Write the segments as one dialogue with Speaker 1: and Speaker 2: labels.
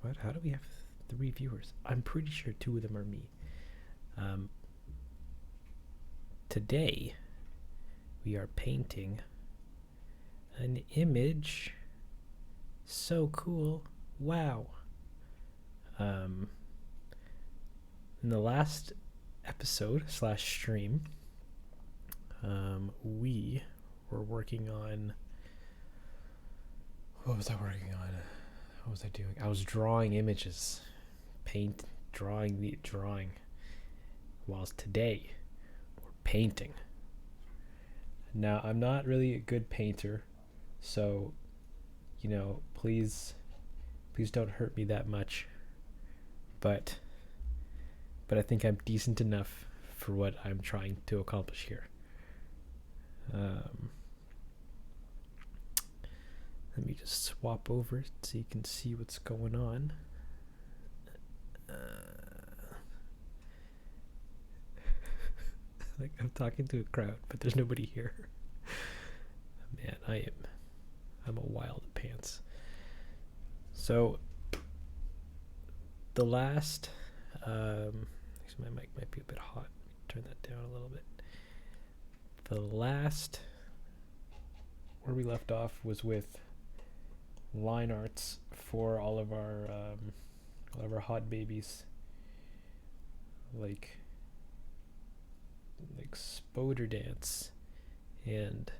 Speaker 1: What? How do we have 3 viewers? I'm pretty sure 2 of them are me. Today, we are painting an image. So cool. Wow. In the last episode / stream, we were working on. What was I working on? What was I doing? I was drawing images, drawing. Whilst today, we're painting. Now, I'm not really a good painter, so, please don't hurt me that much. But I think I'm decent enough for what I'm trying to accomplish here. Let me just swap over so you can see what's going on. Like I'm talking to a crowd, but there's nobody here. Man, I'm a wild pants. So the last actually my mic might be a bit hot. Turn that down a little bit. The last where we left off was with line arts for all of our hot babies, like Spoder Dance and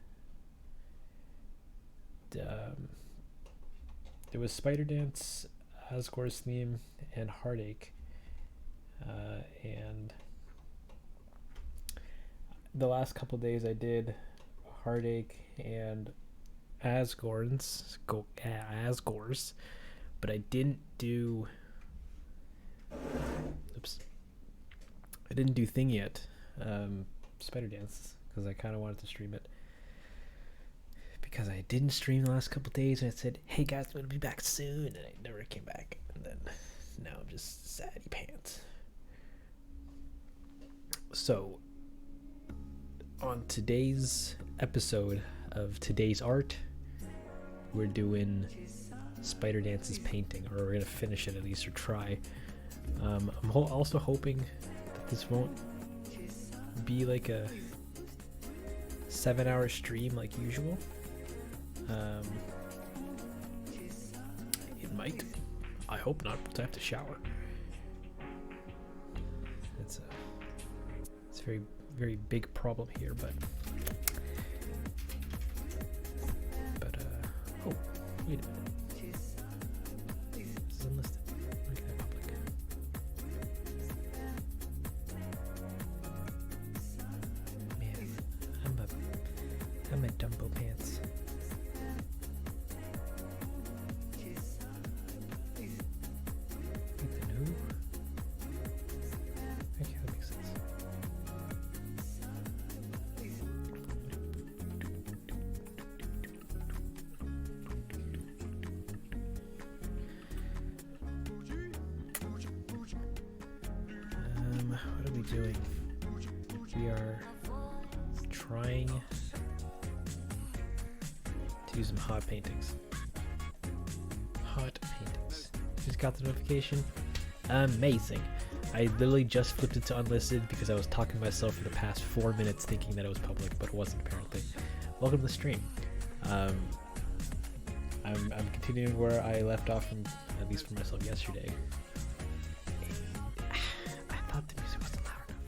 Speaker 1: there was Spider Dance, Asgore's Theme, and Heartache, and the last couple of days I did Heartache and Asgore's, but I didn't do. I didn't do Thing yet, Spider Dance, because I kind of wanted to stream it. Because I didn't stream the last couple of days, and I said, "Hey guys, I'm gonna be back soon," and I never came back. And then now I'm just saddy pants. So, on today's episode of Today's Art, we're doing Spider Dance's painting, or we're gonna finish it at least, or try. I'm also hoping that this won't be like a 7-hour stream like usual. It might. I hope not, because I have to shower. It's a very, very big problem here, but oh, wait a minute. This is unlisted. Make that public. Man, I'm a Dumbo pants. What are we doing? We are trying to do some hot paintings. Just got the notification. Amazing. I literally just flipped it to unlisted because I was talking to myself for the past 4 minutes thinking that it was public, but it wasn't apparently. Welcome to the stream. I'm continuing where I left off from, at least for myself, yesterday. I thought the music wasn't loud enough,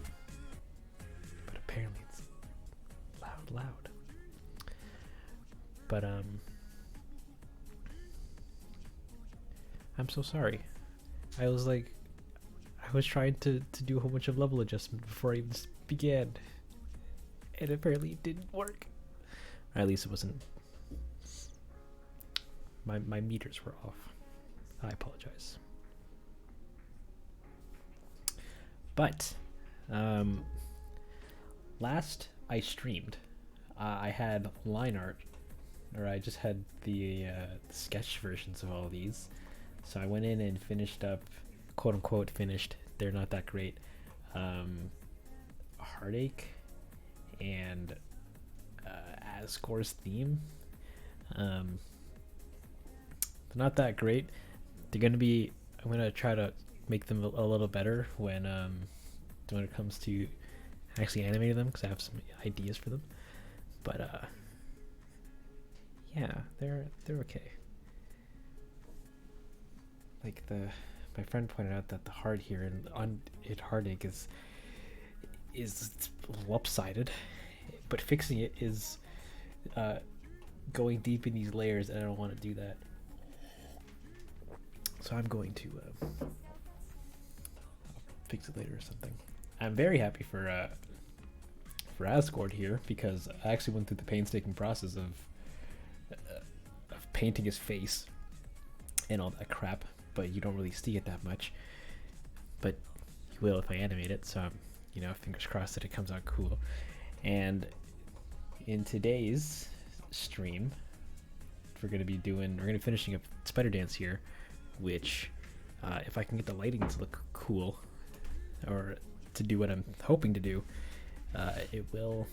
Speaker 1: but apparently it's loud. But I'm so sorry. I was trying to do a whole bunch of level adjustment before I even began, and apparently it didn't work. Or at least it wasn't. My meters were off. I apologize. But last I streamed, I had line art, or I just had the sketch versions of all of these. So I went in and finished up, quote unquote finished. They're not that great. Heartache and Asgore's Theme. Um, they're not that great. They're gonna be. I'm gonna try to make them a little better when it comes to actually animating them, because I have some ideas for them. But yeah, they're okay. Like my friend pointed out that the heart here and on it heartache is lopsided, but fixing it is going deep in these layers, and I don't want to do that. So I'm going to fix it later or something. I'm very happy for Asgore here, because I actually went through the painstaking process of painting his face and all that crap, but you don't really see it that much. But you will if I animate it, so I'm, fingers crossed that it comes out cool. And in today's stream, we're gonna be finishing up Spider Dance here, which if I can get the lighting to look cool, or to do what I'm hoping to do, it'll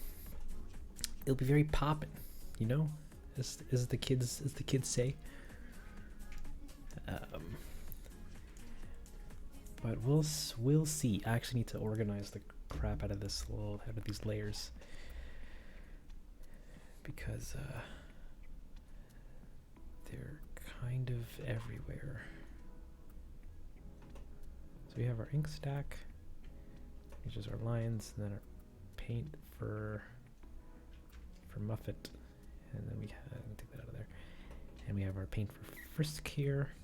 Speaker 1: be very poppin', as the kids say. But we'll see. I actually need to organize the crap out of these layers, because they're kind of everywhere. So we have our ink stack, which is our lines, and then our paint for Muffet, and then we take that out of there, and we have our paint for Frisk here,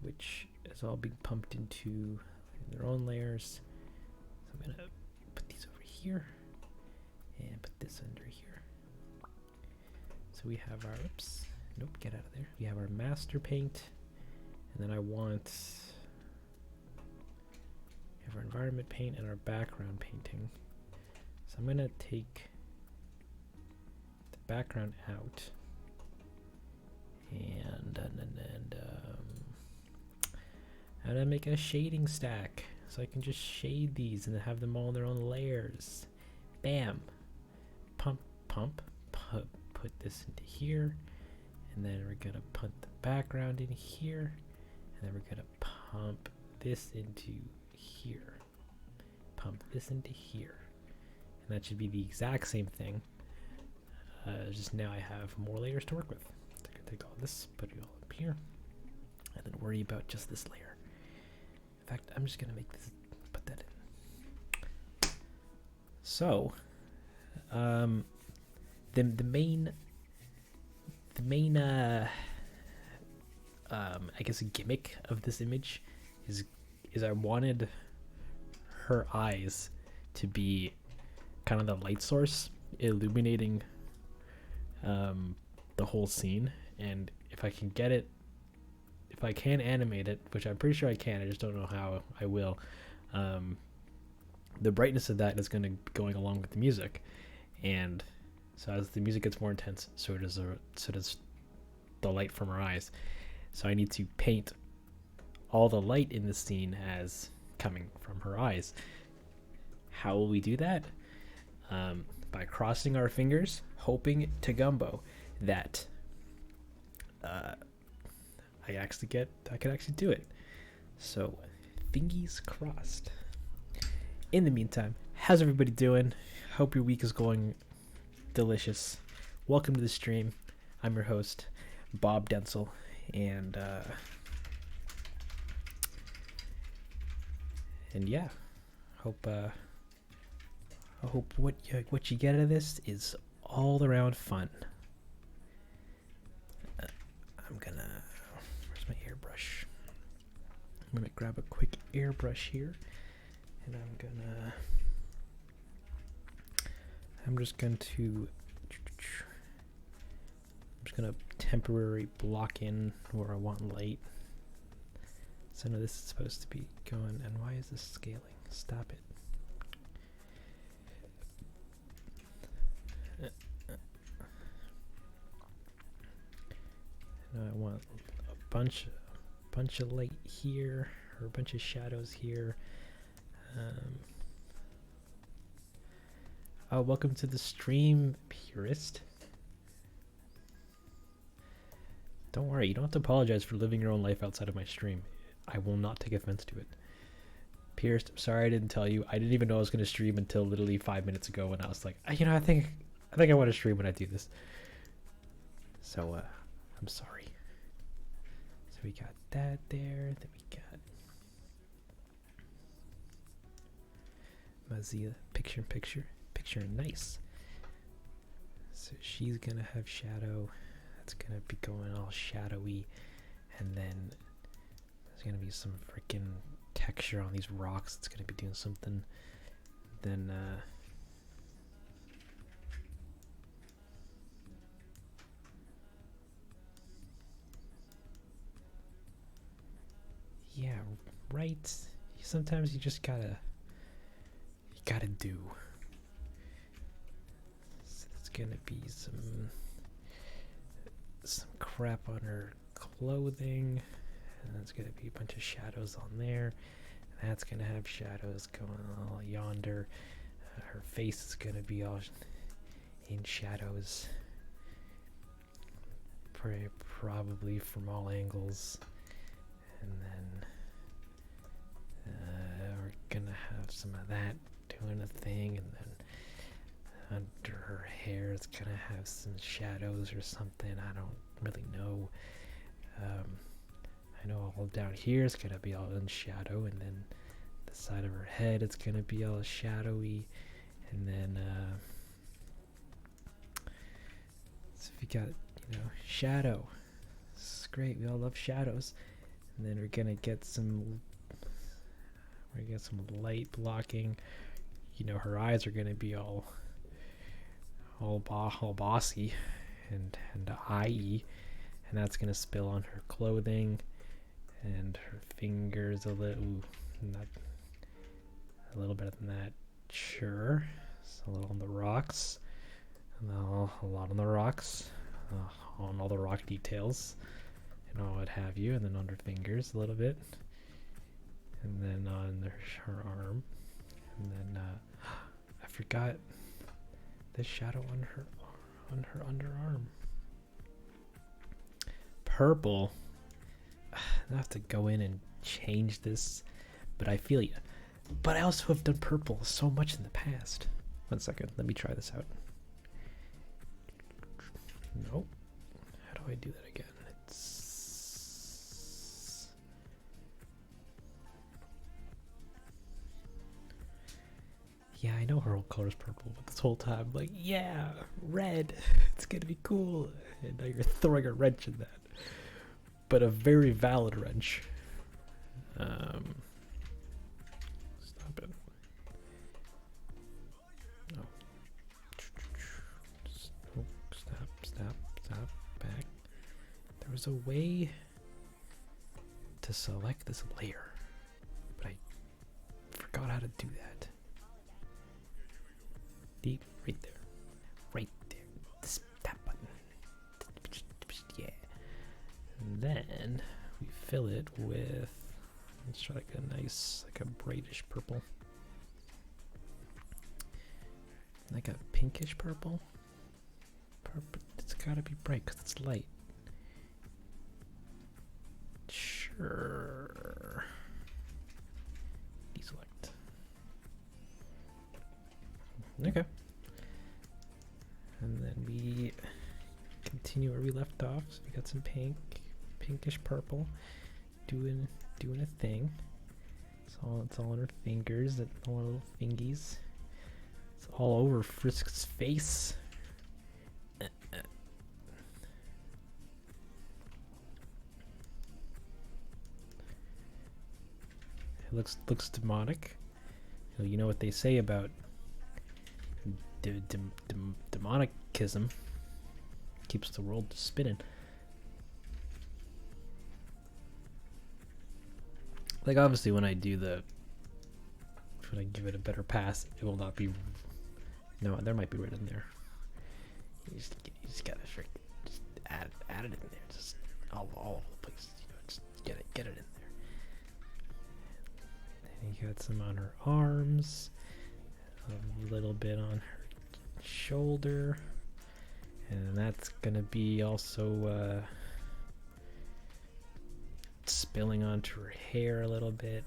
Speaker 1: which is all being pumped into their own layers. So I'm gonna put these over here and put this under here. So we have our get out of there. We have our master paint, and then we have our environment paint and our background painting. So I'm gonna take the background out, and I'm gonna make a shading stack, so I can just shade these and have them all in their own layers. Bam! Pump, put this into here, and then we're gonna put the background in here, and then we're gonna pump this into here. Pump this into here. And that should be the exact same thing. Just now I have more layers to work with. So I can take all this, put it all up here, and then worry about just this layer. In fact, I'm just gonna put that in. So, the main I guess gimmick of this image is I wanted her eyes to be kind of the light source illuminating the whole scene. And if I can animate it, which I'm pretty sure I can, I just don't know how I will, the brightness of that is going to be going along with the music, and so as the music gets more intense, so does the light from her eyes. So I need to paint all the light in the scene as coming from her eyes. How will we do that? By crossing our fingers, hoping to gumbo that I could actually do it. So, fingies crossed. In the meantime, how's everybody doing? Hope your week is going delicious. Welcome to the stream. I'm your host, Bob Denzel, and yeah, I hope what you get out of this is all around fun. Where's my airbrush? I'm gonna grab a quick airbrush here, and I'm just going to temporarily block in where I want light. So now this is supposed to be going, and why is this scaling? Stop it. Now I want a bunch of light here, or a bunch of shadows here. Welcome to the stream, purist. Don't worry, you don't have to apologize for living your own life outside of my stream. I will not take offense to it. Purist, I'm sorry I didn't tell you. I didn't even know I was going to stream until literally 5 minutes ago when I was like, I think I want to stream when I do this. So, I'm sorry. So we got that there. Then we got Mozilla picture, nice. So she's gonna have shadow. That's gonna be going all shadowy, and then there's gonna be some freaking texture on these rocks. It's gonna be doing something. Then yeah, right. Sometimes you just gotta do. So it's gonna be some crap on her clothing, and that's gonna be a bunch of shadows on there. And that's gonna have shadows going all yonder. Her face is gonna be all in shadows, probably from all angles. And then we're gonna have some of that doing a thing, and then under her hair it's gonna have some shadows or something. I don't really know. I know all down here it's gonna be all in shadow, and then the side of her head it's gonna be all shadowy, and then so we got, shadow. It's great, we all love shadows. And then we're gonna get some light blocking. Her eyes are gonna be all bossy and eye-y, and that's gonna spill on her clothing and her fingers a little better than that. Sure. So a little on the rocks, and a lot on the rocks, on all the rock details and all what have you, and then on her fingers a little bit, and then on her arm, and then I forgot the shadow on her underarm. Purple. I have to go in and change this, but I feel you. But I also have done purple so much in the past. 1 second, let me try this out. Nope. How do I do that again? Yeah, I know her whole color's purple, but this whole time I'm like, yeah, red. It's gonna be cool. And now you're throwing a wrench in that. But a very valid wrench. Stop it. No. Oh, stop. Back. There was a way to select this layer, but I forgot how to do that. Right there. That button. Yeah. And then we fill it with, let's try like a nice, like a brightish purple. Like a pinkish purple. It's gotta be bright because it's light. Sure. Deselect. Okay. And then we continue where we left off. So we got some pinkish purple, doing a thing. It's all on her fingers, all her little fingies. It's all over Frisk's face. It looks demonic. You know what they say about demonicism? Keeps the world spinning. Like, obviously when I give it a better pass, it will not be. No, there might be red in there. You just gotta just add it in there, just all over the place. Just get it in there. And you got some on her arms, a little bit on her shoulder, and that's gonna be also spilling onto her hair a little bit,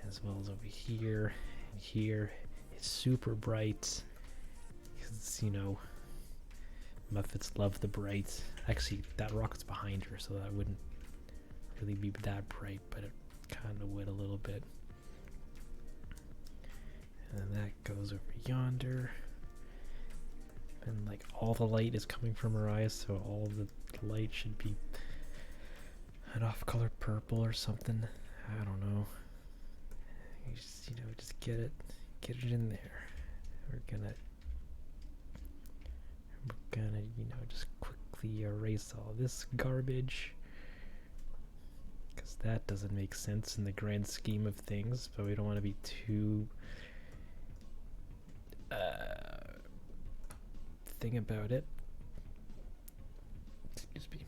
Speaker 1: as well as over here and here. It's super bright because, you know, Muffets love the bright. Actually, that rocket's behind her, so that wouldn't really be that bright, but it kind of would a little bit. And then that goes over yonder. And like all the light is coming from her eyes, so all the light should be an off-color purple or something. I don't know. You just, you know, just get it in there. We're gonna, you know, just quickly erase all this garbage, because that doesn't make sense in the grand scheme of things, but we don't want to be too thing about it. Excuse me.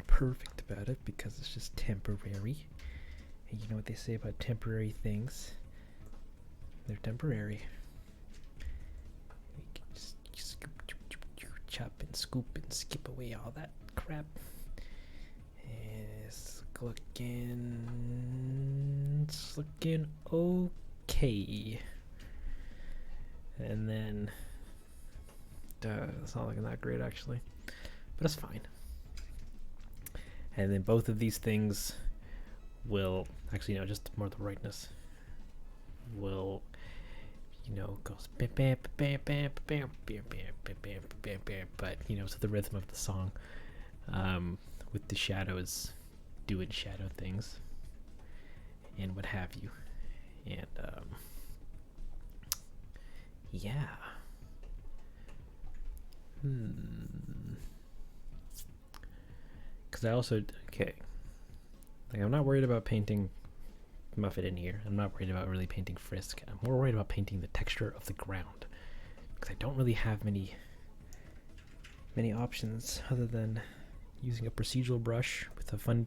Speaker 1: Perfect about it, because it's just temporary. And you know what they say about temporary things? They're temporary. We can just scoop, chop and scoop and skip away all that crap. It's looking okay. And then it's not looking that great actually, but it's fine. And then both of these things will actually, you know, just more the brightness will, you know, goes bam bam bam bam bam bam bam bam bam bam, but you know, to the rhythm of the song, with the shadows doing shadow things and what have you. And yeah. Because I also, okay, like I'm not worried about painting Muffet in here. I'm not worried about really painting Frisk. I'm more worried about painting the texture of the ground, because I don't really have many options other than using a procedural brush with a fun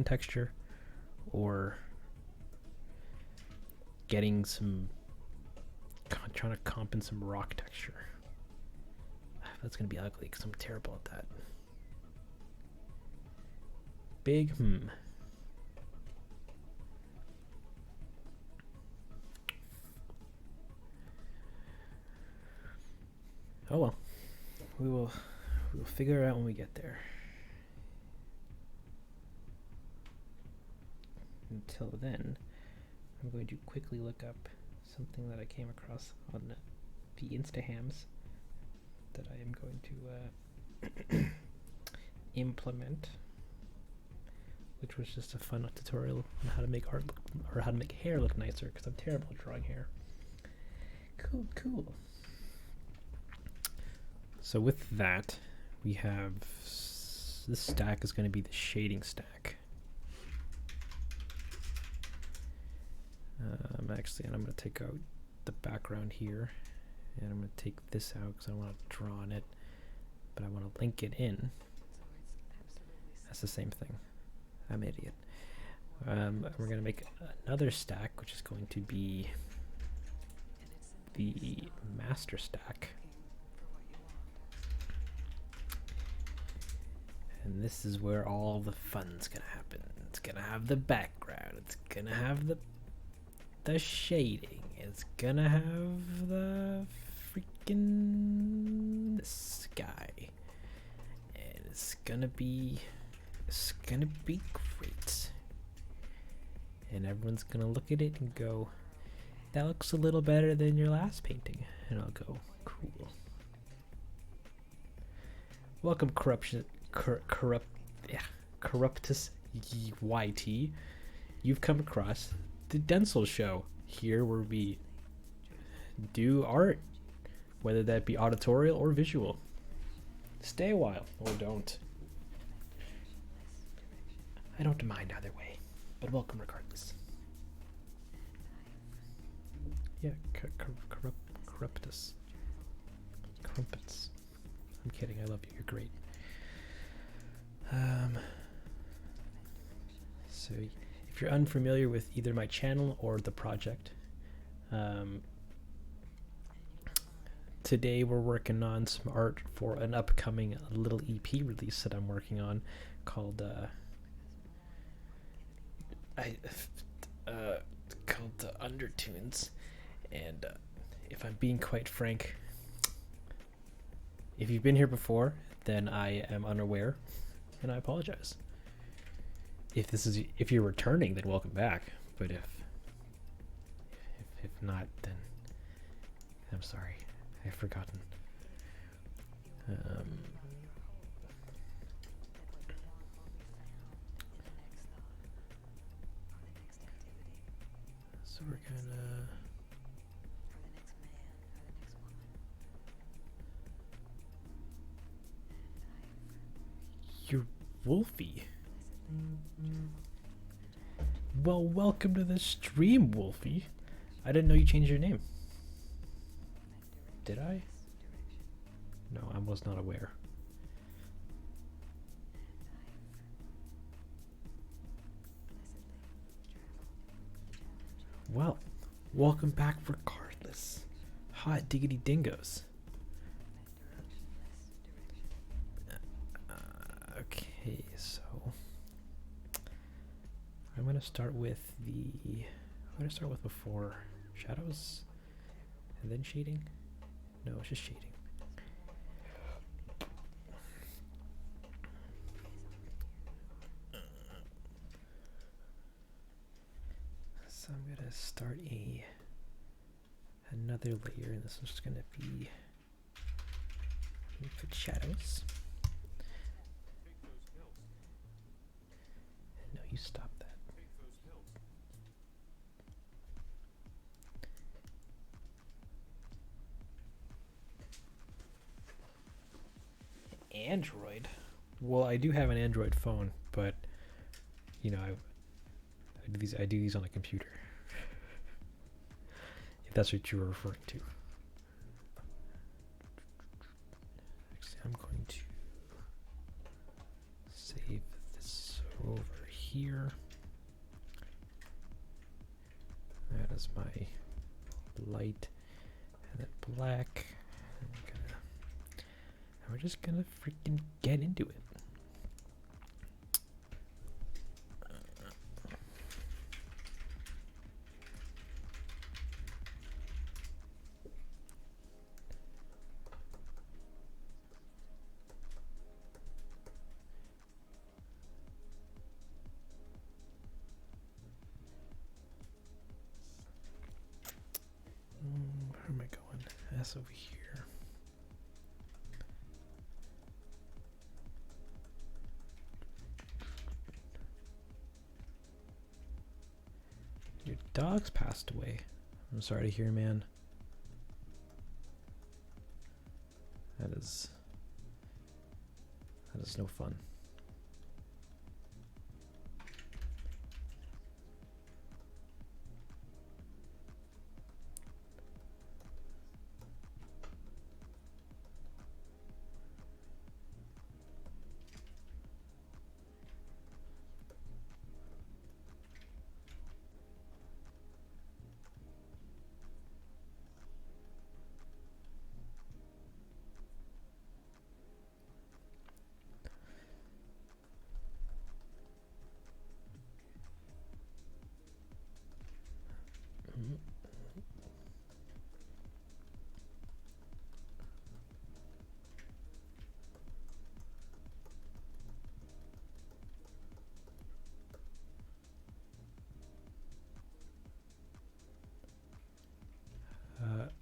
Speaker 1: texture, or getting some, trying to comp in some rock texture. That's gonna be ugly because I'm terrible at that. Big Oh well, we will figure it out when we get there. Until then, I'm going to quickly look up something that I came across on the Instahams that I am going to implement, which was just a fun tutorial on how to make art look, or how to make hair look nicer, because I'm terrible at drawing hair. Cool. So with that, we have this stack is going to be the shading stack. Actually, and I'm going to take out the background here, and I'm going to take this out because I don't want to draw on it, but I want to link it in. That's the same thing. I'm an idiot. We're going to make another stack, which is going to be the master stack. And this is where all the fun's going to happen. It's going to have the background. It's going to have the shading. It's going to have the freaking sky. And it's going to be great. And everyone's going to look at it and go, that looks a little better than your last painting. And I'll go, cool. Welcome, Corruptus YT. You've come across the Denzel Show, here where we do art, whether that be auditorial or visual. Stay a while, or don't. I don't mind either way, but welcome regardless. Yeah, Corruptus. Crumpets. I'm kidding, I love you, you're great. So if you're unfamiliar with either my channel or the project, today we're working on some art for an upcoming little EP release that I'm working on called I called Undertunes. And if I'm being quite frank, if you've been here before, then I am unaware, and I apologize. If you're returning, then welcome back. But if not, then I'm sorry. I've forgotten. So we're gonna. You're Wolfie. Well, welcome to the stream, Wolfie. I didn't know you changed your name. Did I? No, I was not aware. Well, welcome back regardless. Hot diggity dingoes. Okay, so I'm gonna start with what did I start with before? Shadows? And then shading? No, it's just shading. So I'm gonna start another layer, and this is gonna be put shadows. No, you stop that. Android? Well, I do have an Android phone, but you know, I do these on a computer. If that's what you were referring to. Actually, I'm going to save this over here. That is my light, and then black. And we're just gonna freaking get into it. Where am I going? That's over here. Your dog's passed away. I'm sorry to hear, man. That is no fun.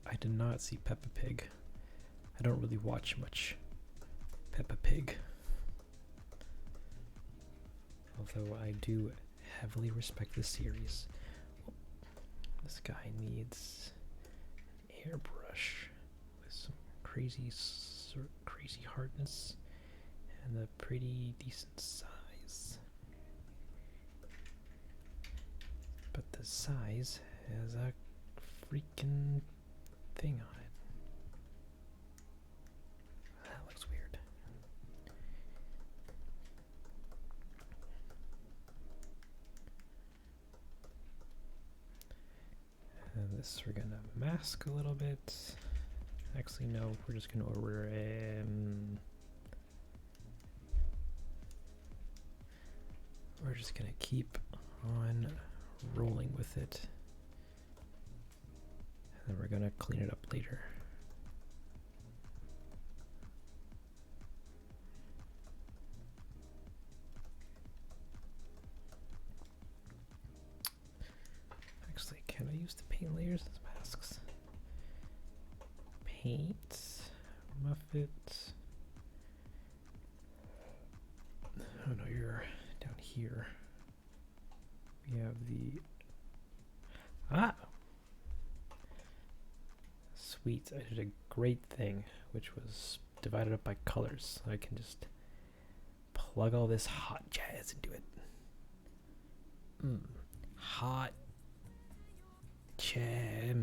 Speaker 1: I did not see Peppa Pig. I don't really watch much Peppa Pig. Although I do heavily respect this series. This guy needs an airbrush with some crazy hardness and a pretty decent size. But the size has a freaking thing on it. That looks weird. And this we're gonna mask a little bit. Actually, no, we're just gonna order we're just gonna keep on rolling with it. And then we're gonna clean it up later. Actually, can I use the paint layers as masks? Paint, Muffet. Oh no, you're down here. We have the sweet. I did a great thing, which was divided up by colors. I can just plug all this hot jazz into it. Hot jazz.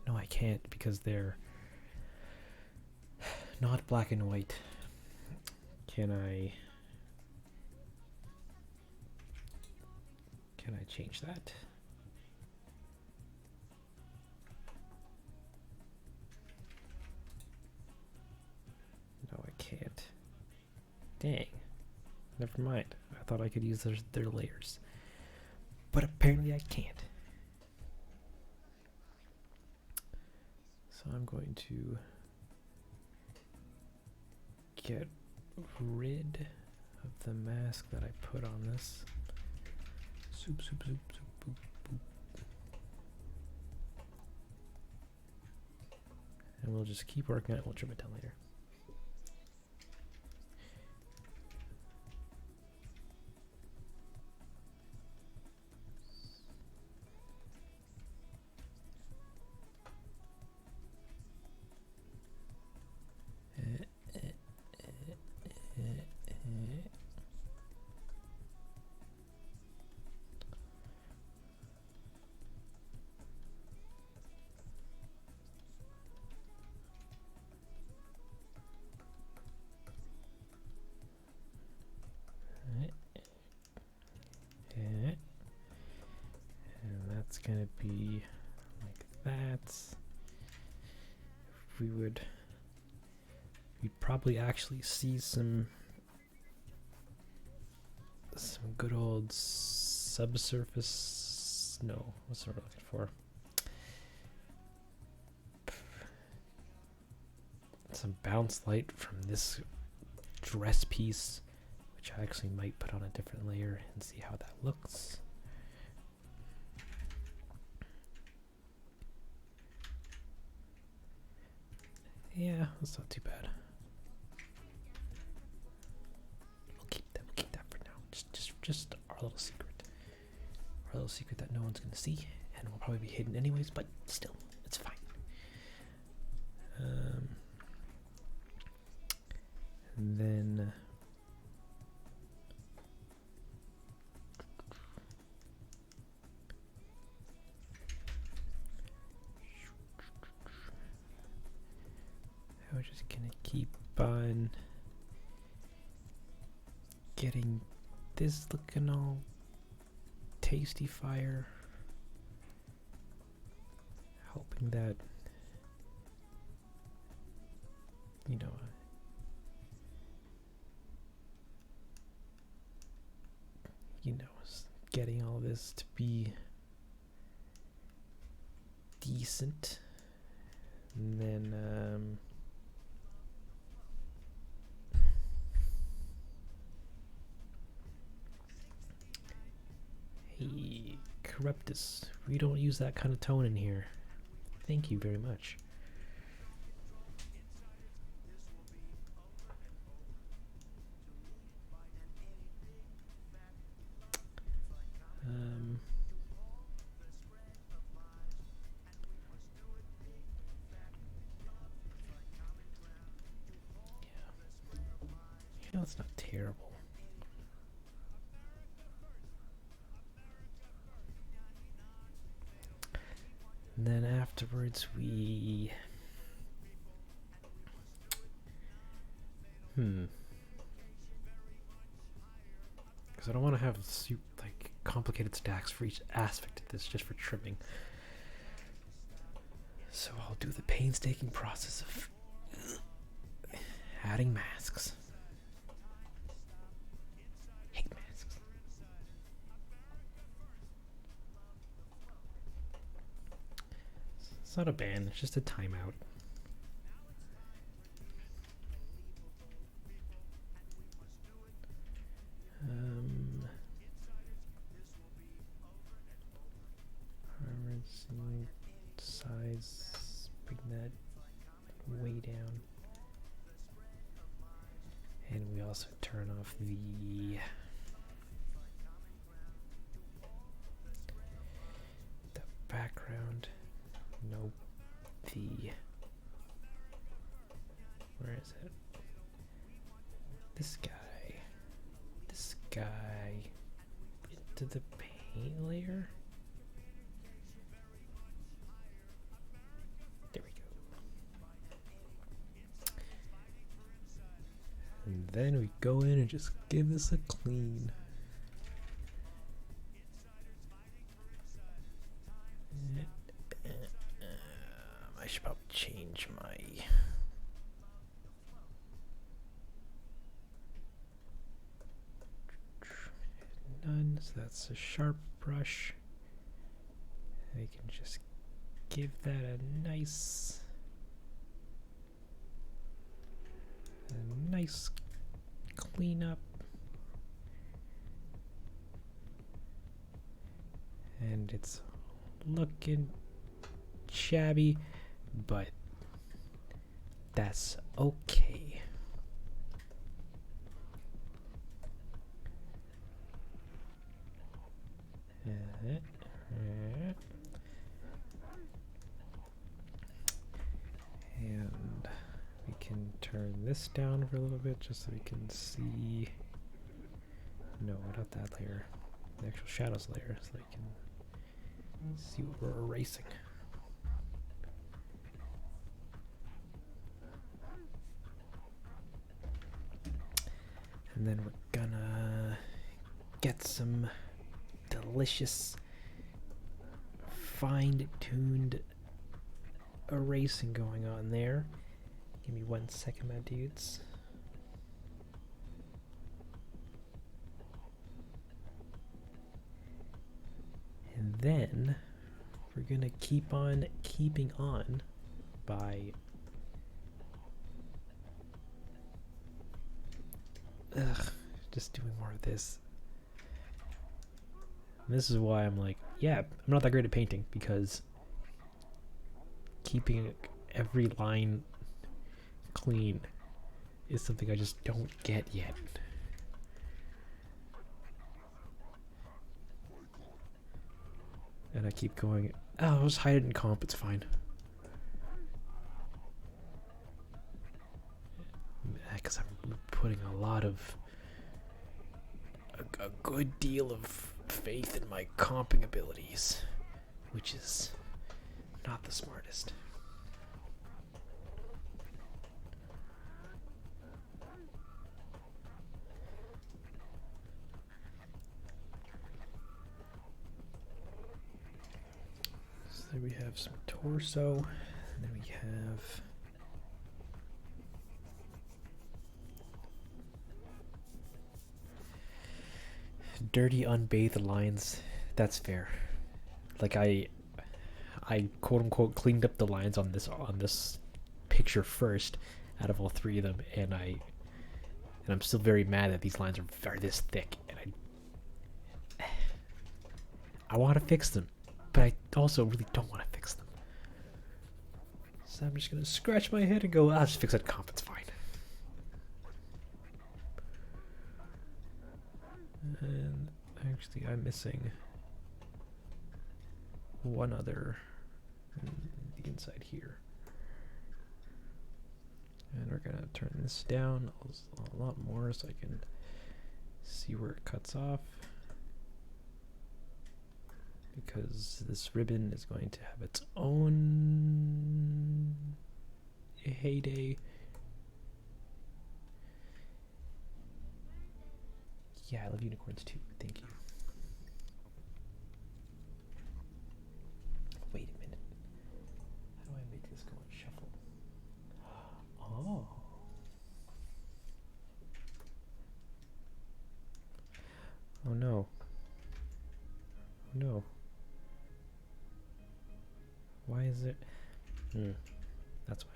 Speaker 1: No, I can't because they're not black and white. Can I change that? No, I can't. Dang. Never mind. I thought I could use their layers. But apparently I can't. So I'm going to get rid of the mask that I put on this. Soup, boop, boop. And we'll just keep working on it. We'll trim it down later. It's gonna be like that. We'd probably actually see some good old subsurface. No, what's what we're looking for? Some bounce light from this dress piece, which I actually might put on a different layer and see how that looks. Yeah, that's not too bad. We'll keep that for now. Just our little secret. Our little secret that no one's gonna see, and will probably be hidden anyways, but still, it's fine. And then we're just gonna keep on getting this looking all tasty fire, hoping that, you know, getting all this to be decent. And then hey, Corruptus, we don't use that kind of tone in here. Thank you very much. Yeah, it's not terrible. And then afterwards we because I don't want to have like complicated stacks for each aspect of this, just for trimming. So I'll do the painstaking process of adding masks. Hate masks. It's not a ban, it's just a timeout. Size, bring that way down. And we also turn off the background. Nope. Where is it? This guy into the paint layer. There we go. And then we go in and just give this a clean. I should probably change my none, so that's a sharp brush. I can just give that a nice cleanup. And it's looking shabby, but that's okay. And we can turn this down for a little bit just so we can see. No, not that layer. The actual shadows layer, so we can see what we're erasing. And then we're gonna get some delicious fine-tuned erasing going on there. Give me 1 second, my dudes. And then we're gonna keep on keeping on by just doing more of this. And this is why I'm like, yeah, I'm not that great at painting, because keeping every line clean is something I just don't get yet. And I keep going, oh, I'll just hide it in comp, it's fine. Because I'm putting a lot of, a good deal of faith in my comping abilities, which is not the smartest. So there we have some torso, and then we have dirty unbathed lines. That's fair. Like I quote unquote cleaned up the lines on this picture first out of all three of them, and I'm still very mad that these lines are this thick, and I want to fix them, but I also really don't want to fix them. So I'm just gonna scratch my head and go, I'll just fix that comp, it's fine. And actually I'm missing one other on the inside here. And we're gonna turn this down a lot more so I can see where it cuts off, because this ribbon is going to have its own heyday. Yeah, I love unicorns too. Thank you. Wait a minute. How do I no. Why is it? That's why.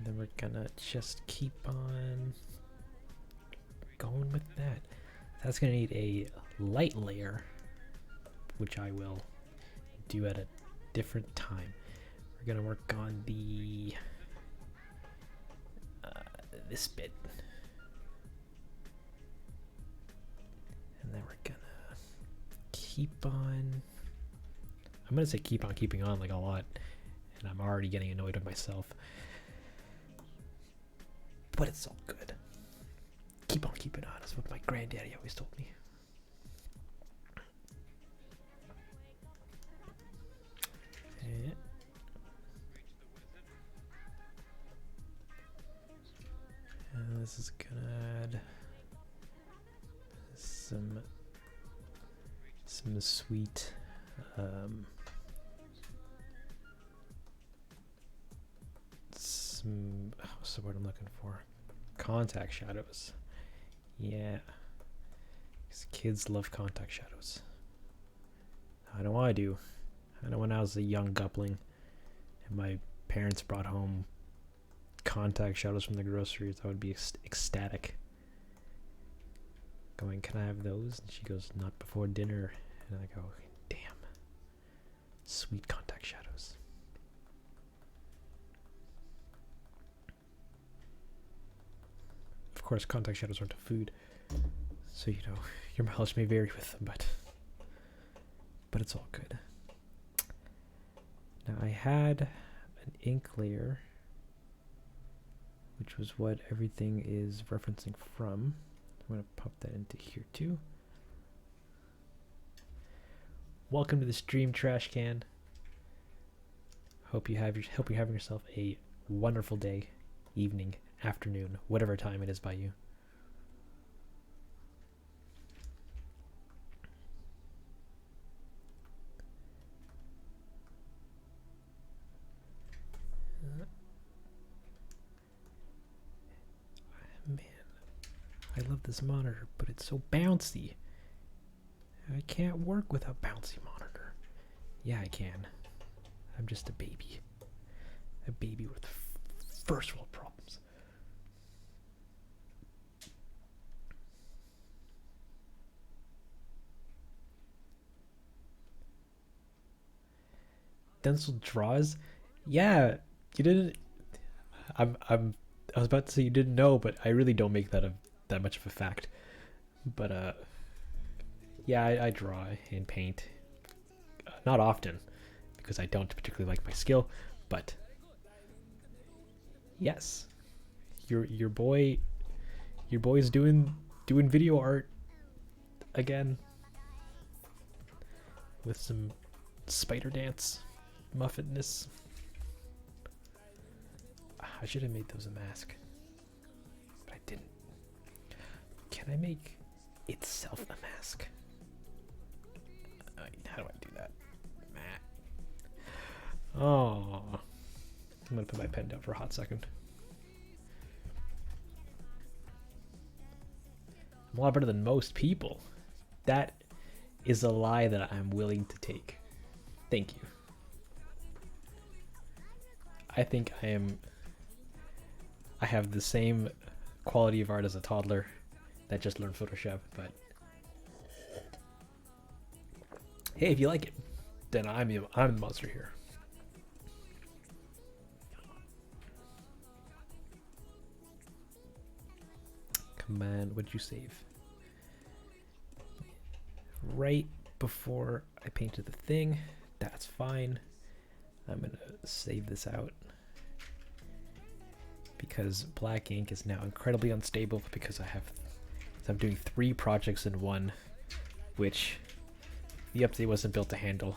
Speaker 1: Then we're gonna just keep on going with that. That's gonna need a light layer, which I will do at a different time. We're gonna work on the this bit, and then we're gonna keep on. I'm gonna say keep on keeping on like a lot, and I'm already getting annoyed with myself. But it's all good. Keep on keeping on is what my granddaddy always told me. And this is gonna add some sweet what's the word I'm looking for? Contact shadows. Yeah. Because kids love contact shadows. I know I do. I know when I was a young gupling and my parents brought home contact shadows from the groceries, I would be ecstatic. Going, can I have those? And she goes, not before dinner. And I go, damn. Sweet contact shadows. Of course, contact shadows aren't a food, so you know your mileage may vary with them, but it's all good. Now I had an ink layer, which was what everything is referencing from. I'm gonna pop that into here too. Welcome to the stream, trash can. Hope you're having yourself a wonderful day, evening, afternoon, whatever time it is by you. Man, I love this monitor, but it's so bouncy. I can't work with a bouncy monitor. Yeah, I can. I'm just a baby. A baby with first world problems. Stencil draws? Yeah, you didn't. I was about to say you didn't know, but I really don't make that much of a fact. But yeah, I draw and paint. Not often, because I don't particularly like my skill. But yes, your boy's doing video art again with some spider dance muffinness. I should have made those a mask, but I didn't. Can I make itself a mask? How do I do that? Oh, I'm gonna put my pen down for a hot second. I'm a lot better than most people. That is a lie that I'm willing to take. Thank you. I think I have the same quality of art as a toddler that just learned Photoshop, but hey, if you like it, then I'm the monster here. Come on, what'd you save? Right before I painted the thing. That's fine. I'm gonna save this out because black ink is now incredibly unstable because I'm doing 3 projects in one, which the update wasn't built to handle,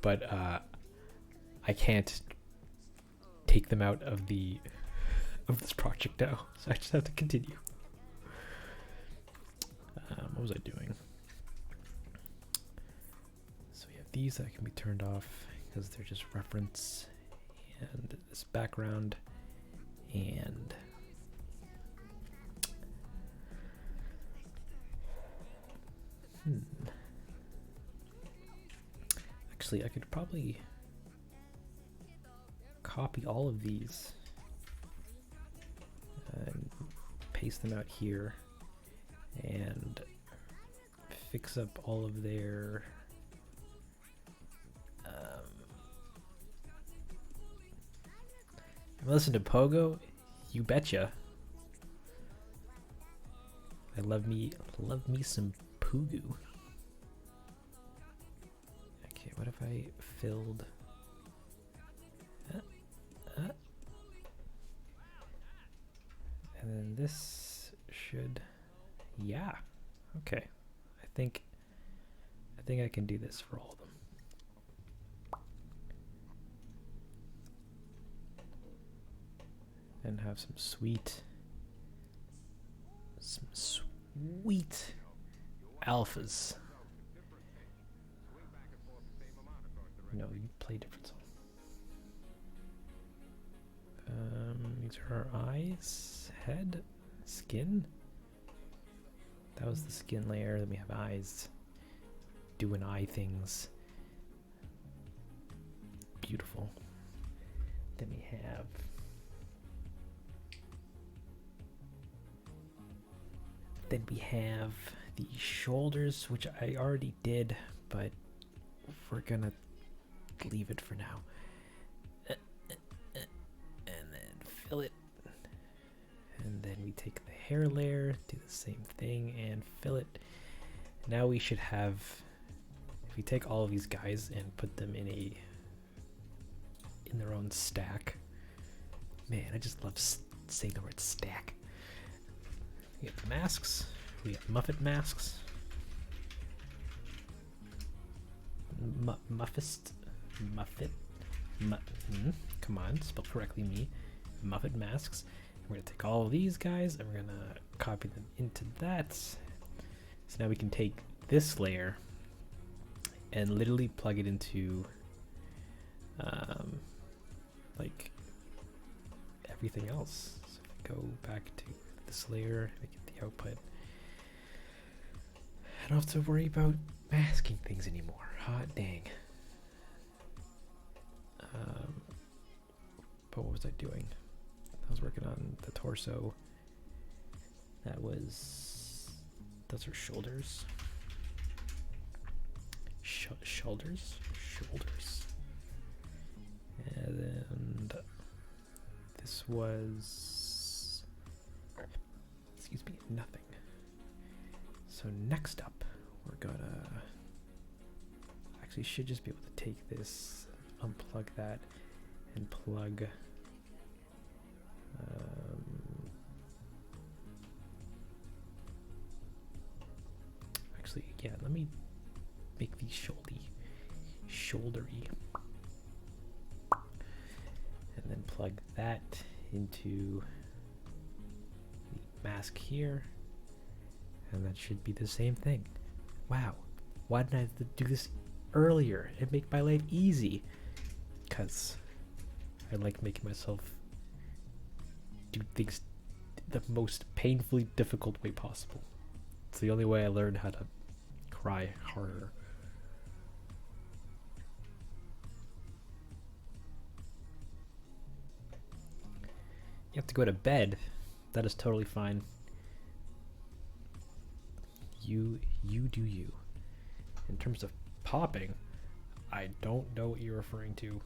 Speaker 1: but I can't take them out of the of this project now, so I just have to continue. What was I doing? So we have these that can be turned off because they're just reference, and this background, and actually I could probably copy all of these and paste them out here and fix up all of their listen to Pogo, you betcha. I love me some Pugu. Okay, what if I filled and then this should, yeah, okay. I think I can do this for all of them. And have some sweet alphas. No, you play different songs. These are our eyes, head, skin. That was the skin layer. Then we have eyes doing eye things. Beautiful. Then we have the shoulders, which I already did, but we're gonna leave it for now. And then fill it. And then we take the hair layer, do the same thing, and fill it. Now we should have, if we take all of these guys and put them in their own stack. Man, I just love saying the word stack. We have masks. We have Muffet masks. Come on, spell correctly, me. Muffet masks. We're gonna take all of these guys and we're gonna copy them into that. So now we can take this layer and literally plug it into like everything else. So if we go back to this layer, we get the output. I don't have to worry about masking things anymore. Hot dang. But what was I doing? I was working on the torso. Those are shoulders. Shoulders. And this was, excuse me, nothing. So next up, we're gonna, actually should just be able to take this, unplug that, and plug actually, yeah, let me make these shouldery, and then plug that into the mask here, and that should be the same thing. Wow, why didn't I do this earlier and make my life easy? Because I like making myself do things the most painfully difficult way possible. It's the only way I learned how to cry harder. You have to go to bed. That is totally fine. You do you. In terms of popping, I don't know what you're referring to.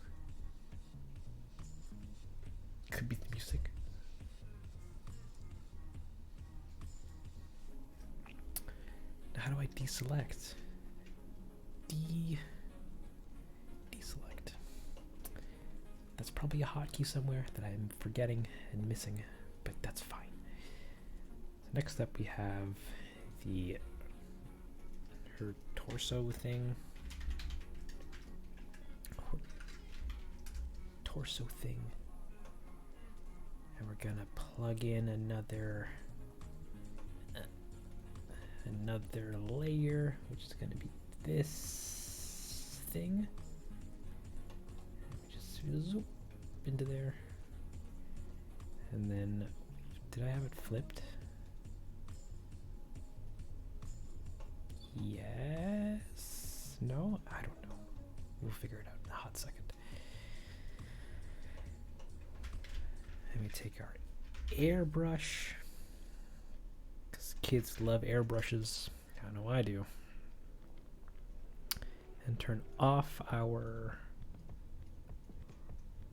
Speaker 1: Could be the music. Now how do I deselect? Deselect. That's probably a hotkey somewhere that I'm forgetting and missing, but that's fine. So next up we have her torso thing. And we're gonna plug in another layer, which is gonna be this thing. Just zoop into there. And then, did I have it flipped? Yes? No? I don't know. We'll figure it out in a hot second. Let me take our airbrush, because kids love airbrushes. I know I do. And turn off our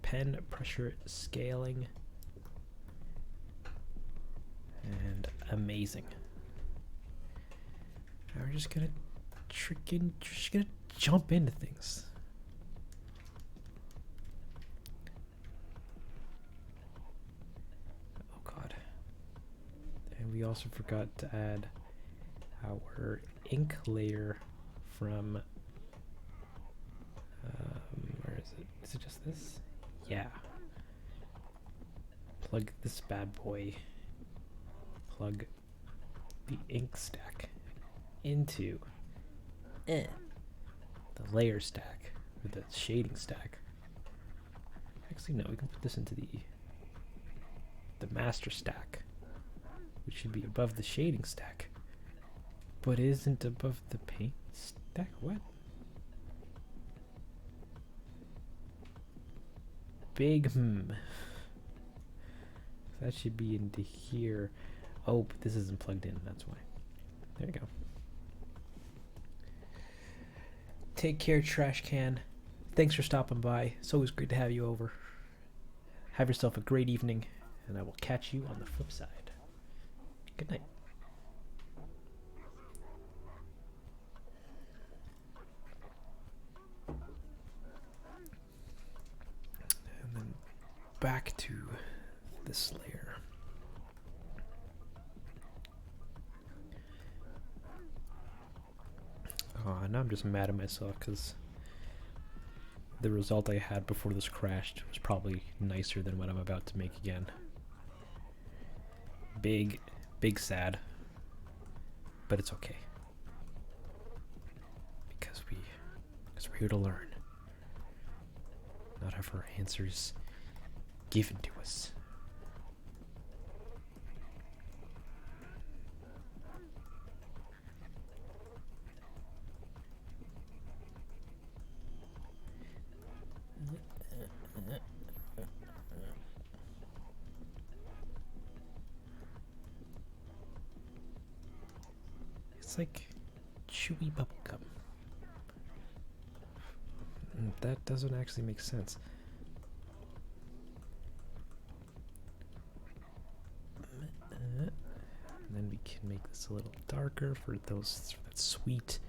Speaker 1: pen pressure scaling. And amazing. Now we're just gonna jump into things. Oh God. And we also forgot to add our ink layer from where is it? Is it just this? Yeah. Plug this bad boy. Plug the ink stack into the layer stack, or the shading stack. Actually, no, we can put this into the master stack, which should be above the shading stack, but isn't above the paint stack. What? Big that should be into here. Oh, but this isn't plugged in, that's why. There you go. Take care, trash can. Thanks for stopping by. It's always great to have you over. Have yourself a great evening, and I will catch you on the flip side. Good night. And then back to this layer. Oh, now I'm just mad at myself because the result I had before this crashed was probably nicer than what I'm about to make again. Big sad. But it's okay. Because we're here to learn. Not have our answers given to us. It's like chewy bubblegum. That doesn't actually make sense. And then we can make this a little darker for that sweet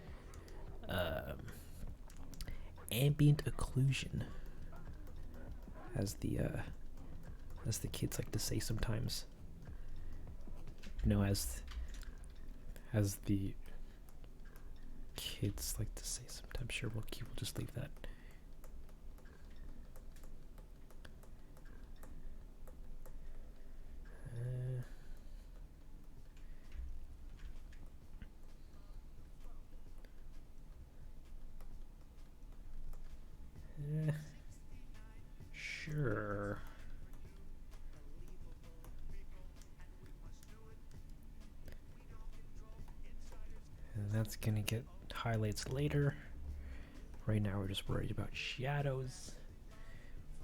Speaker 1: ambient occlusion, as the kids like to say sometimes. No, as the kids like to say sometimes. Sure, we'll just leave that. Sure. And that's gonna get highlights later. Right now we're just worried about shadows.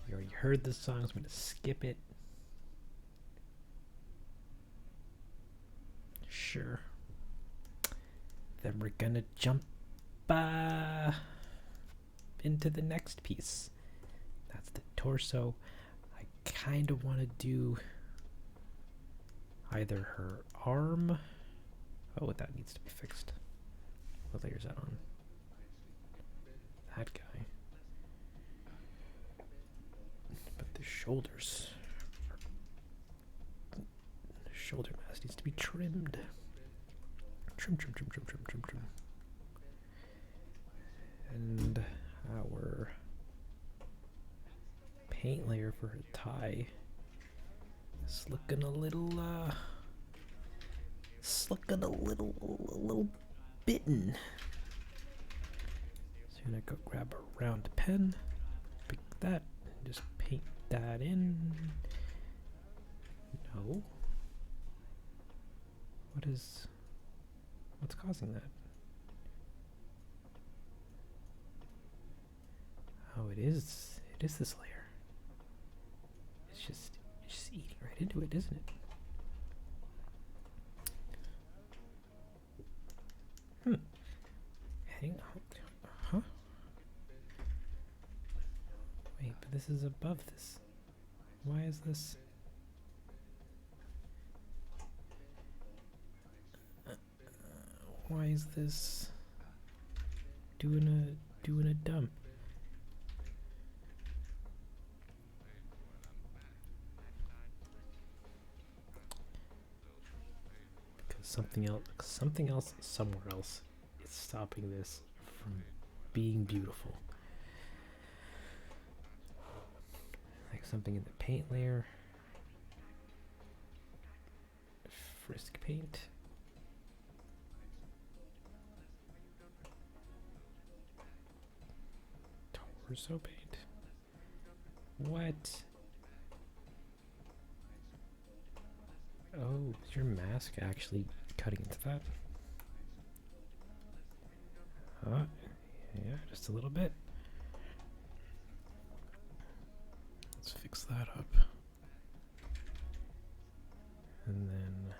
Speaker 1: We already heard this song, so I'm gonna skip it. Sure. Then we're gonna jump into the next piece. That's the torso. I kind of want to do either her arm. Oh, that needs to be fixed. What layer is that on? That guy. But the shoulders. The shoulder mask needs to be trimmed. Trim. And our paint layer for her tie. It's looking a little bitten. So I'm gonna go grab a round pen, pick that, and just paint that in. No. What's causing that? Oh, it is this layer. It's just eating right into it, isn't it? Hang on. Huh? Wait, but this is above this. Why is this? Why is this doing a dump? Because something else somewhere else is stopping this from being beautiful. Like something in the paint layer. Frisk paint. Torso paint. What? Oh, is your mask actually cutting into that? Yeah, just a little bit. Let's fix that up. And then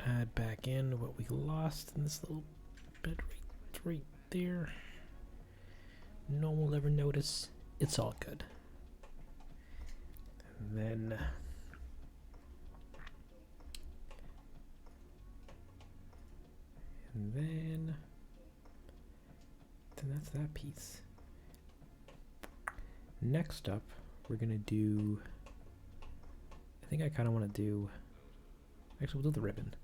Speaker 1: add back in what we lost in this little bit right there. No one will ever notice. It's all good. And then that's that piece. Next up, we're gonna do, I think I kind of want to do, actually we'll do the ribbon.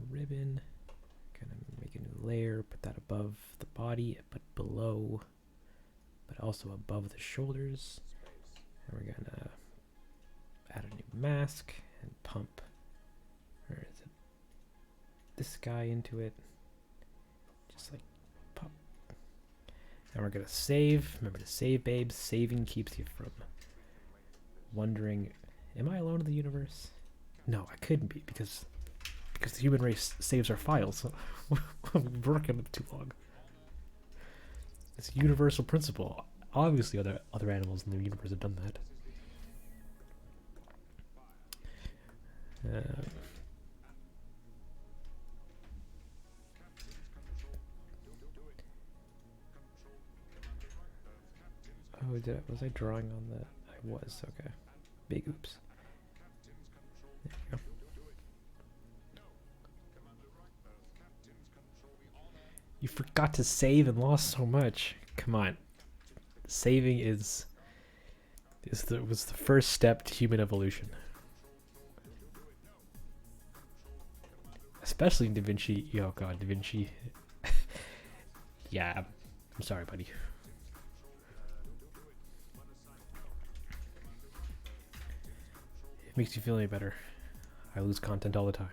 Speaker 1: Gonna make a new layer, put that above the body, but below, but also above the shoulders. And we're gonna add a new mask and pump, or is it this guy into it? Just like pop. And we're gonna save. Remember to save, babes. Saving keeps you from wondering, am I alone in the universe? No, I couldn't be, because the human race saves our files. We've been working with it too long. It's a universal principle. Obviously other animals in the universe have done that. Oh, was I drawing on that? I was, okay. Big oops. There you go. You forgot to save and lost so much. Come on. Saving was the first step to human evolution. Especially in Da Vinci. Oh god, Da Vinci. Yeah, I'm sorry, buddy. It makes you feel any better. I lose content all the time.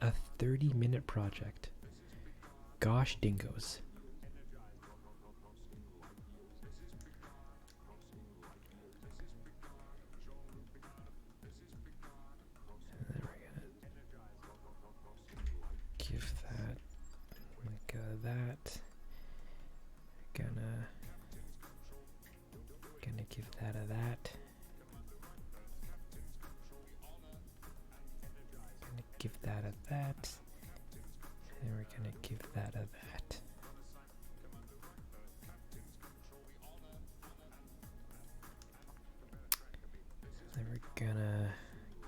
Speaker 1: A 30-minute project. Gosh dingoes. And then we're gonna give that like that. Gonna give that a that. Gonna give that a that. And we're gonna give that a that. Then we're gonna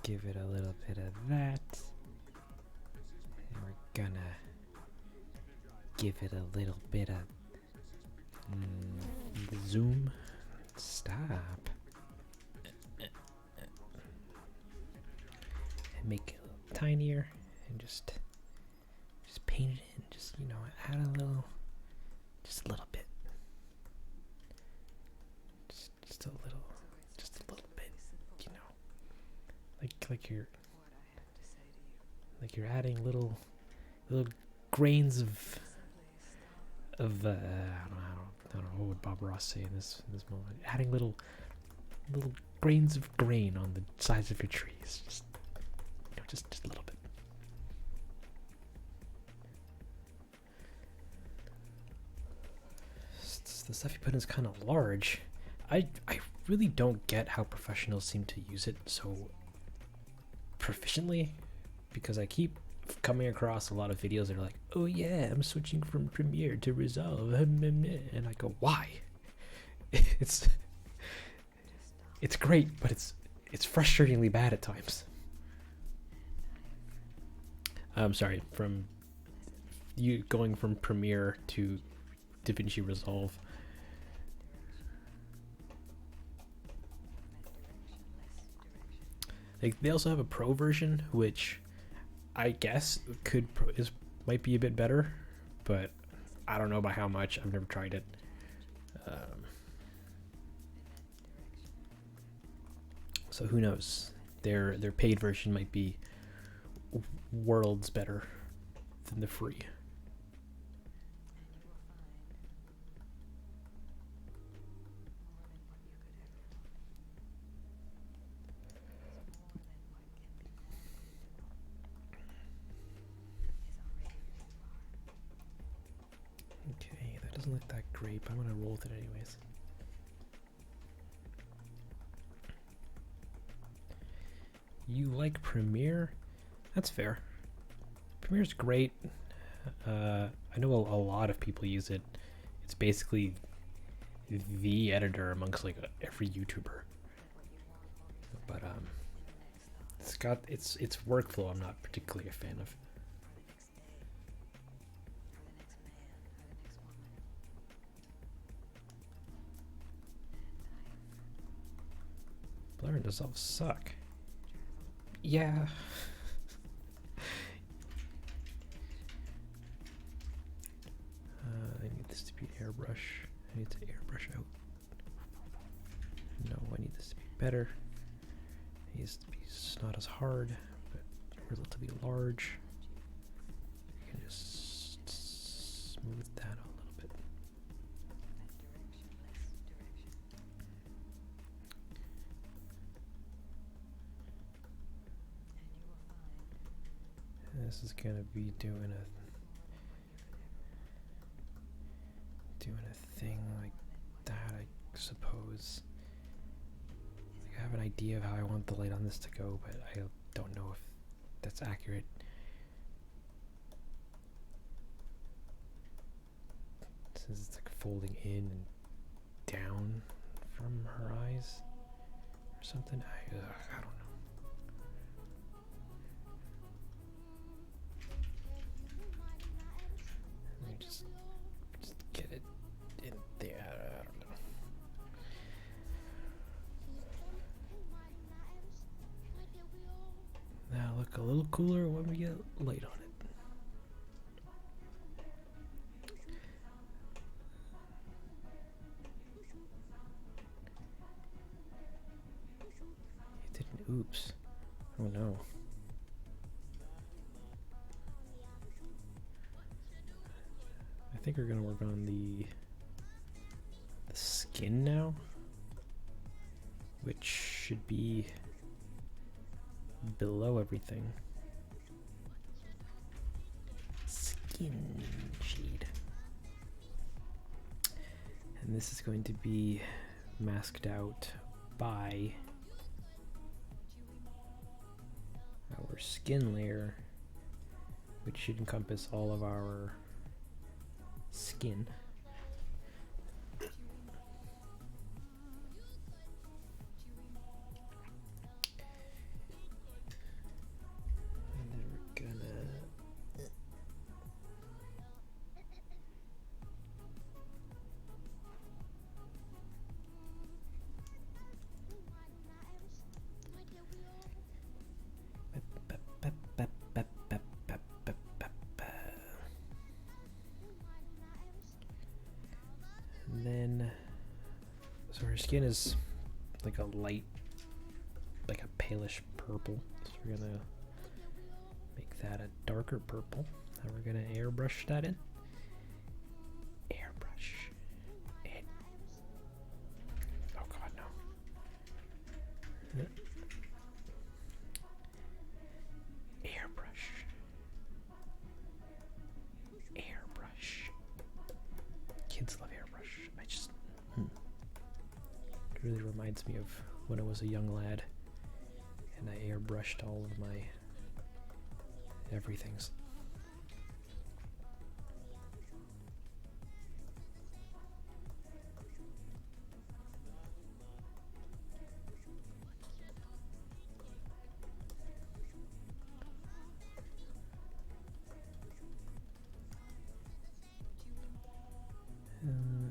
Speaker 1: give it a little bit of that. And we're gonna give it a little bit of zoom. Stop. And make it a little tinier and just paint it in. Just, add just a little bit. like you're adding little grains of I don't know what would Bob Ross say in this moment. Adding little grains of grain on the sides of your trees. Just a little bit. The stuff you put in is kind of large. I really don't get how professionals seem to use it so proficiently, because I keep coming across a lot of videos that are like, oh yeah, I'm switching from Premiere to Resolve, and I go, why? It's great, but it's frustratingly bad at times. I'm sorry, from you going from Premiere to DaVinci Resolve. Like, they also have a pro version, which I guess might be a bit better, but I don't know by how much. I've never tried it. So who knows? Their paid version might be worlds better than the free. Okay, that doesn't look that great, but I'm gonna roll with it anyways. You like Premiere? That's fair. Premiere's great. I know a lot of people use it. It's basically the editor amongst like every YouTuber. But it's got its workflow I'm not particularly a fan of. Blur and Dissolve suck. Yeah. I need this to be airbrush. I need to airbrush out. No, I need this to be better. It needs to be not as hard, but relatively large. You can just smooth that out a little bit. This is gonna be doing a thing like that, I suppose. Like, I have an idea of how I want the light on this to go, but I don't know if that's accurate. Since it's like folding in and down from her eyes or something. I don't know. Let me just get it in there. I don't know. Now look a little cooler when we get light on it. It didn't. Oops. Oh no. I think we're gonna work on the skin now, which should be below everything. Skin shade. And this is going to be masked out by our skin layer, which should encompass all of our skin. And then we're gonna and then, so her skin is like a light, like a palish purple. So we're gonna make that a darker purple. And we're gonna airbrush that in. Airbrush. Oh god, no. Airbrush. Airbrush. Kids love airbrush. It really reminds me of when I was a young lad and I airbrushed all of my everythings.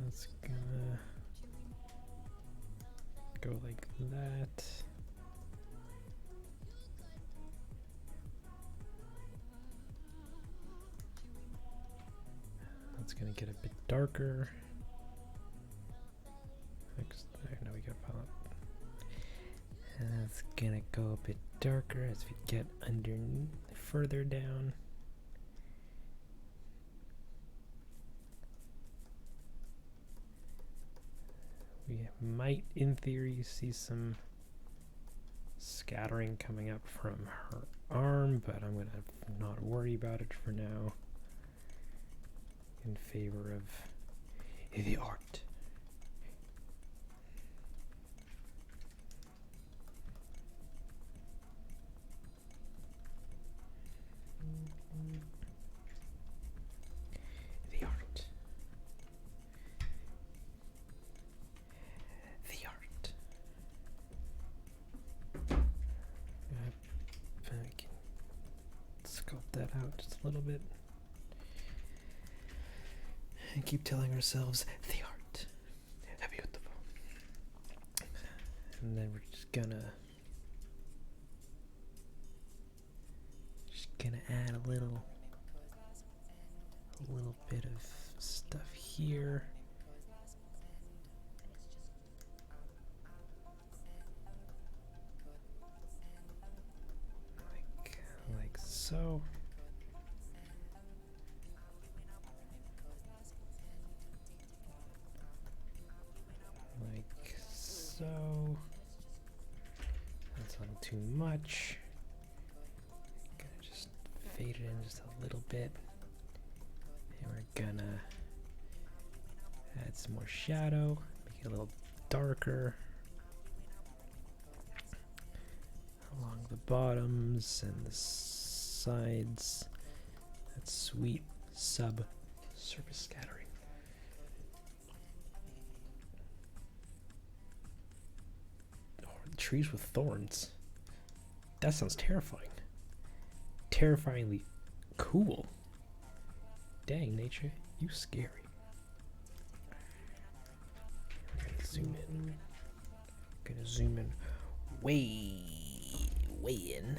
Speaker 1: It's gonna go like that. That's gonna get a bit darker. Next, now we got palette. And that's gonna go a bit darker as we get further down. We might, in theory, see some scattering coming up from her arm, but I'm gonna not worry about it for now. In favor of the art. The art. The art. I can sculpt that out just a little bit. And keep telling ourselves, the art. Beautiful. And then we're just gonna add a little bit of stuff here. Like so. Like so. That's a little too much. Gonna just fade it in just a little bit. And we're gonna add some more shadow, make it a little darker along the bottoms and the sides. That sweet surface scattering. Trees with thorns. That sounds terrifying. Terrifyingly cool. Dang, nature, you scary. We're gonna zoom in. Gonna zoom in way in.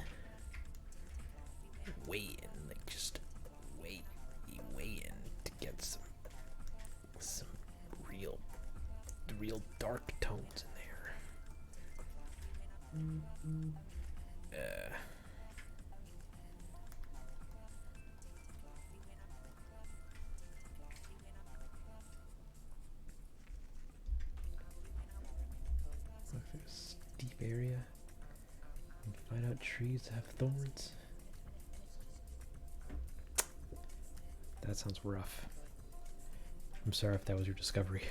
Speaker 1: Like just way in to get some real dark tones in there. Look, there's a deep area. And find out trees have thorns. That sounds rough. I'm sorry if that was your discovery.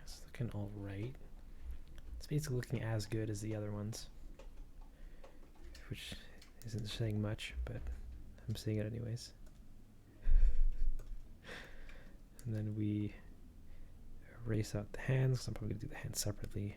Speaker 1: It's looking all right. It's basically looking as good as the other ones, which isn't saying much, but I'm seeing it anyways. And then we erase out the hands. I'm probably going to do the hands separately.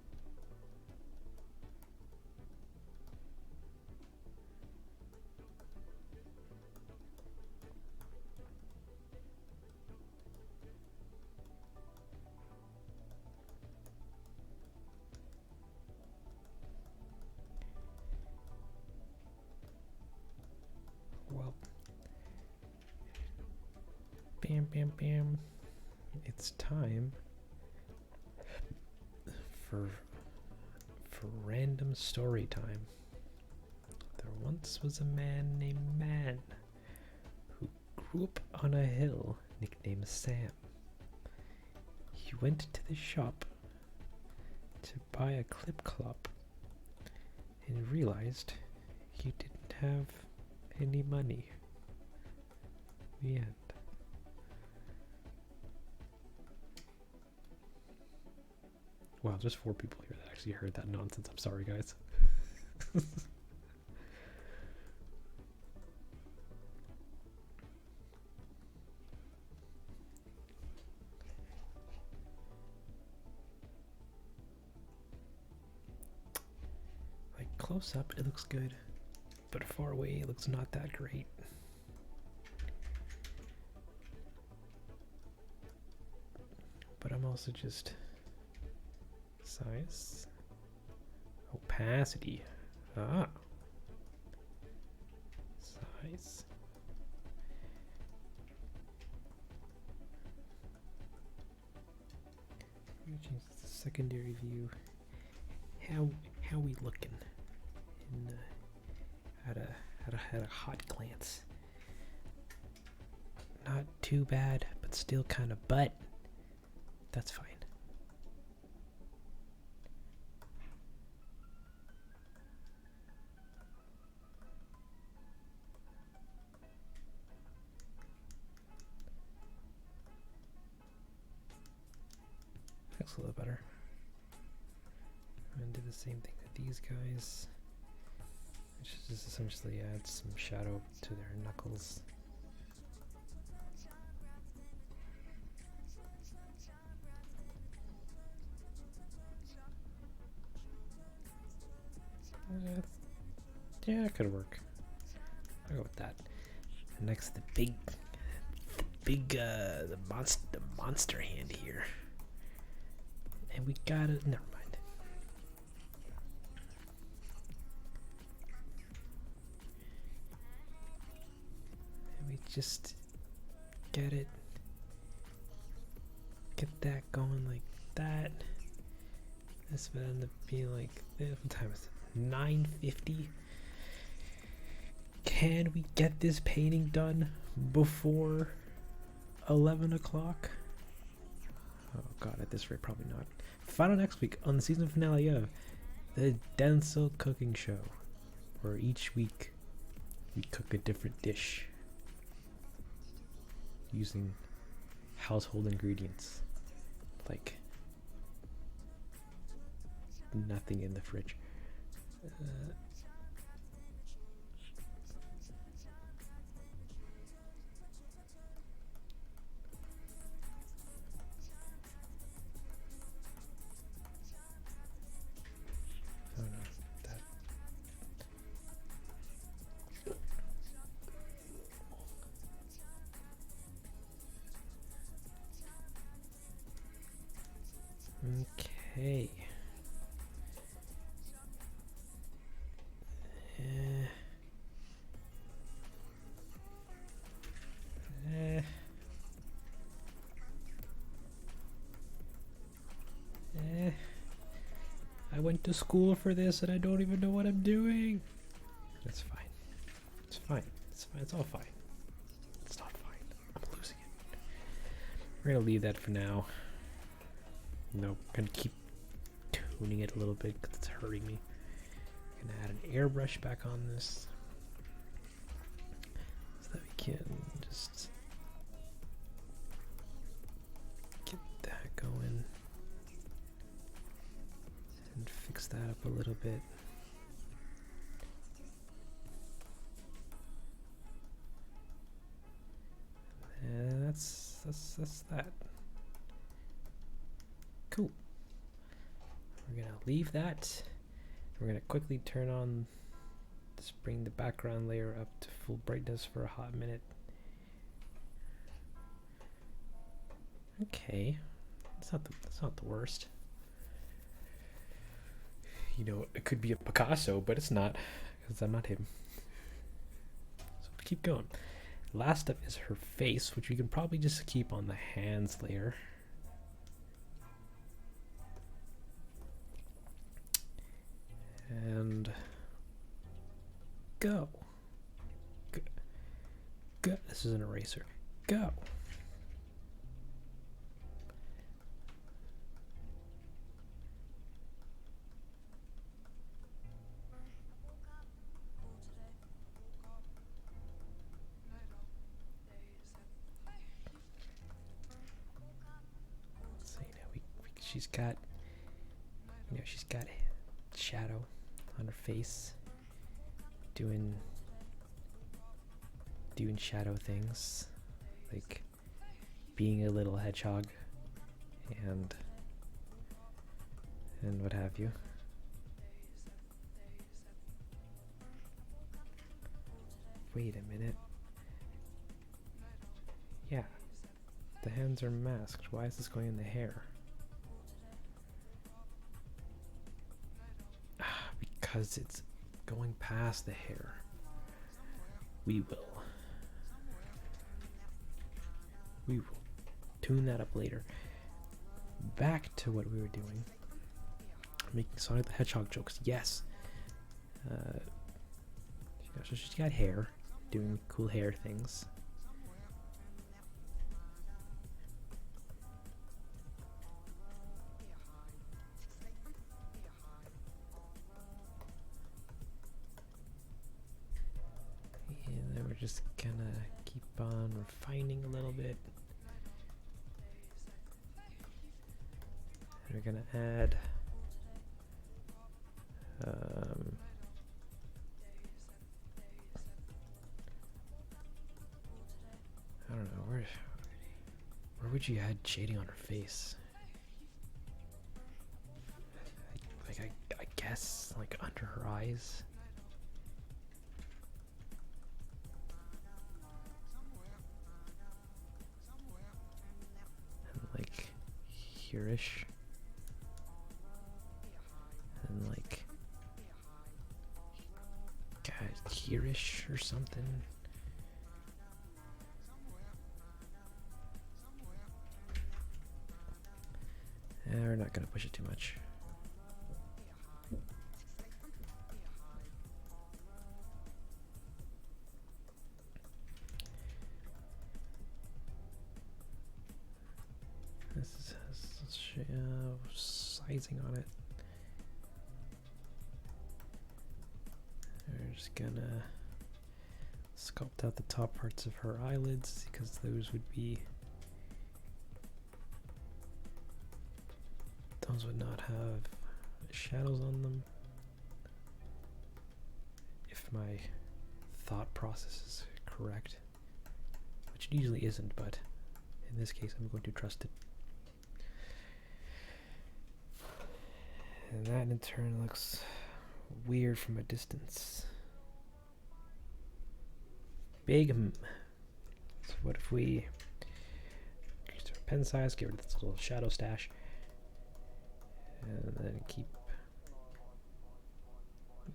Speaker 1: bam, bam, bam. It's time for random story time. There once was a man named Man who grew up on a hill nicknamed Sam. He went to the shop to buy a clip-clop and realized he didn't have any money. The end. Wow, there's 4 people here that actually heard that nonsense. I'm sorry, guys. Like, close up, it looks good. But far away, it looks not that great. But I'm also just... size, opacity, size, change the secondary view. How we looking in at a hot glance? Not too bad, but still kind of butt. That's fine. Looks a little better. And do the same thing with these guys. Which just essentially adds some shadow to their knuckles. Yeah, it could work. I'll go with that. Next, the monster hand here. And we got it. Never mind. And we just get it. Get that going like that. This would end up being like, what time is it? 9:50. Can we get this painting done before 11 o'clock? Oh god, at this rate, probably not. Find out next week on the season finale of the Denzel Cooking Show, where each week we cook a different dish using household ingredients like nothing in the fridge. Oh no, that. Okay. I went to school for this and I don't even know what I'm doing. That's fine. It's fine. It's fine. It's all fine. It's not fine. I'm losing it. We're gonna leave that for now. No, gonna keep tuning it a little bit because it's hurting me. Gonna add an airbrush back on this so that we can just get that going and fix that up a little bit. And that's that. Cool. We're gonna leave that. We're gonna quickly turn on, just bring the background layer up to full brightness for a hot minute. Okay, that's not the worst. You know, it could be a Picasso, but it's not, because I'm not him. So keep going. Last up is her face, which we can probably just keep on the hands layer. And go. Go. This is an eraser. Go. So she's got, she's got shadow on her face, doing shadow things, like being a little hedgehog, and what have you. Wait a minute. Yeah, the hands are masked. Why is this going in the hair? Because it's going past the hair. We will tune that up later. Back to what we were doing. Making Sonic the Hedgehog jokes. Yes. So she's got hair, doing cool hair things. And then we're just gonna keep on refining a little bit. And we're gonna add I don't know, where would you add shading on her face? I guess like under her eyes. And like here-ish. And like here-ish or something. We're not gonna push it too much. This has sizing on it. We're just gonna sculpt out the top parts of her eyelids because those would not have shadows on them. If my thought process is correct, which it usually isn't, but in this case I'm going to trust it. And that in turn looks weird from a distance. Big. So what if we increase our pen size, get rid of this little shadow stash, and then keep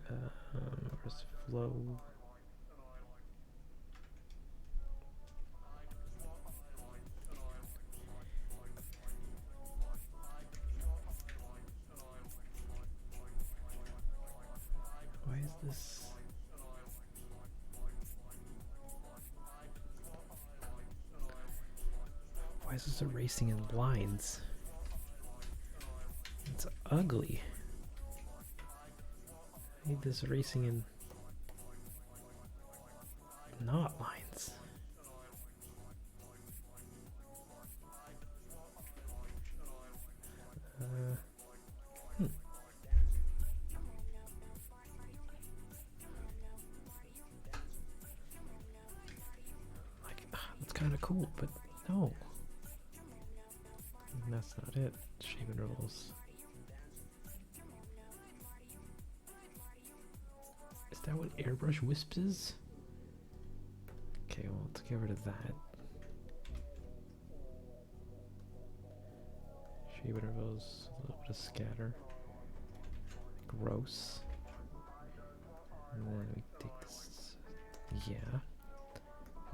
Speaker 1: where's flow? Why is this? Why is this erasing in lines? It's ugly. I need this erasing in not lines. That's kind of cool, but no. That's not it. Shape and rolls. Is that what airbrush wisps is? Okay, well, let's get rid of that. Shape intervals, a little bit of scatter. Gross. And then we take this, yeah.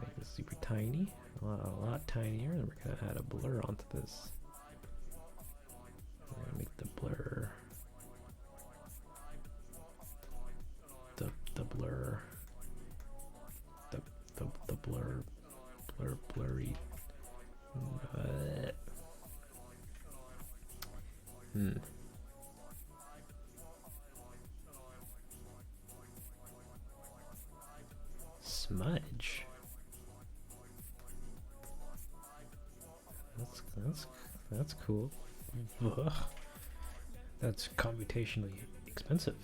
Speaker 1: Make this super tiny, a lot tinier, and we're gonna add a blur onto this. We're gonna make the blur the blur the blurry. Smudge. That's cool. Ugh. That's computationally expensive.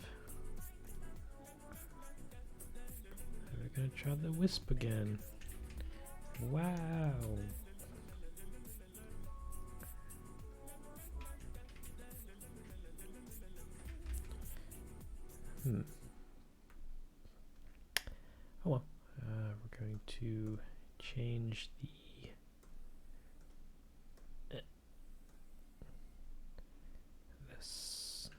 Speaker 1: We're gonna try the wisp again. Wow. Oh well. We're going to change the this.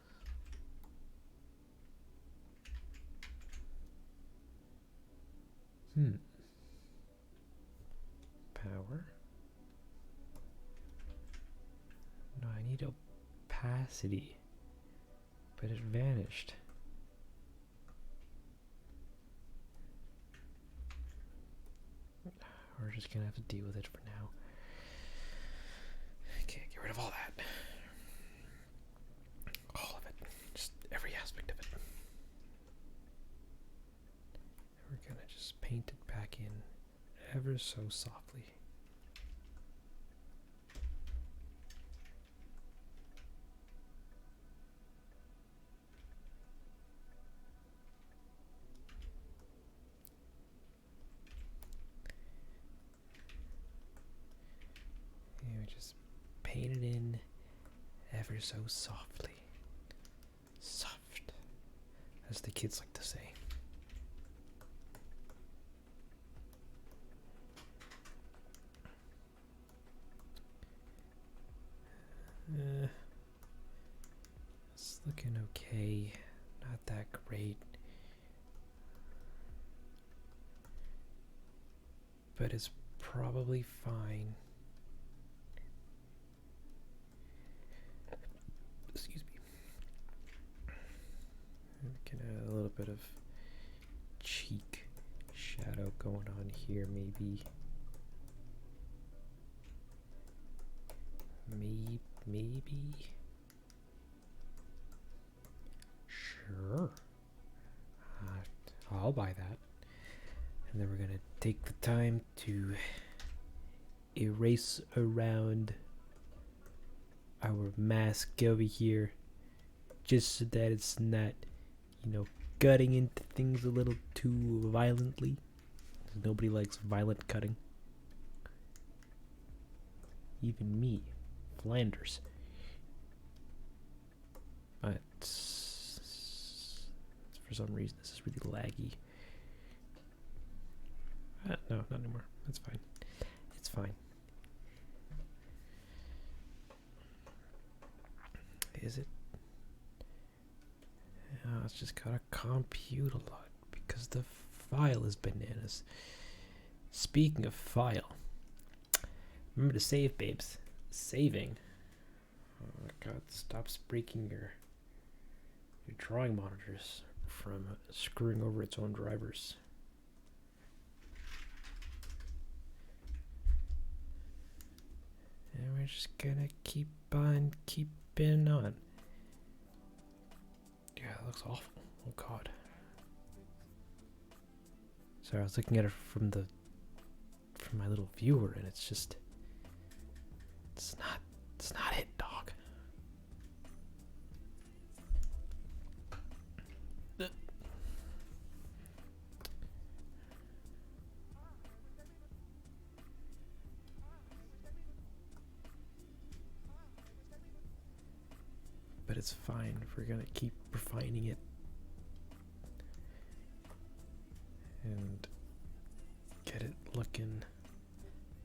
Speaker 1: Power. No, I need opacity, but it vanished. We're just gonna have to deal with it for now. Okay, get rid of all that. All of it. Just every aspect of it. And we're gonna just paint it back in ever so softly. Just paint it in ever so softly. Soft, as the kids like to say. It's looking okay. Not that great. But it's probably fine. Excuse me. We can add a little bit of cheek shadow going on here, maybe. Maybe. Sure. I'll buy that. And then we're gonna take the time to erase around our mask over here, just so that it's not, cutting into things a little too violently. Nobody likes violent cutting. Even me, Flanders. But for some reason this is really laggy. No, not anymore. That's fine. It's fine. Is it? Oh, it's just gotta compute a lot because the file is bananas. Speaking of file, remember to save, babes. Saving. Oh my god, stops breaking your drawing monitors from screwing over its own drivers. And we're just gonna keep on keeping on. Yeah, that looks awful. Oh god. Sorry, I was looking at it from my little viewer, and it's just it's not it, dog. But it's fine. We're gonna keep refining it and get it looking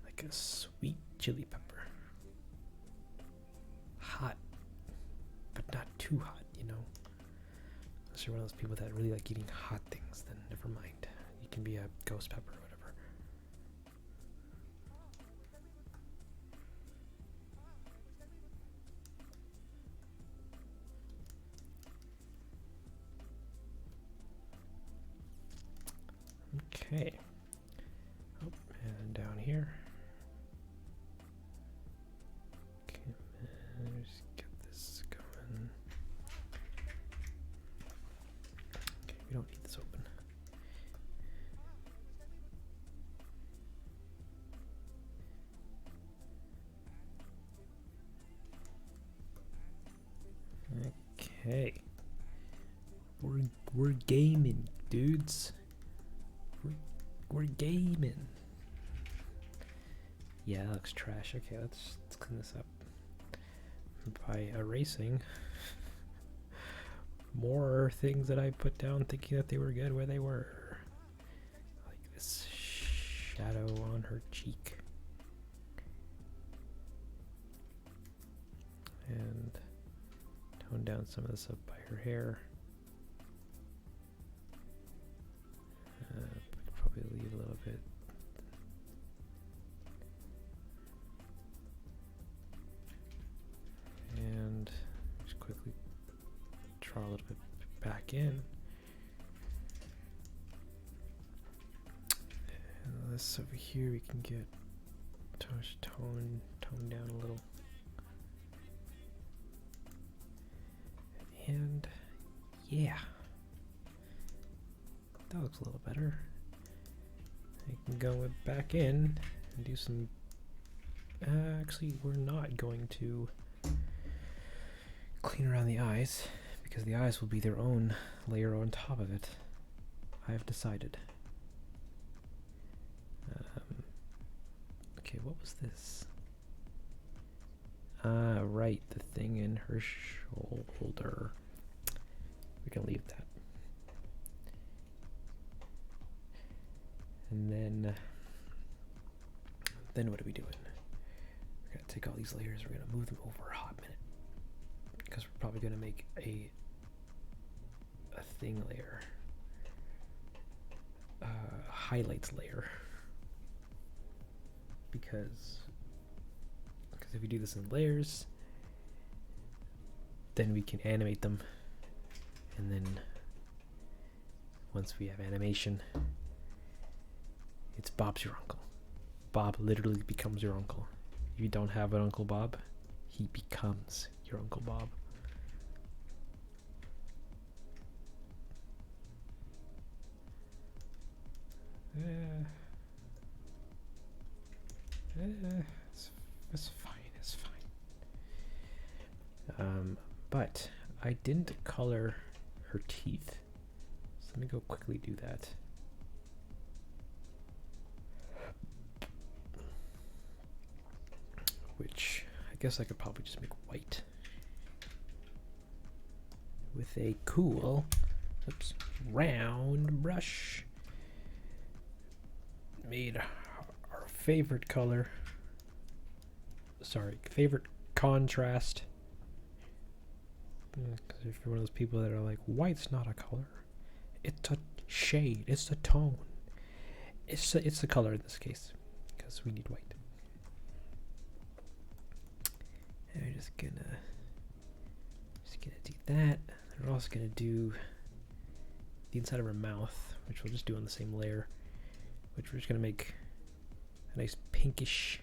Speaker 1: like a sweet chili pepper. Hot, but not too hot, Unless you're one of those people that really like eating hot things, then never mind. You can be a ghost pepper or whatever. Okay. Oh, and down here. Okay, just get this going. Okay, we don't need this open. Okay. We're gaming, dudes. We're gaming. Yeah, that looks trash. Okay, let's clean this up by erasing more things that I put down thinking that they were good where they were. Like this shadow on her cheek. And tone down some of this up by her hair. Probably leave a little bit. And just quickly draw a little bit back in. And this over here we can get tone down a little. And yeah, that looks a little better. I can go back in and do some. Actually, we're not going to clean around the eyes because the eyes will be their own layer on top of it. I have decided. Okay, what was this? Right, the thing in her shoulder. We can leave that. And then what are we doing? We're gonna take all these layers, we're gonna move them over a hot minute. Because we're probably gonna make a thing layer. Highlights layer. Because if we do this in layers, then we can animate them, and then once we have animation, it's Bob's your uncle. Bob literally becomes your uncle. If you don't have an Uncle Bob, he becomes your Uncle Bob. It's fine. It's fine. But I didn't color her teeth, so let me go quickly do that. Which I guess I could probably just make white with a cool, round brush. Made our favorite color. Sorry, favorite contrast. Because if you're one of those people that are like, white's not a color, it's a shade, it's a tone, it's a color in this case, because we need white. And we're just gonna do that. And we're also gonna do the inside of her mouth, which we'll just do on the same layer, which we're just gonna make a nice pinkish,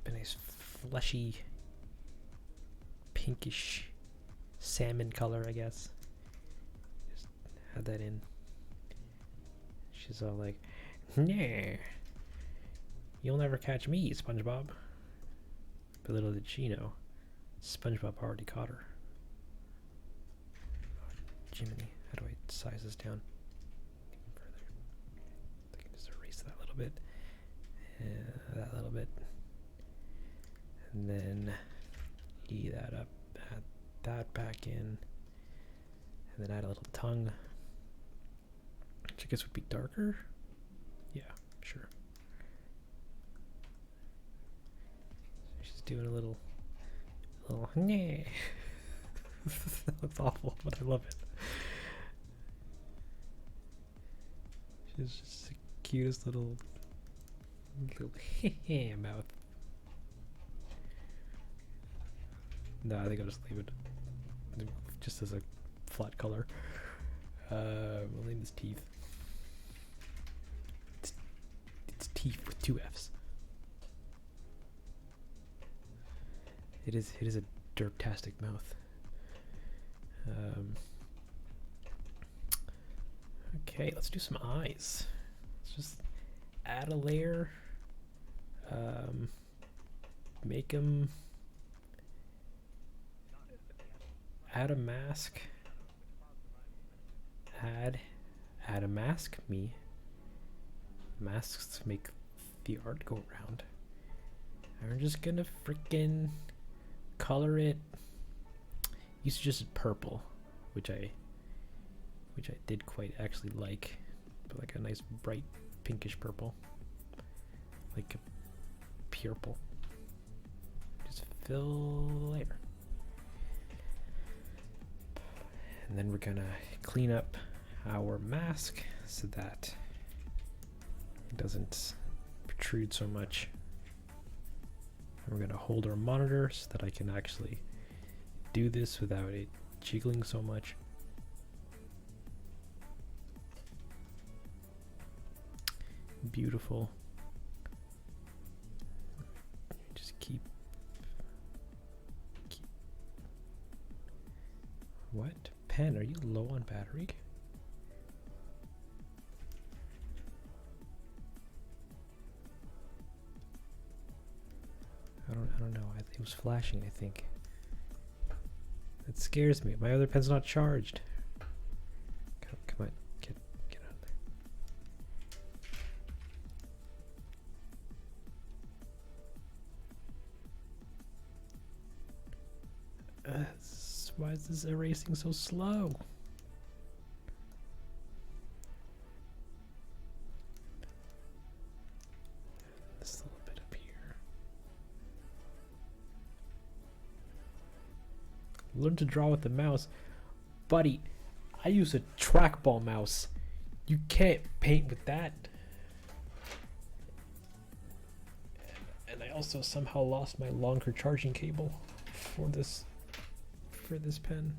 Speaker 1: a nice fleshy pinkish salmon color, I guess. Just add that in. She's all like, nah, you'll never catch me, SpongeBob. But little did she know, SpongeBob already caught her. Oh, Jiminy, how do I size this down even further? I can just erase that a little bit, that little bit, and then E that up, add that back in, and then add a little tongue, which I guess would be darker. Yeah, sure. She's doing a little yeah. That looks awful, but I love it. She's just the cutest little mouth. No, I think I'll just leave it just as a flat color. We'll name this teeth. It's teeth with 2 F's. It is a derptastic mouth. Okay, let's do some eyes. Let's just add a layer. Make them. Add a mask. Add a mask. Me. Masks make the art go around. And we're just gonna freaking color it. Used to just purple, which I did quite actually like, but like a nice bright pinkish purple, like a purple. Just fill the layer, and then we're gonna clean up our mask so that it doesn't protrude so much. And we're gonna hold our monitor so that I can actually do this without it jiggling so much. Beautiful. Just keep. What? Pen, are you low on battery? I don't know. It was flashing, I think. That scares me. My other pen's not charged. Come on, get out of there. Why is this erasing so slow? This little bit up here. Learn to draw with the mouse. Buddy, I use a trackball mouse. You can't paint with that. And I also somehow lost my longer charging cable for this pen.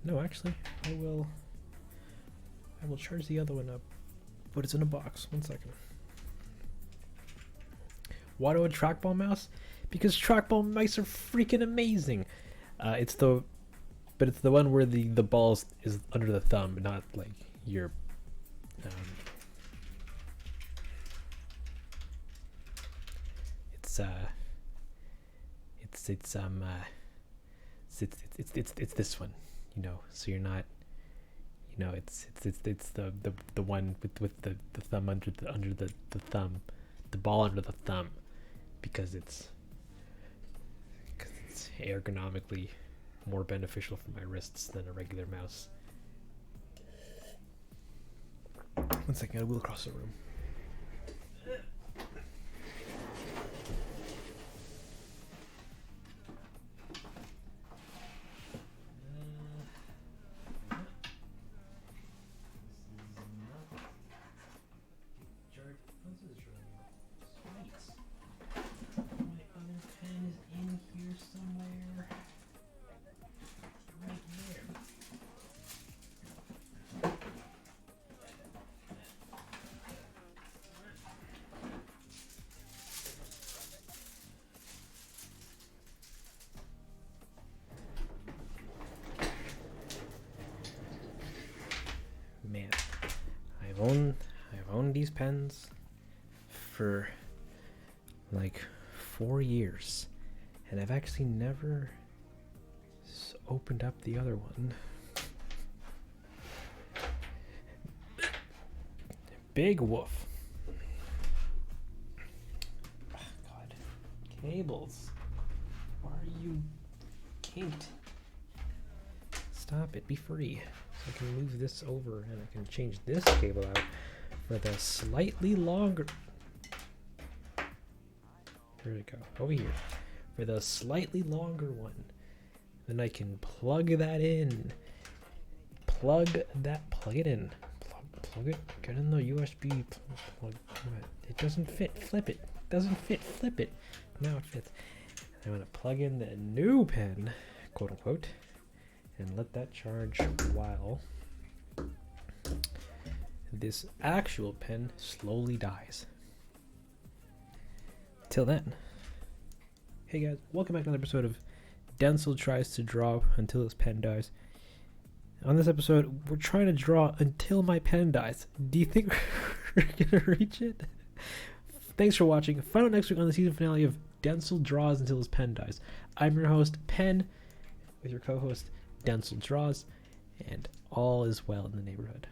Speaker 1: No, actually, I will charge the other one up, but it's in a box. 1 second. Why do a trackball mouse? Because trackball mice are freaking amazing. It's the one where the ball is under the thumb, not like your it's this one, you know, so you're not, you know, it's the one with the thumb under the thumb, the ball under the thumb, because it's ergonomically more beneficial for my wrists than a regular mouse. 1 second, I will across the room. Man, I've owned these pens for like 4 years, and I've actually never opened up the other one. Big woof. Oh, God, cables. Why are you kinked? Stop it. Be free. I can move this over and I can change this cable out for the slightly longer. Where'd it go? Over here. For the slightly longer one. Then I can plug that in. Plug it in. Plug it. Get in the USB. Plug. It doesn't fit. Flip it. Doesn't fit. Flip it. Now it fits. I'm going to plug in the new pen, quote unquote. and let that charge while this actual pen slowly dies. Till then, hey guys, welcome back to another episode of Denzel Tries to Draw Until His Pen Dies. On this episode, we're trying to draw until my pen dies. Do you think we're gonna reach it? Thanks for watching. Find out next week on the season finale of Denzel Draws Until His Pen Dies. I'm your host, Pen, with your co-host, Denzel Draws, and all is well in the neighborhood.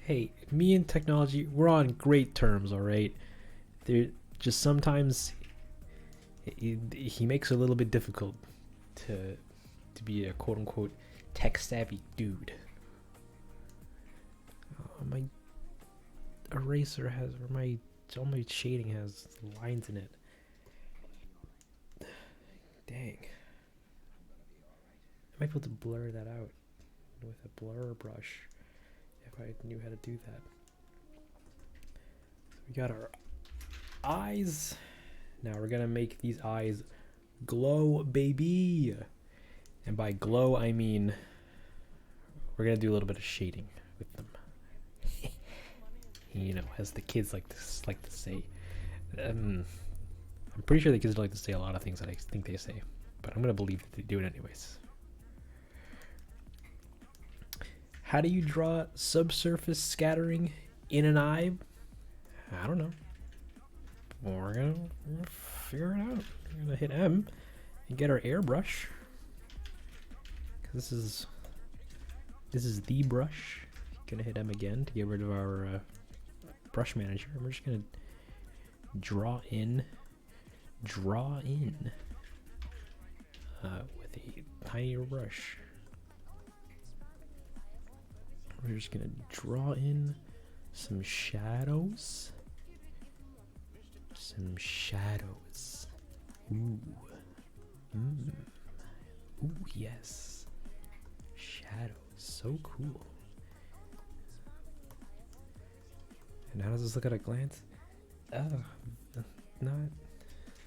Speaker 1: Hey, me and technology, we're on great terms, alright? There just sometimes he makes it a little bit difficult to be a quote-unquote tech-savvy dude. My eraser has, or all my shading has lines in it. Dang. I might be able to blur that out with a blur brush if I knew how to do that. So we got our eyes. Now we're gonna make these eyes glow, baby. And by glow, I mean we're gonna do a little bit of shading with them. You know, as the kids like to say. I'm pretty sure the kids like to say a lot of things that I think they say, but I'm gonna believe that they do it anyways. How do you draw subsurface scattering in an eye? I don't know. We're gonna figure it out. We're gonna hit M and get our airbrush. This is the brush. Gonna hit M again to get rid of our brush manager. And we're just gonna draw in with a tinier brush. We're just gonna draw in some shadows. Ooh. Ooh, yes. Shadows. So cool. And how does this look at a glance?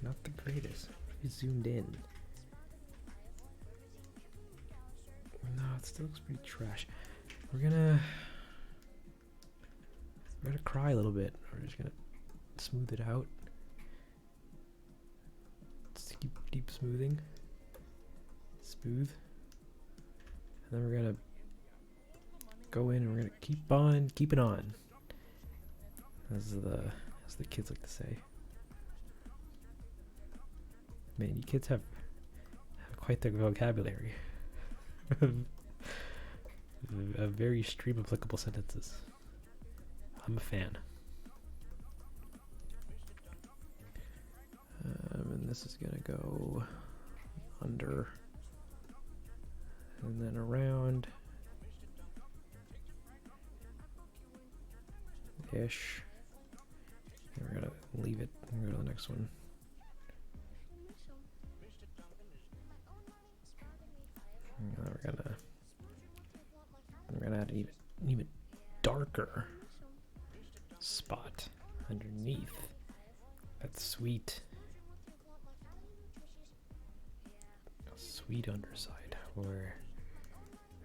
Speaker 1: Not the greatest. We zoomed in. No, it still looks pretty trash. We're gonna cry a little bit. We're just gonna smooth it out. Let's keep deep smoothing. Smooth. And then we're gonna go in and we're gonna keep on keeping on. As the kids like to say. Man, you kids have quite the vocabulary. A very stream applicable sentences. I'm a fan. And this is gonna go under and then around ish. And we're gonna leave it and go to the next one. And then we're gonna add an even darker spot underneath that sweet underside where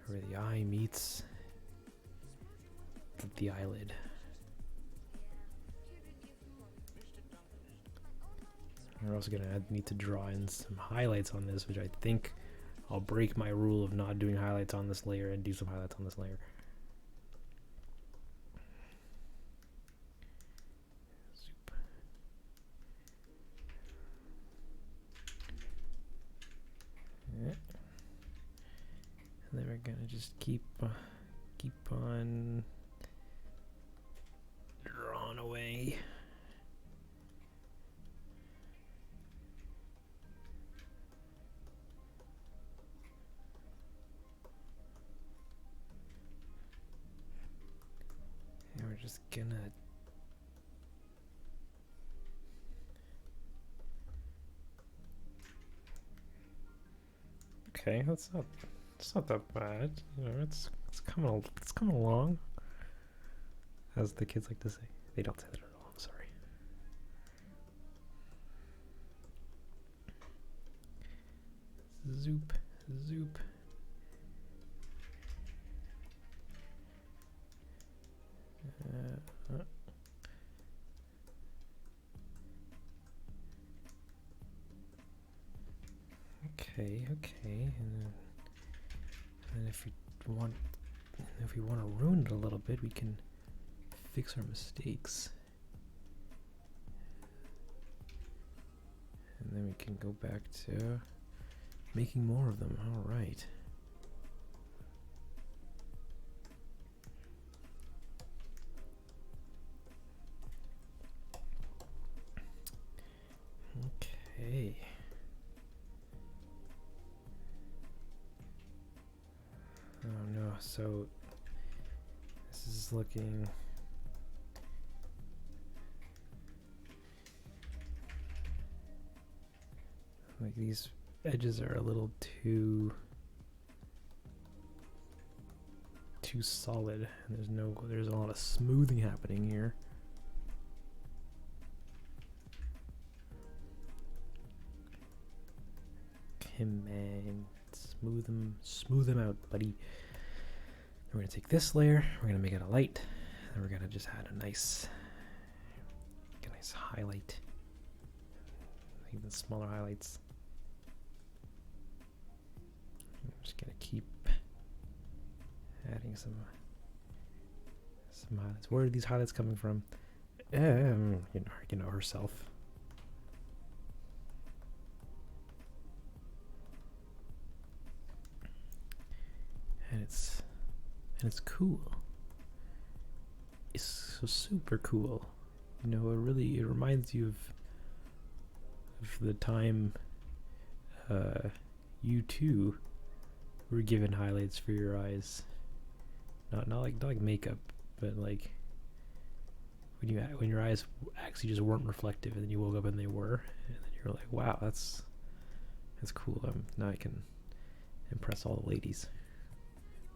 Speaker 1: the eye meets the eyelid. We're also gonna need to draw in some highlights on this, which I think I'll break my rule of not doing highlights on this layer and do some highlights on this layer. Yeah. And then we're gonna just keep on drawing away. And we're just gonna okay, it's not that bad. You know, it's coming along, as the kids like to say. They don't say that at all. I'm sorry. Zoop, zoop. Okay, okay. And if we want to ruin it a little bit, we can fix our mistakes. And then we can go back to making more of them. All right. Okay. Oh no, so this is looking like these edges are a little too solid, and there's a lot of smoothing happening here. Come on, smooth them out, buddy. We're gonna take this layer, we're gonna make it a light, and we're gonna just add a nice highlight, even smaller highlights. I'm just gonna keep adding some highlights. Where are these highlights coming from? You know herself. And it's cool. It's so super cool. You know, it reminds you of the time you too were given highlights for your eyes. Not like makeup, but like when your eyes actually just weren't reflective, and then you woke up and they were, and then you're like, wow, that's cool. Now I can impress all the ladies.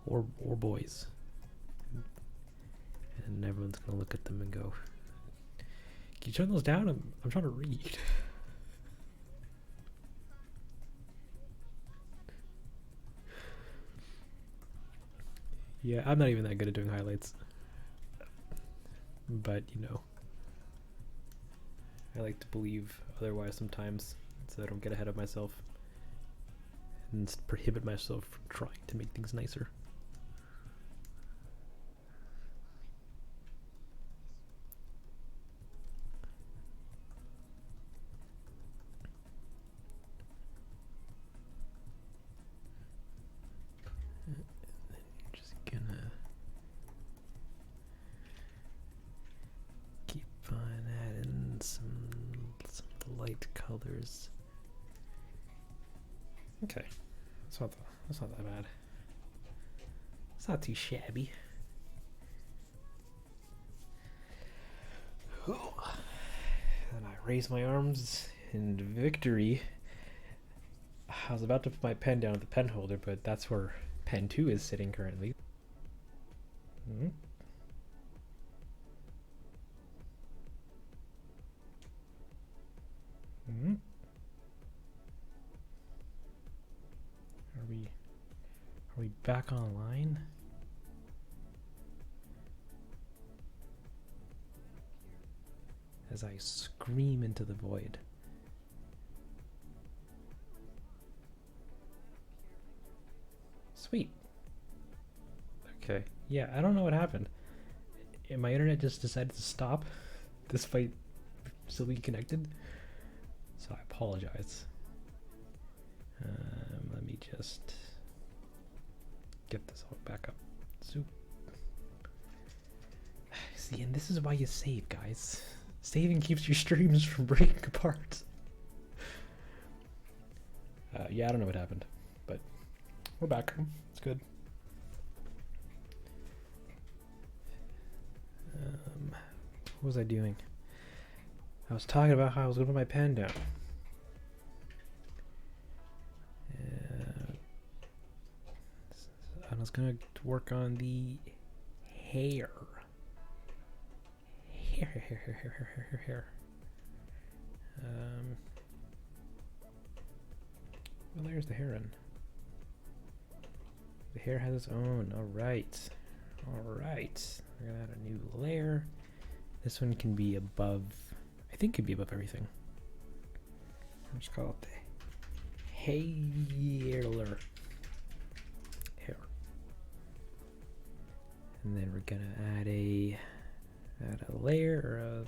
Speaker 1: Or boys, and everyone's gonna look at them and go, "Can you turn those down? I'm trying to read." Yeah, I'm not even that good at doing highlights, but you know, I like to believe otherwise sometimes, so I don't get ahead of myself and prohibit myself from trying to make things nicer. Colors. Okay, that's not that bad. It's not too shabby. And I raise my arms in victory. I was about to put my pen down at the pen holder, but that's where pen 2 is sitting currently. Mm-hmm. Mm-hmm. Are we back online? As I scream into the void. Sweet. Okay. Yeah, I don't know what happened. My internet just decided to stop despite still being connected. So I apologize. Let me just get this all back up. Zoop. See, and this is why you save, guys. Saving keeps your streams from breaking apart. Yeah, I don't know what happened, but we're back. It's good. What was I doing? I was talking about how I was going to put my pen down. I was going to work on the hair. Hair. What layer is the hair in? The hair has its own. Alright. Alright. We're gonna add a new layer. This one can be above, I think it can be above everything. I'll just call it the hair. And then we're gonna add a layer or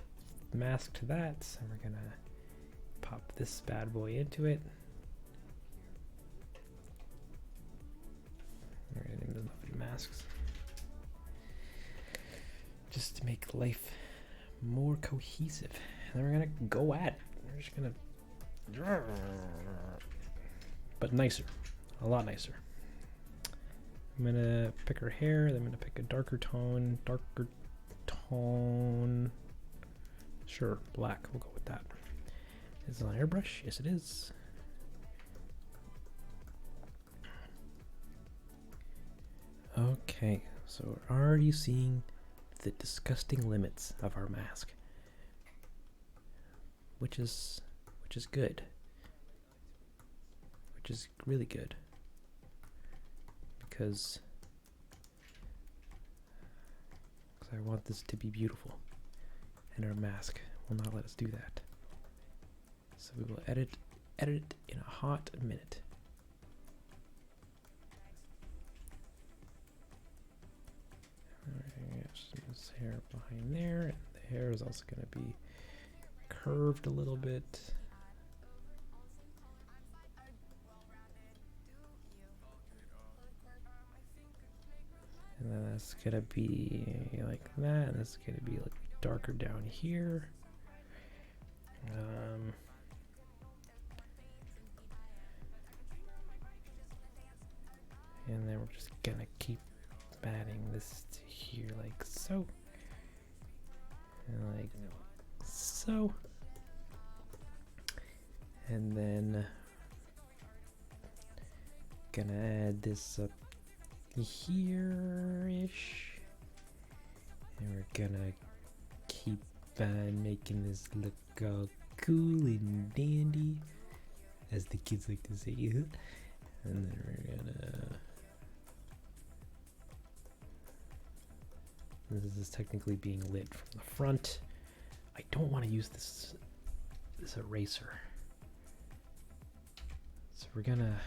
Speaker 1: a mask to that. So we're gonna pop this bad boy into it. We're gonna name them lovely masks. Just to make life more cohesive. And then we're gonna go at it. We're just gonna, but nicer, a lot nicer. I'm gonna pick her hair, then I'm gonna pick a darker tone. Sure, black, we'll go with that. Is it an airbrush? Yes, it is. Okay, so we're already seeing the disgusting limits of our mask, which is good, which is really good, because I want this to be beautiful, and our mask will not let us do that. So we will edit it in a hot minute. This hair behind there, and the hair is also going to be curved a little bit. And then that's going to be like that, and that's going to be like darker down here. And then we're just going to keep adding this to here like so, and like so, and then gonna add this up here-ish, and we're gonna keep making this look all cool and dandy, as the kids like to say. And then we're gonna, this is technically being lit from the front. I don't want to use this eraser, so we're gonna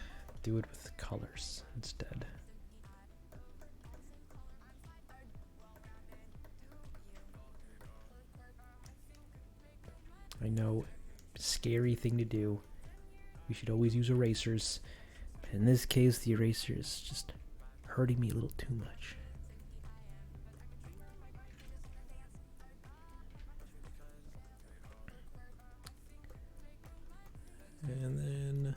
Speaker 1: do it with colors instead. I know, scary thing to do. We should always use erasers, but in this case the eraser is just hurting me a little too much. And then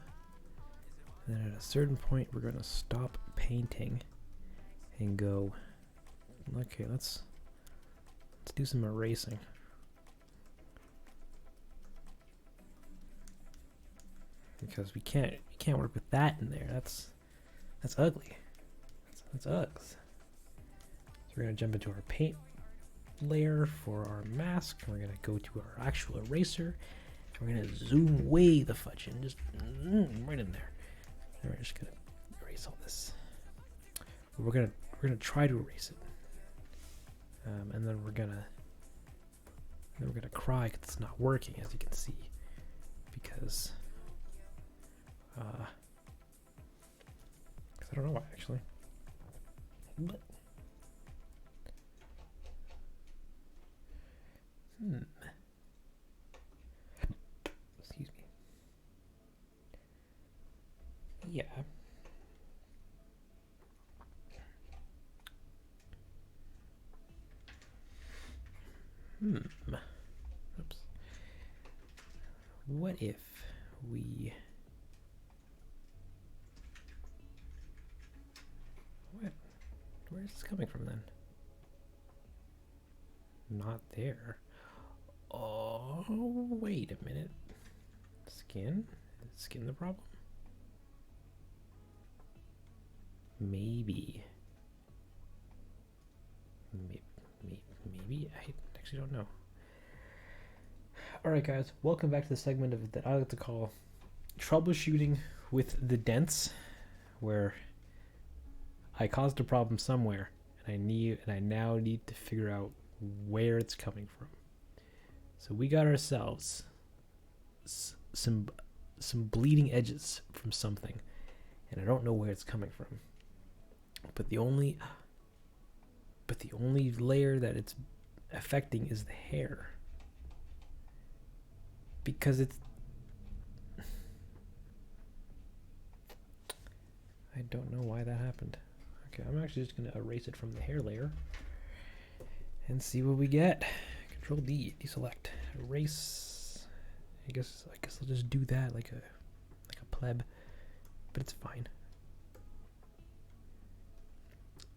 Speaker 1: at a certain point we're going to stop painting and go, okay, let's do some erasing. Because we can't work with that in there. That's ugly. That's Uggs. So we're going to jump into our paint layer for our mask. We're going to go to our actual eraser. We're gonna zoom way the fudge in, just right in there. And we're just gonna erase all this. We're gonna try to erase it, and then we're gonna cry because it's not working, as you can see, because I don't know why actually. But excuse me. Yeah. Oops. What if we... What? Where's this coming from then? Not there. Oh, wait a minute. Skin? Is skin the problem? Maybe. Maybe? I actually don't know. Alright guys, welcome back to the segment of that I like to call troubleshooting with the dents, where I caused a problem somewhere, and I now need to figure out where it's coming from. So we got ourselves some bleeding edges from something, and I don't know where it's coming from. But the only layer that it's affecting is the hair, because I don't know why that happened. Okay, I'm actually just gonna erase it from the hair layer and see what we get. Control D, deselect, erase. I guess I'll just do that like a pleb, but it's fine.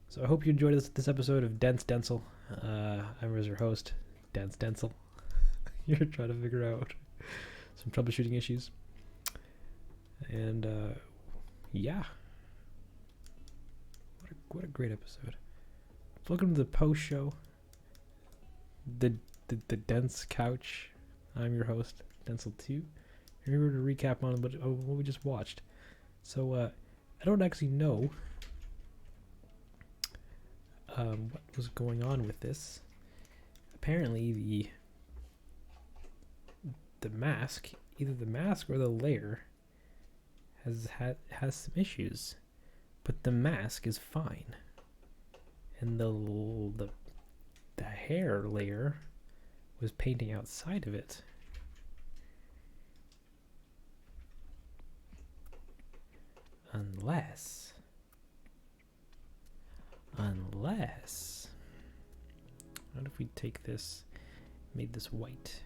Speaker 1: So I hope you enjoyed this episode of Dense Denzel. I was your host, Dense Denzel. You're trying to figure out some troubleshooting issues. And yeah. What a great episode. Welcome to the post show. The Dense Couch. I'm your host, Denzel2. We're here to recap on what we just watched. So I don't actually know what was going on with this. Apparently the mask, either the mask or the layer, has some issues, but the mask is fine, and the hair layer was painting outside of it. Unless what if we take this, made this white?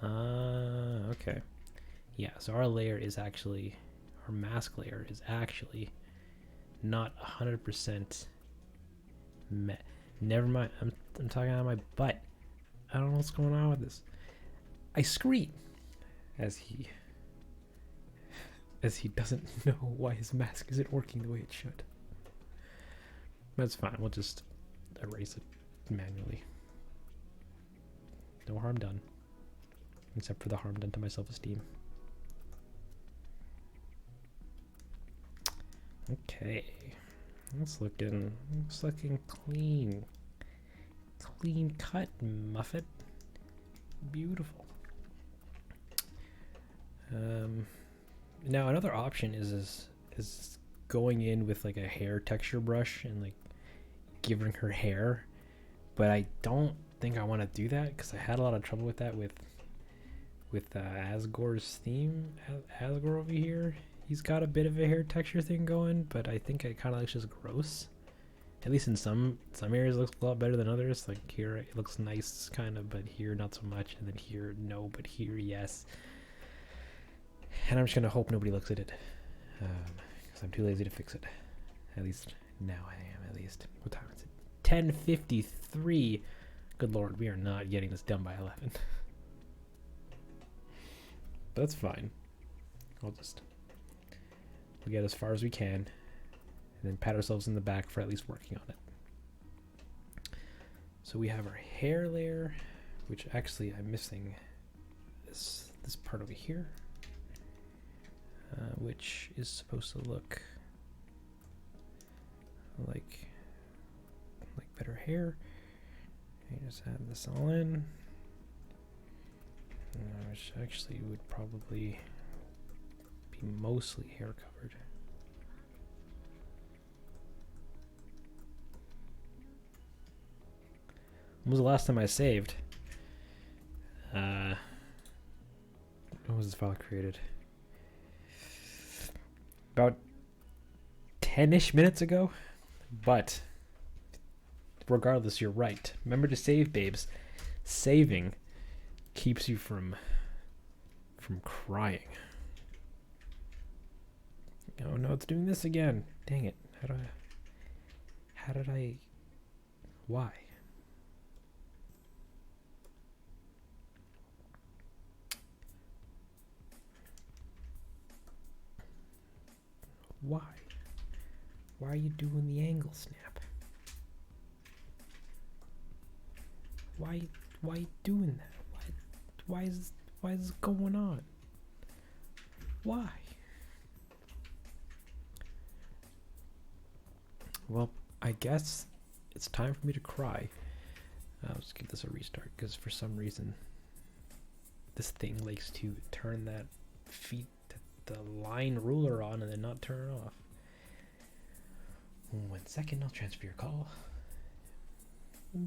Speaker 1: Okay. Yeah, so our mask layer is actually not 100% met. Never mind, I'm talking out of my butt. I don't know what's going on with this. I scream as he doesn't know why his mask isn't working the way it should. That's fine, we'll just erase it manually. No harm done. Except for the harm done to my self-esteem. Okay. It's looking clean. Clean cut, Muffet. Beautiful. Now another option is going in with like a hair texture brush and like giving her hair, but I don't think I want to do that because I had a lot of trouble with that with Asgore's theme. Asgore over here, he's got a bit of a hair texture thing going, but I think it kind of looks just gross. At least in some areas it looks a lot better than others. Like here it looks nice kind of, but here not so much, and then here no, but here yes. And I'm just gonna hope nobody looks at it, because I'm too lazy to fix it. At least now I am. At least, what time is it? 10:53. Good lord, we are not getting this done by 11. But that's fine. We'll get as far as we can, and then pat ourselves in the back for at least working on it. So we have our hair layer, which actually I'm missing this part over here, which is supposed to look like better hair. You just add this all in, which actually would probably be mostly hair covered. When was the last time I saved? When was this file created? About 10-ish minutes ago. But regardless, you're right. Remember to save, babes. Saving keeps you from crying. Oh no, it's doing this again. Dang it. Why? Why? Why are you doing the angle snap? Why are you doing that? Why is this going on? Why? Well, I guess it's time for me to cry. Let's give this a restart because for some reason this thing likes to turn that the line ruler on and then not turn it off. 1 second, I'll transfer your call.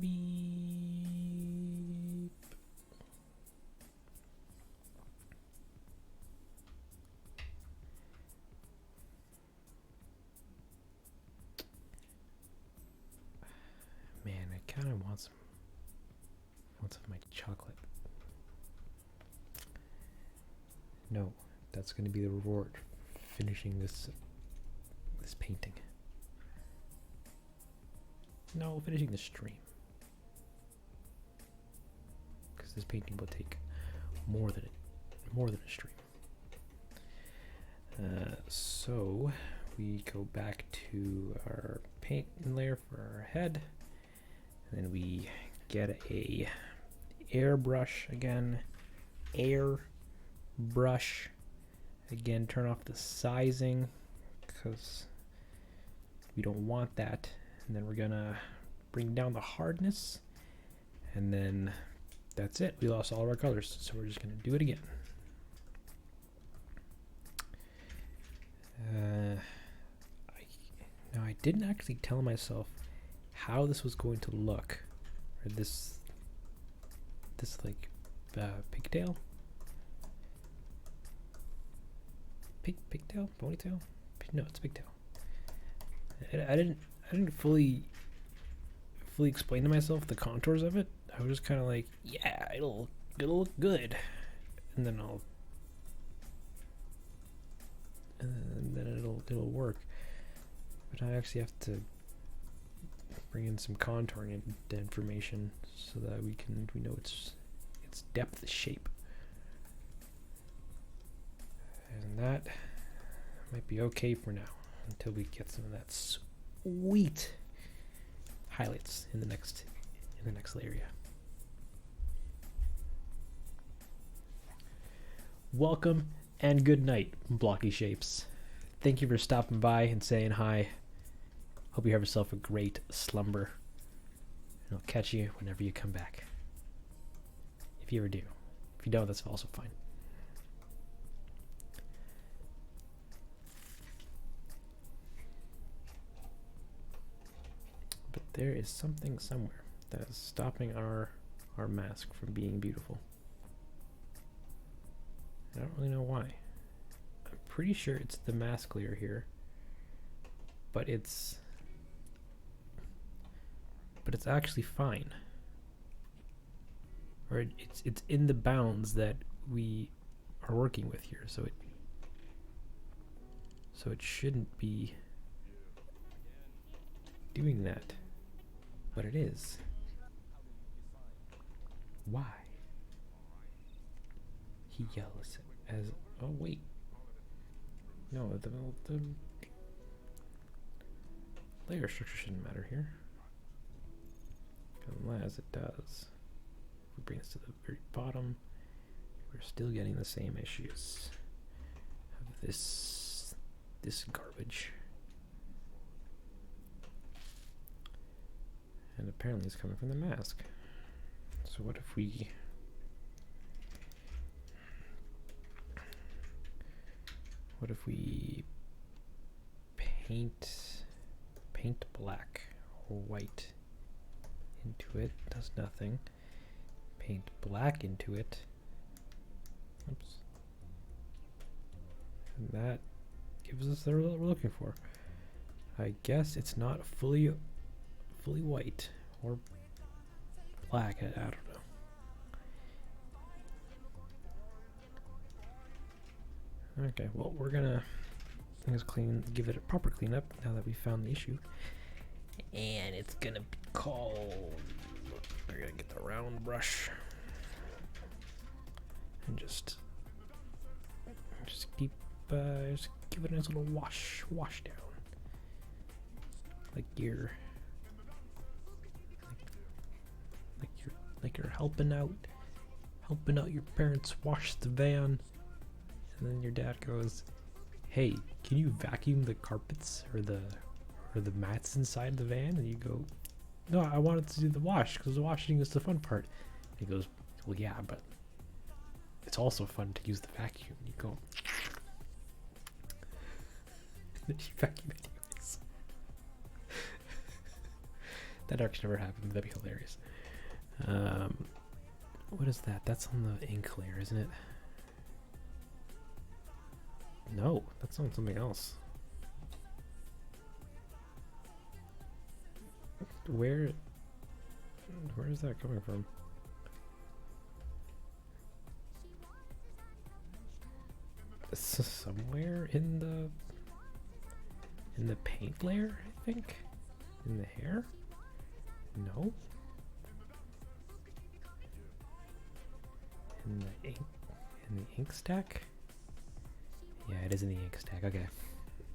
Speaker 1: Beep. Man, I kind of want some of my chocolate. No, that's going to be the reward. Finishing this painting. No, finishing the stream. Because this painting will take more than a stream. So we go back to our paint layer for our head, and then we get a airbrush again. Airbrush again. Turn off the sizing because we don't want that. And then we're gonna bring down the hardness, and then that's it. We lost all of our colors, so we're just gonna do it again. Now I didn't actually tell myself how this was going to look, or this like pigtail, pigtail, ponytail. No, it's pigtail. I didn't fully explain to myself the contours of it. I was just kind of like, yeah, it'll look good, and then it'll work. But I actually have to bring in some contouring information so that we know its depth, shape, and that might be okay for now until we get some of that sweet highlights in the next area. Welcome and good night, Blocky Shapes. Thank you for stopping by and saying hi. Hope you have yourself a great slumber. And I'll catch you whenever you come back. If you ever do. If you don't, that's also fine. But there is something somewhere that is stopping our mask from being beautiful. I don't really know why. I'm pretty sure it's the mask layer here, but it's actually fine, or it's in the bounds that we are working with here, so it shouldn't be doing that, but it is. Why? He yells as, oh wait, no, the layer structure shouldn't matter here, unless it does. If we bring this to the very bottom, we're still getting the same issues of this garbage, and apparently it's coming from the mask. So what if we paint black or white into it? Does nothing. Paint black into it. Oops. And that gives us the result we're looking for. I guess it's not fully white or black. I don't know. Okay, well, we're gonna give it a proper cleanup now that we found the issue, and it's gonna be called. We're gonna get the round brush and just keep just give it a nice little wash down, like you're helping out your parents wash the van. And then your dad goes, "Hey, can you vacuum the carpets or the mats inside the van?" And you go, "No, I wanted to do the wash because the washing is the fun part." And he goes, "Well, yeah, but it's also fun to use the vacuum." And you go, and then you vacuum anyways. That actually never happened. That'd be hilarious. What is that? That's on the ink layer, isn't it? No, that's on something else. Where is that coming from? Somewhere in the paint layer, I think. In the hair? No. In the ink stack? Yeah, it is in the ink stack. Okay.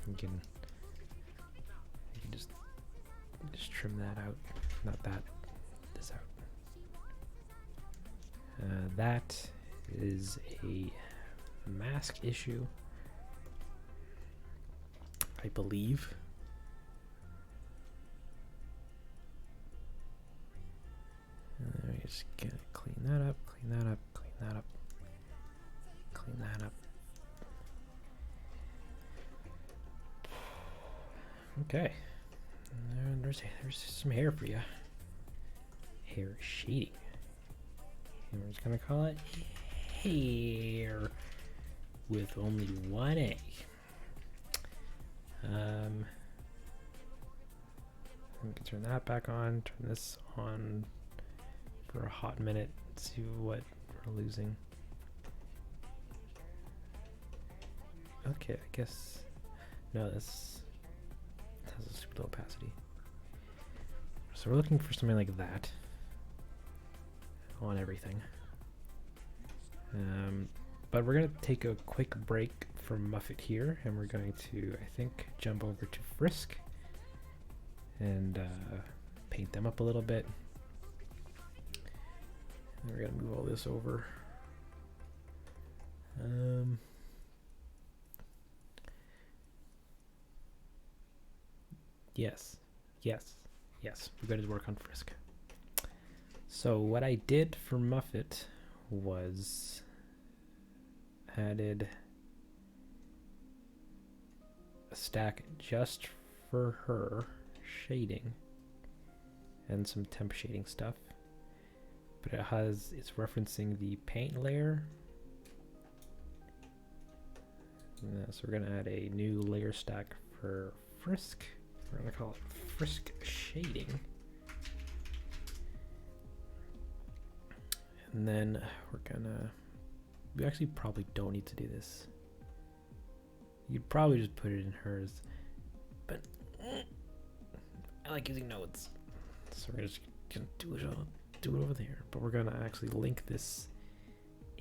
Speaker 1: You can just trim that out. Not that. This out. That is a mask issue, I believe. We're just gonna clean that up, clean that up, clean that up, clean that up. Okay, and there's some hair for you. Hair shading. And we're just gonna call it hair with only one A. We can turn that back on. Turn this on for a hot minute. See what we're losing. Okay, I guess no. This has a super low opacity. So we're looking for something like that on everything. But we're gonna take a quick break from Muffet here, and we're going to, I think, jump over to Frisk and paint them up a little bit. And we're gonna move all this over. Yes. We're going to work on Frisk. So what I did for Muffet was added a stack just for her shading and some temp shading stuff, but it's referencing the paint layer. So we're gonna add a new layer stack for Frisk. We're gonna call it Frisk Shading. And then we actually probably don't need to do this. You'd probably just put it in hers, but I like using nodes. So we're just gonna do it over there. But we're gonna actually link this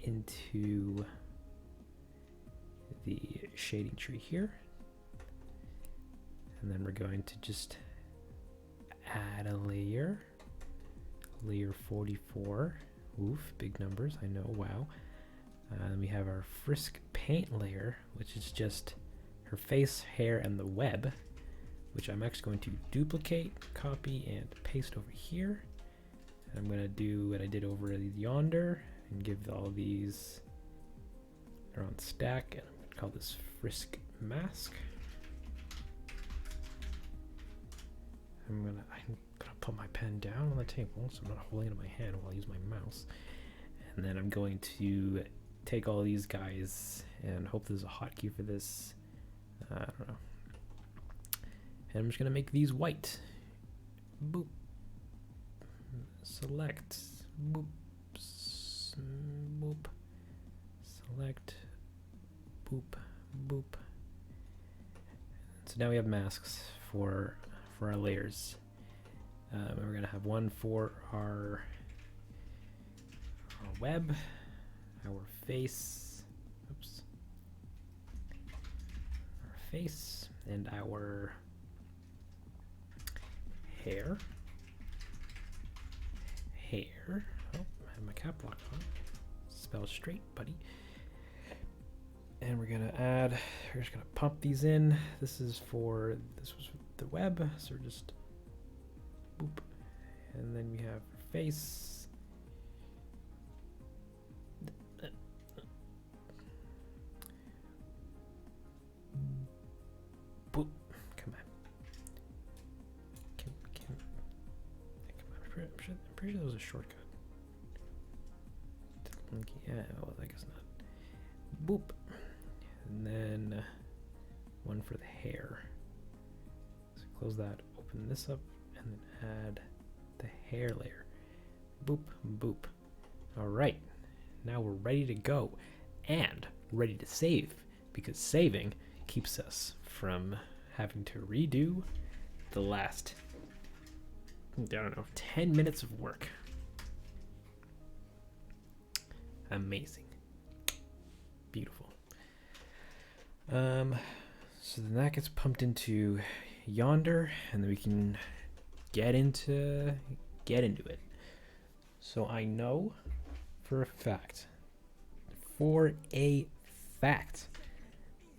Speaker 1: into the shading tree here. And then we're going to just add a layer 44. Oof, big numbers, I know, wow. And we have our Frisk paint layer, which is just her face, hair, and the web, which I'm actually going to duplicate, copy, and paste over here. And I'm going to do what I did over yonder and give all these their own stack, and I'm going to call this Frisk mask. I'm gonna put my pen down on the table so I'm not holding it in my hand while I use my mouse. And then I'm going to take all these guys and hope there's a hotkey for this. I don't know. And I'm just gonna make these white. Boop. Select. Boop. Boop. Select. Boop. Boop. So now we have masks for our layers. And we're gonna have one for our web, our face, our face, and our hair. Oh, I have my cap lock on. Spell straight, buddy. And we're just gonna pump these in. This was the web, so we're just boop. And then we have face. Boop. Come on. Come on. I'm pretty sure that was a shortcut. Yeah, well, I guess not. Boop. And then one for the hair. So close that, open this up, and then add the hair layer. Boop, boop. All right, now we're ready to go and ready to save, because saving keeps us from having to redo the last, I don't know, 10 minutes of work. Amazing. Beautiful. So then that gets pumped into yonder, and then we can get into it. So I know for a fact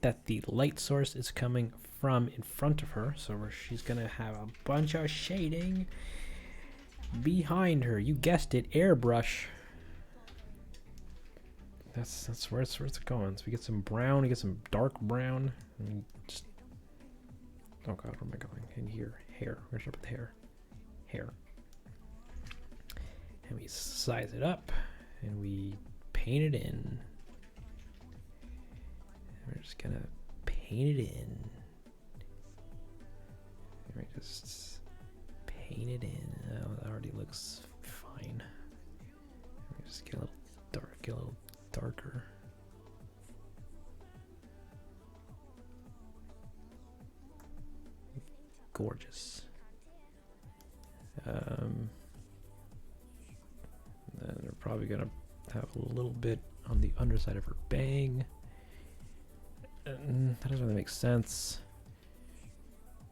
Speaker 1: that the light source is coming from in front of her, so she's gonna have a bunch of shading behind her. You guessed it, airbrush. That's where it's going. So we get some brown, we get some dark brown, and just, oh god, where am I going? In here, hair. We're gonna start with hair. And we size it up, and we paint it in. We're just gonna paint it in. And we just paint it in. Oh, that already looks fine. We just get a little darker. Gorgeous. Then they're probably gonna have a little bit on the underside of her bang. That doesn't really make sense,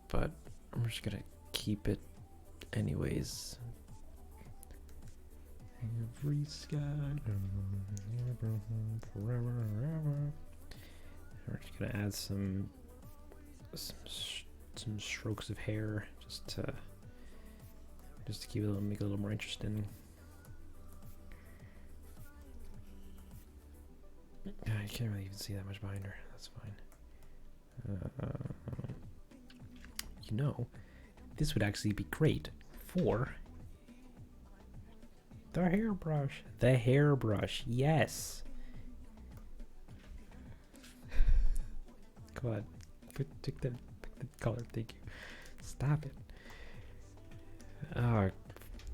Speaker 1: but I'm just gonna keep it anyways. Every sky forever. We're just gonna add some strokes of hair just to keep it make it a little more interesting. I can't really even see that much behind her. That's fine. You know, this would actually be great for the hairbrush. The hairbrush, yes. Come on, pick the color. Thank you. Stop it.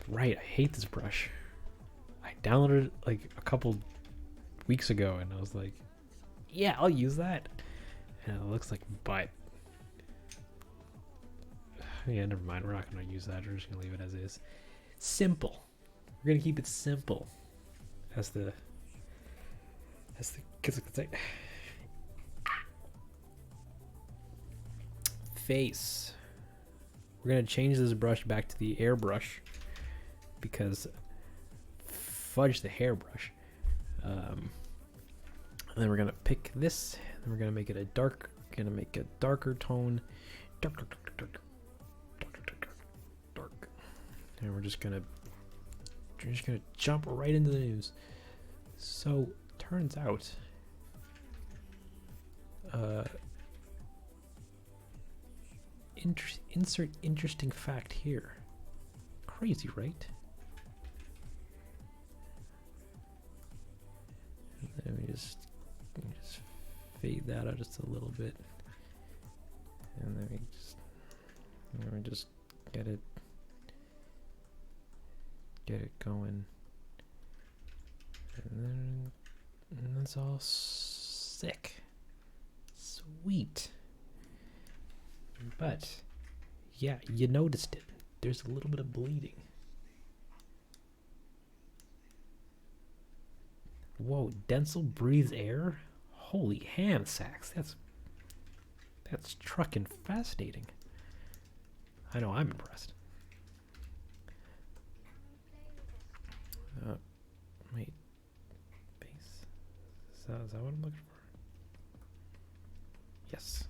Speaker 1: Right. I hate this brush. I downloaded it like a couple weeks ago, and I was like, yeah, I'll use that. And it looks like butt. Yeah, never mind. We're not gonna use that. We're just gonna leave it as is. Simple. We're gonna keep it simple. As the kids could say. Face. We're gonna change this brush back to the airbrush because fudge the hairbrush. And then we're gonna pick this, and we're gonna make it a darker tone, dark. And we're just gonna jump right into the news. So turns out, insert interesting fact here. Crazy, right? And then we just fade that out just a little bit, and then we just get it going, and that's all sick, sweet. But yeah, you noticed it. There's a little bit of bleeding. Whoa, Denzel breathes air? Holy ham sacks. That's truckin' fascinating. I know, I'm impressed. Wait. Base. Is that what I'm looking Yes.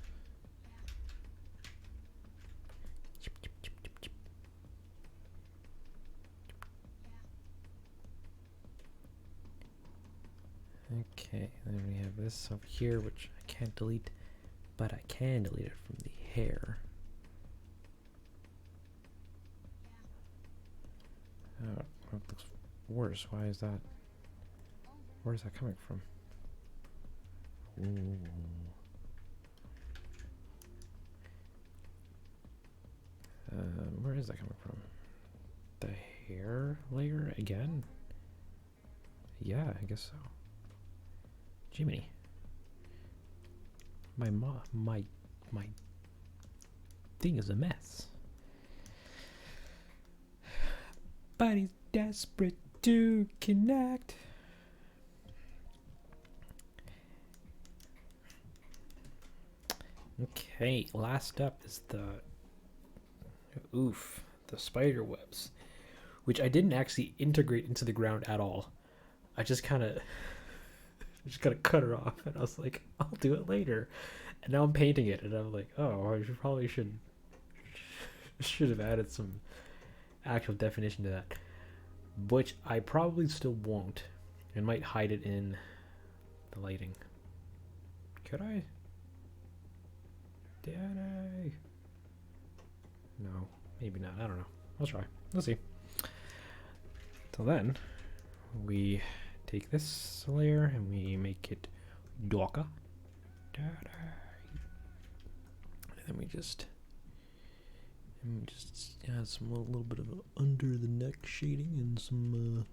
Speaker 1: Okay, then we have this over here, which I can't delete, but I can delete it from the hair. Oh, it looks worse. Why is that? Where is that coming from? Ooh. Where is that coming from? The hair layer again? Yeah, I guess so. Jiminy. My thing is a mess. But he's desperate to connect. Okay, last up is the spider webs, which I didn't actually integrate into the ground at all. I just kind of cut her off, and I was like, I'll do it later. And now I'm painting it, and I'm like, oh, I probably should have added some actual definition to that, which I probably still won't, and might hide it in the lighting. Could I? Did I? No, maybe not. I don't know. I'll try. Let's see. Till then, we take this layer and we make it darker. And then we just add some little bit of under the neck shading and some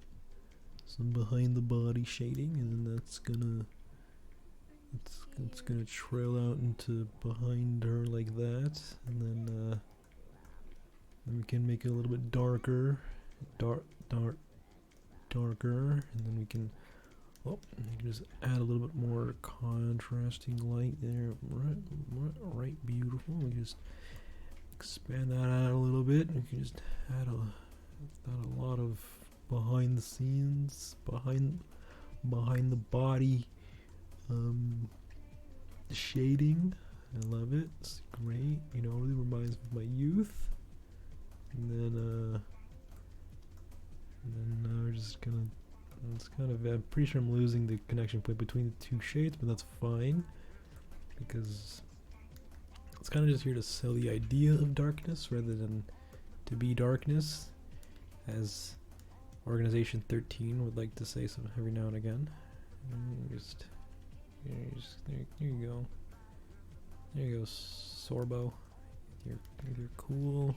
Speaker 1: behind the body shading, and then that's gonna trail out into behind her like that, and then we can make it a little bit darker, darker, and then we can just add a little bit more contrasting light there. Right, beautiful. We just expand that out a little bit. We can just add a lot of behind the scenes, behind the body shading. I love it. It's great. You know, it really reminds me of my youth. And then we're just gonna. It's kind of. I'm pretty sure I'm losing the connection point between the two shades, but that's fine because it's kind of just here to sell the idea of darkness rather than to be darkness, as Organization 13 would like to say so every now and again. There you go. There you go, Sorbo. You're cool.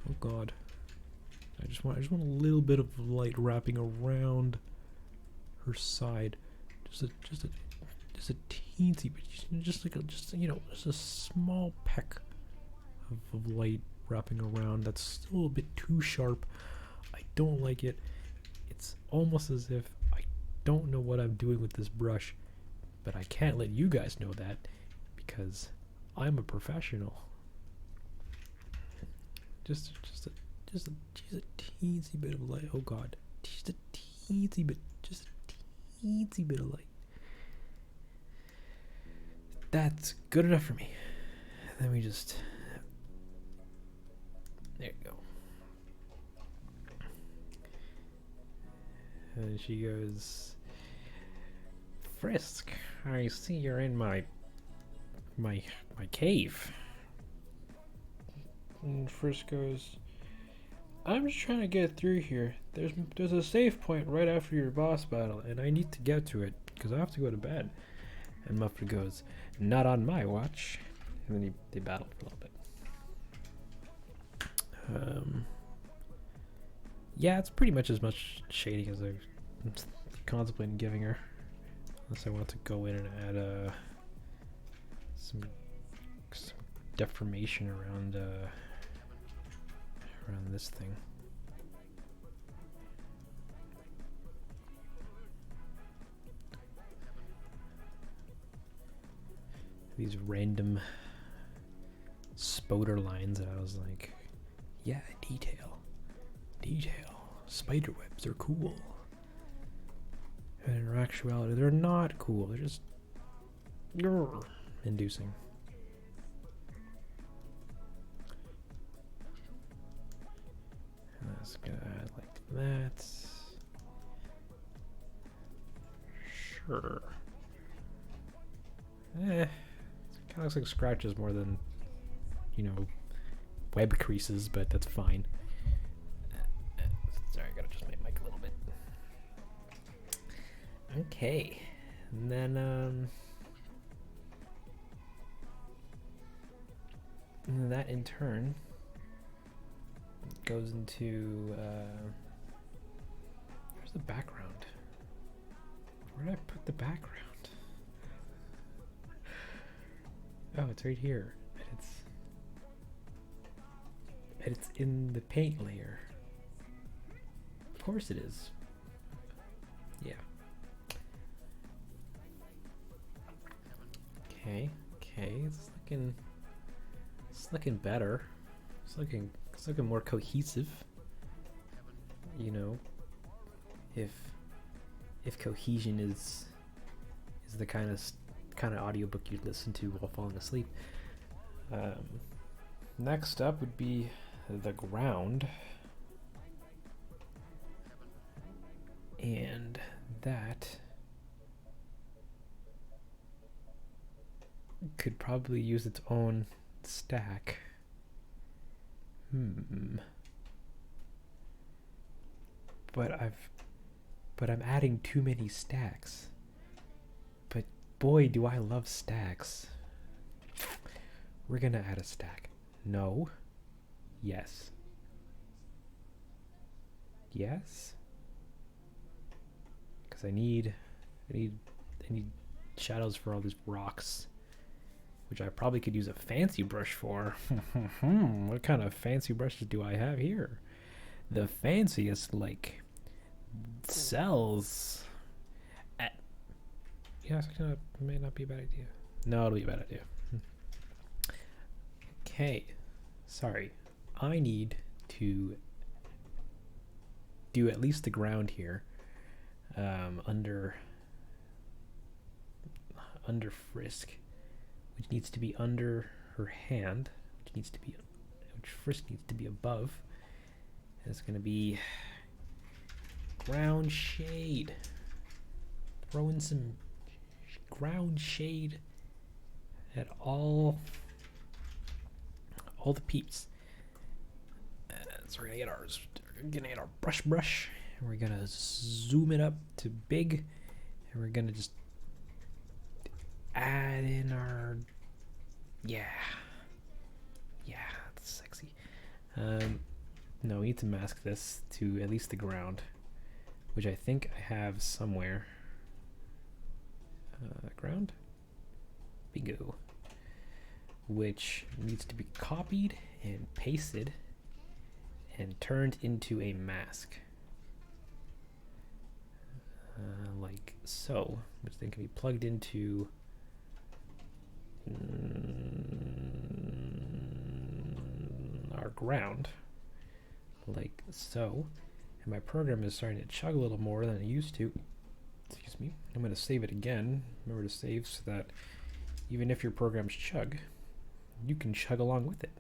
Speaker 1: Oh God. I just want a little bit of light wrapping around her side, just a teensy bit, just a small peck of light wrapping around. That's still a bit too sharp. I don't like it. It's almost as if I don't know what I'm doing with this brush, but I can't let you guys know that because I'm a professional. Just a teensy bit of light. Oh God, just a teensy bit of light. That's good enough for me. And then we just, there you go. And she goes, Frisk, I see you're in my cave. And Frisk goes, I'm just trying to get through here. There's a save point right after your boss battle, and I need to get to it because I have to go to bed. And Muffler goes, not on my watch. And then they battle for a little bit. Yeah, it's pretty much as much shading as I'm contemplating giving her, unless I want to go in and add some deformation around this thing. These random spoder lines, and I was like, yeah, detail. Spider webs are cool. And in actuality, they're not cool. They're just inducing. Let's go like that. Sure. It kind of looks like scratches more than, web creases, but that's fine. Sorry, I gotta adjust my mic a little bit. Okay, and then that in turn goes into where's the background? Where did I put the background? Oh, it's right here. And it's in the paint layer. Of course it is. Yeah. Okay, it's looking better. It's looking more cohesive. If cohesion is the kind of audiobook you'd listen to while falling asleep. Next up would be the ground, and that could probably use its own stack. But I'm adding too many stacks. But boy, do I love stacks. We're gonna add a stack. No. Yes. Yes? Because I need shadows for all these rocks, which I probably could use a fancy brush for. What kind of fancy brushes do I have here? The fanciest, like, cells. Yeah, it may not be a bad idea. No, it'll be a bad idea. Okay, sorry. I need to do at least the ground here, under Frisk, which needs to be under her hand, which Frisk needs to be above. And it's gonna be ground shade. Throw in some ground shade at all the peeps. So we're gonna get our brush, and we're gonna zoom it up to big, and we're gonna just add in our that's sexy. No, we need to mask this to at least the ground, which I think I have somewhere. Ground, bingo, which needs to be copied and pasted and turned into a mask, like so, which then can be plugged into our ground, like so. And my program is starting to chug a little more than it used to. Excuse me. I'm going to save it again. Remember to save so that even if your programs chug, you can chug along with it.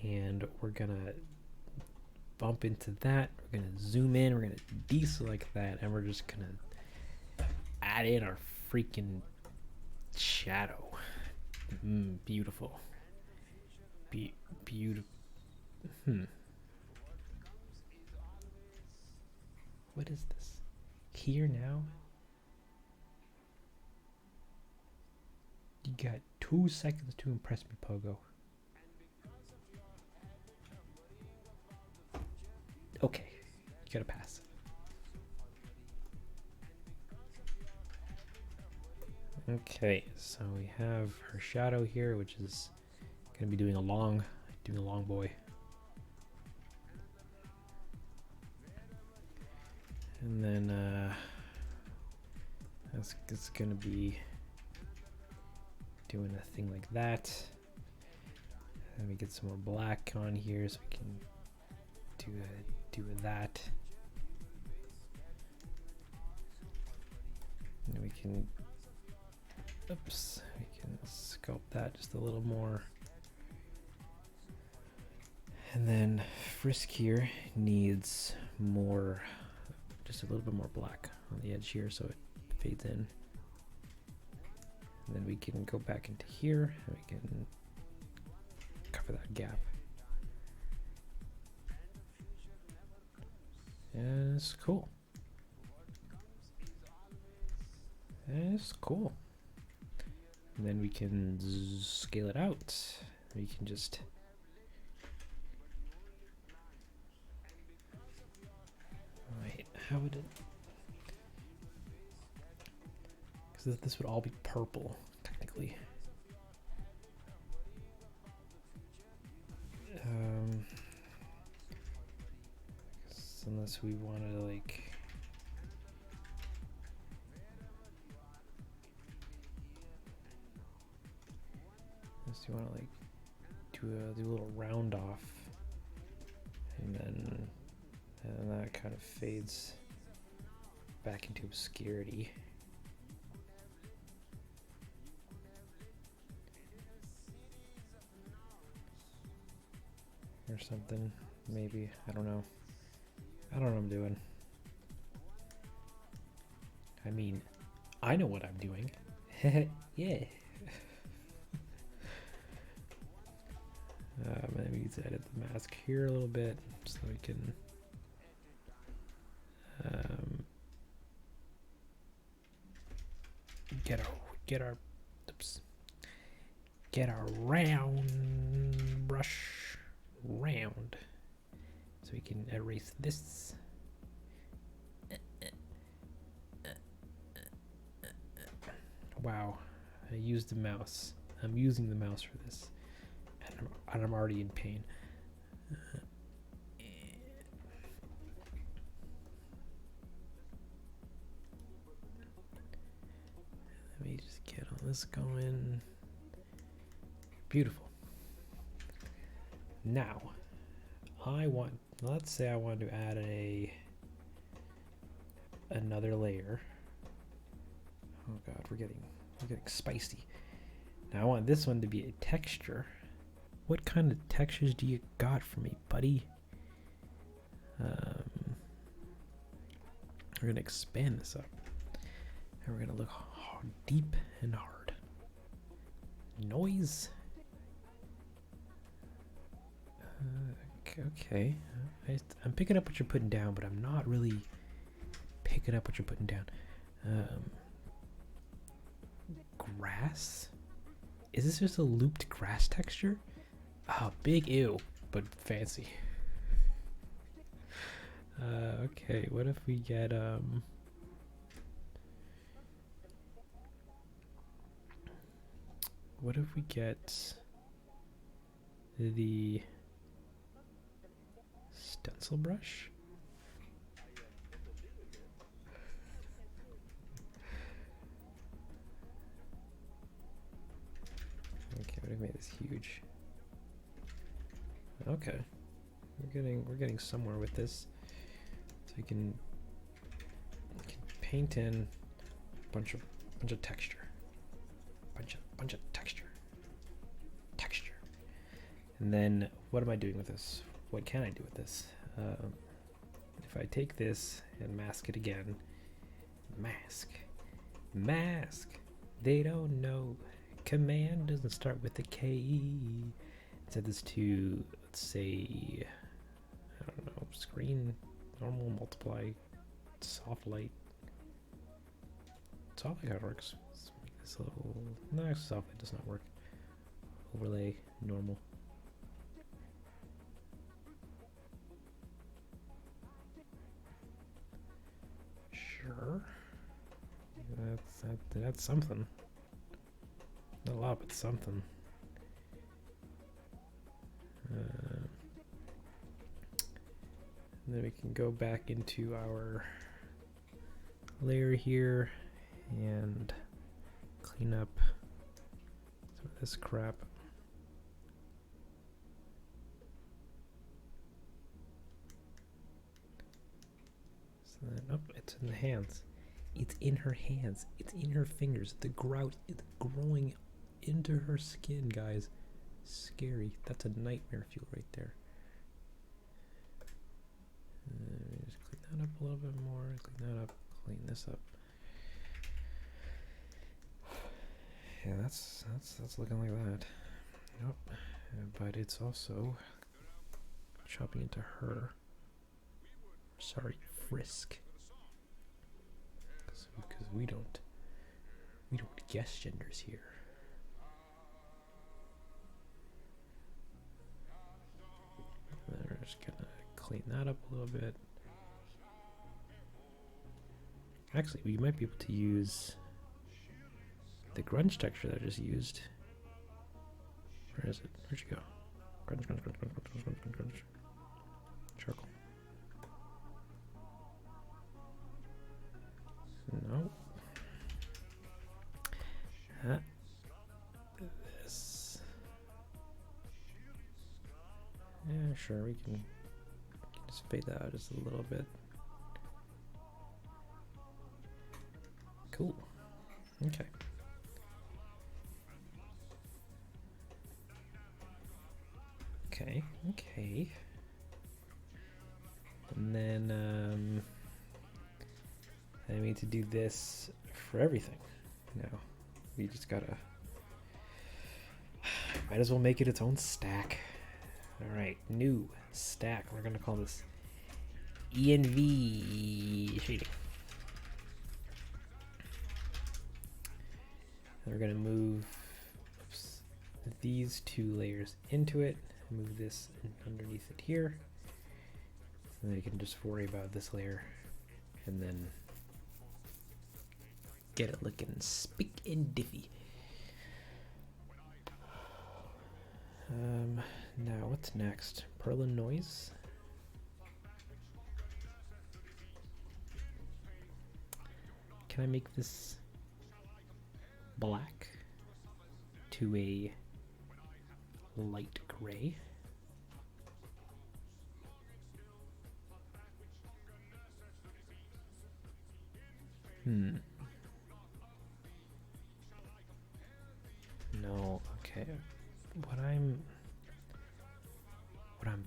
Speaker 1: And we're going to bump into that. We're going to zoom in. We're going to deselect that. And we're just going to add in our freaking shadow. Beautiful. Beautiful. What is this? Here now? You got 2 seconds to impress me, Pogo. Okay, you gotta pass. Okay, so we have her shadow here, which is gonna be doing a long boy. And then it's gonna be doing a thing like that. Let me get some more black on here so we can do that. And we can, oops, we can sculpt that just a little more. And then Frisk here needs more, just a little bit more black on the edge here so it fades in. And then we can go back into here and we can cover that gap. And it's cool. And it's cool. And then we can scale it out. We can just wait, how would it? Because this would all be purple, technically. Unless we want to like unless you want to like do a little round off, and then that kind of fades back into obscurity. Or something, maybe. I don't know. I don't know what I'm doing. I mean, I know what I'm doing. Yeah. Maybe let's edit the mask here a little bit so we can get our round brush round, so we can erase this. Wow, I used the mouse. I'm using the mouse for this, and I'm already in pain. Let me just get all this going. Beautiful. Now, let's say I want to add another layer. Oh god, we're getting spicy. Now I want this one to be a texture. What kind of textures do you got for me, buddy? We're gonna expand this up, and we're gonna look hard, deep and hard. Noise. Okay. I'm picking up what you're putting down, but I'm not really picking up what you're putting down. Grass? Is this just a looped grass texture? Oh, big ew, but fancy. Okay, what if we get what if we get the stencil brush? Okay, what if we made this huge? Okay, we're getting somewhere with this. So we can paint in a bunch of texture, bunch of texture. And then what am I doing with this? What can I do with this? If I take this and mask it again, mask. They don't know. Command doesn't start with a K. Set this to, let's say, I don't know, screen, normal, multiply, soft light. Soft light how it works. Let's make this a little, no, soft light does not work. Overlay, normal. Sure. That's something. Not a lot, but something. And then we can go back into our layer here and clean up some of this crap. So then, oh, it's in the hands. It's in her hands. It's in her fingers. The grout is growing into her skin, guys. Scary. That's a nightmare fuel right there. Let me just clean that up a little bit more. Clean that up. Clean this up. Yeah, that's looking like that. Nope. But it's also chopping into her. Sorry, Frisk. Because we don't guess genders here. We're just gonna clean that up a little bit. Actually, we might be able to use the grunge texture that I just used. Where is it? Where'd you go? Grunge, grunge, grunge, grunge, grunge, grunge, grunge, grunge. Charcoal. No. This. Yeah, sure, we can just fade that out just a little bit. Cool. Okay. Okay. And then I need to do this for everything. Now, we just gotta. Might as well make it its own stack. Alright, new stack. We're gonna call this ENV shading. And we're gonna move these two layers into it. Move this underneath it here. And then you can just worry about this layer and then get it looking spick and diffy. Now what's next? Perlin noise. Can I make this black to a light gray? No, okay. What I'm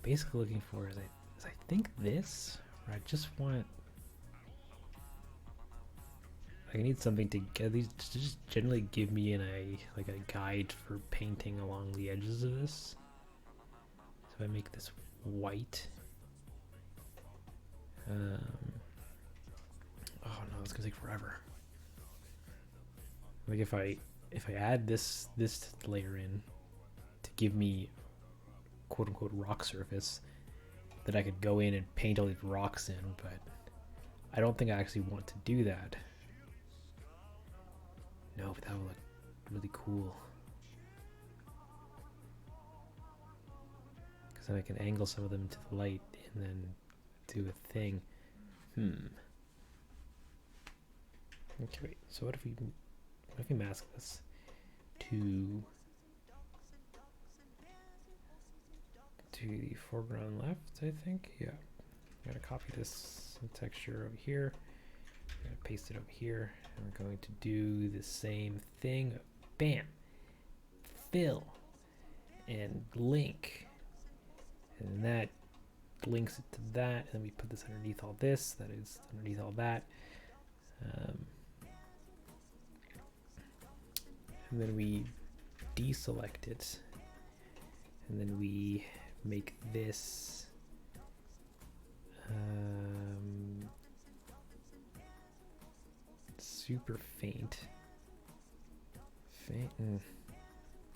Speaker 1: basically looking for is I think this, or I just want, I need something to get these to just generally give me a guide for painting along the edges of this. So I make this white. Oh no, it's gonna take forever. Like if I add this layer in to give me quote unquote rock surface, that I could go in and paint all these rocks in, but I don't think I actually want to do that. No, but that would look really cool. Because then I can angle some of them to the light and then do a thing. Okay, wait. So what if we mask this to the foreground left, I think. Yeah. I'm gonna copy this texture over here. I'm gonna paste it over here, and we're going to do the same thing. Bam! Fill and link, and that links it to that, and then we put this underneath all this. That is underneath all that. And then we deselect it, and then we make this super faint.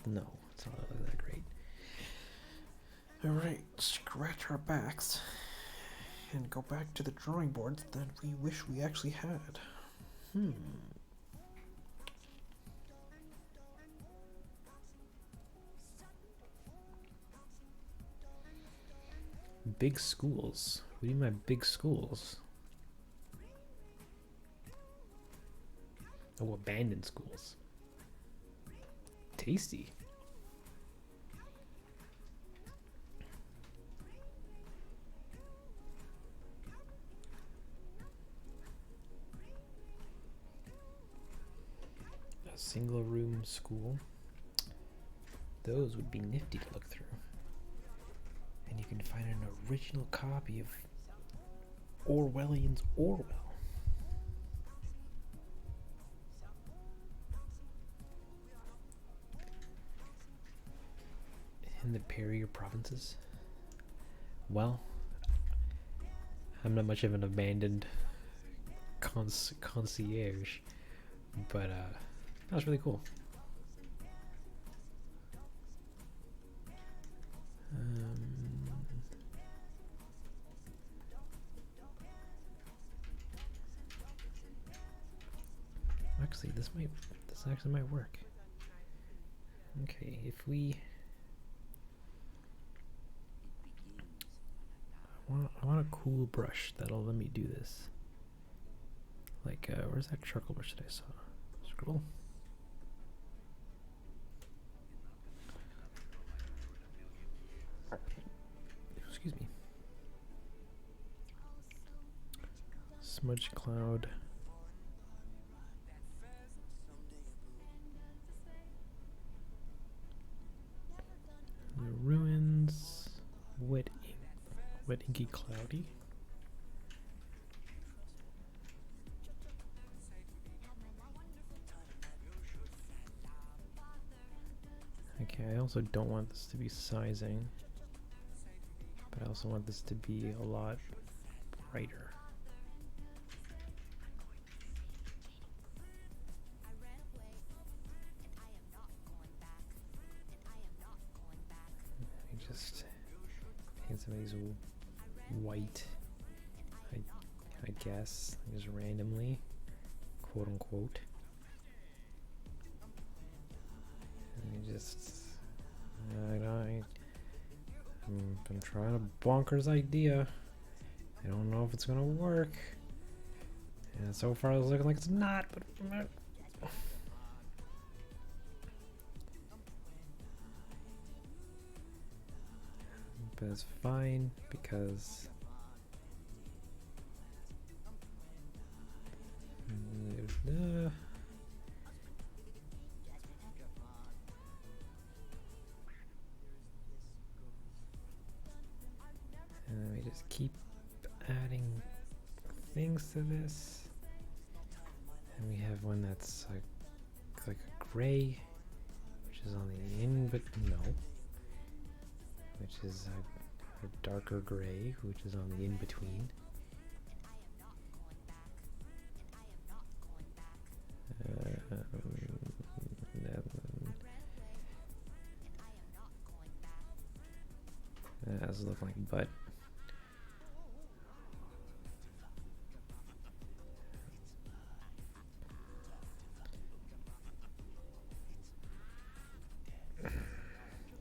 Speaker 1: No, it's not that great. Alright, scratch our backs and go back to the drawing boards that we wish we actually had. Big schools. What do you mean by big schools? Oh, abandoned schools. Tasty. a single room school. Those would be nifty to look through. And you can find an original copy of Orwellian's Orwell. In the Perrier provinces? Well, I'm not much of an abandoned concierge, but that was really cool. Actually, this actually might work. Okay, if we I want a cool brush that'll let me do this. Like, where's that charcoal brush that I saw? Scroll. Excuse me. Smudge cloud. The ruins. Wet inky cloudy. Okay, I also don't want this to be sizing, but I also want this to be a lot brighter. Let me just paint some of these white, I guess, just randomly, quote unquote. I'm trying a bonkers idea. I don't know if it's gonna work. And so far it's looking like it's not, but it's fine because and we just keep adding things to this, and we have one that's like a gray, which is on the in, but no, which is a darker gray, which is on the in between. That doesn't look like butt.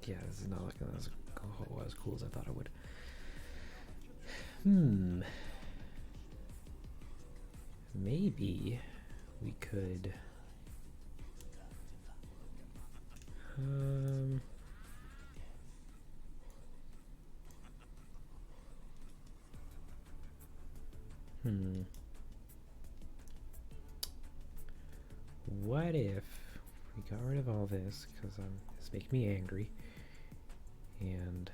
Speaker 1: Yeah, this is not looking as cool as I thought it would. Maybe we could what if we got rid of all this, because it's making me angry, and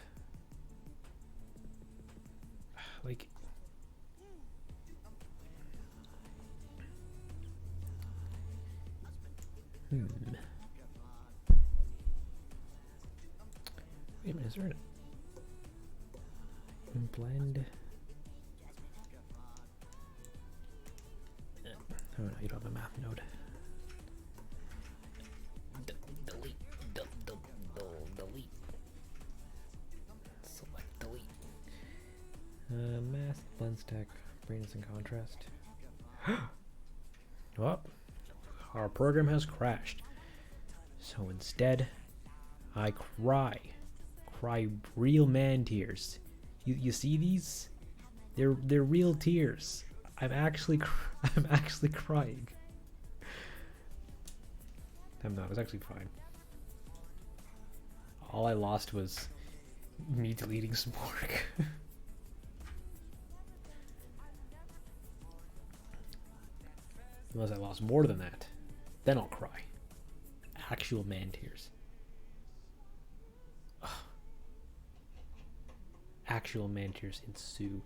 Speaker 1: like wait a minute, is there a blend? Oh no, you don't have a math node. Delete. Select delete. Mask, blend stack, brightness and contrast. Oh, our program has crashed. So instead, I cry real man tears. You see these? They're real tears. I'm actually crying. I'm not. It was actually fine. All I lost was me deleting some work. Unless I lost more than that, then I'll cry. Actual man tears. Ugh. Actual man tears ensue.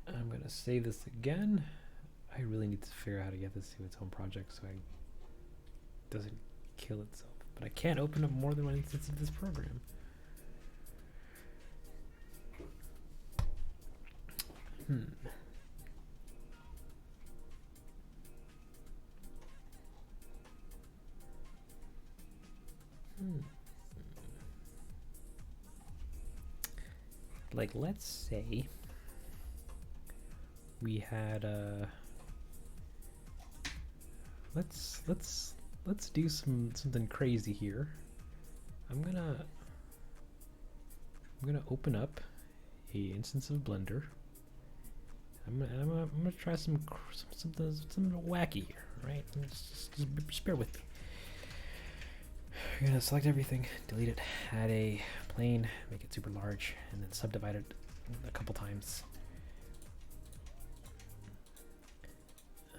Speaker 1: I'm gonna say this again. I really need to figure out how to get this to its own project so it doesn't kill itself. But I can't open up more than one instance of this program. Like, let's say we had let's do something crazy here. I'm gonna open up a instance of Blender. I'm gonna try something wacky here, right? Just bear with me. We're gonna select everything, delete it, add a plane, make it super large, and then subdivide it a couple times.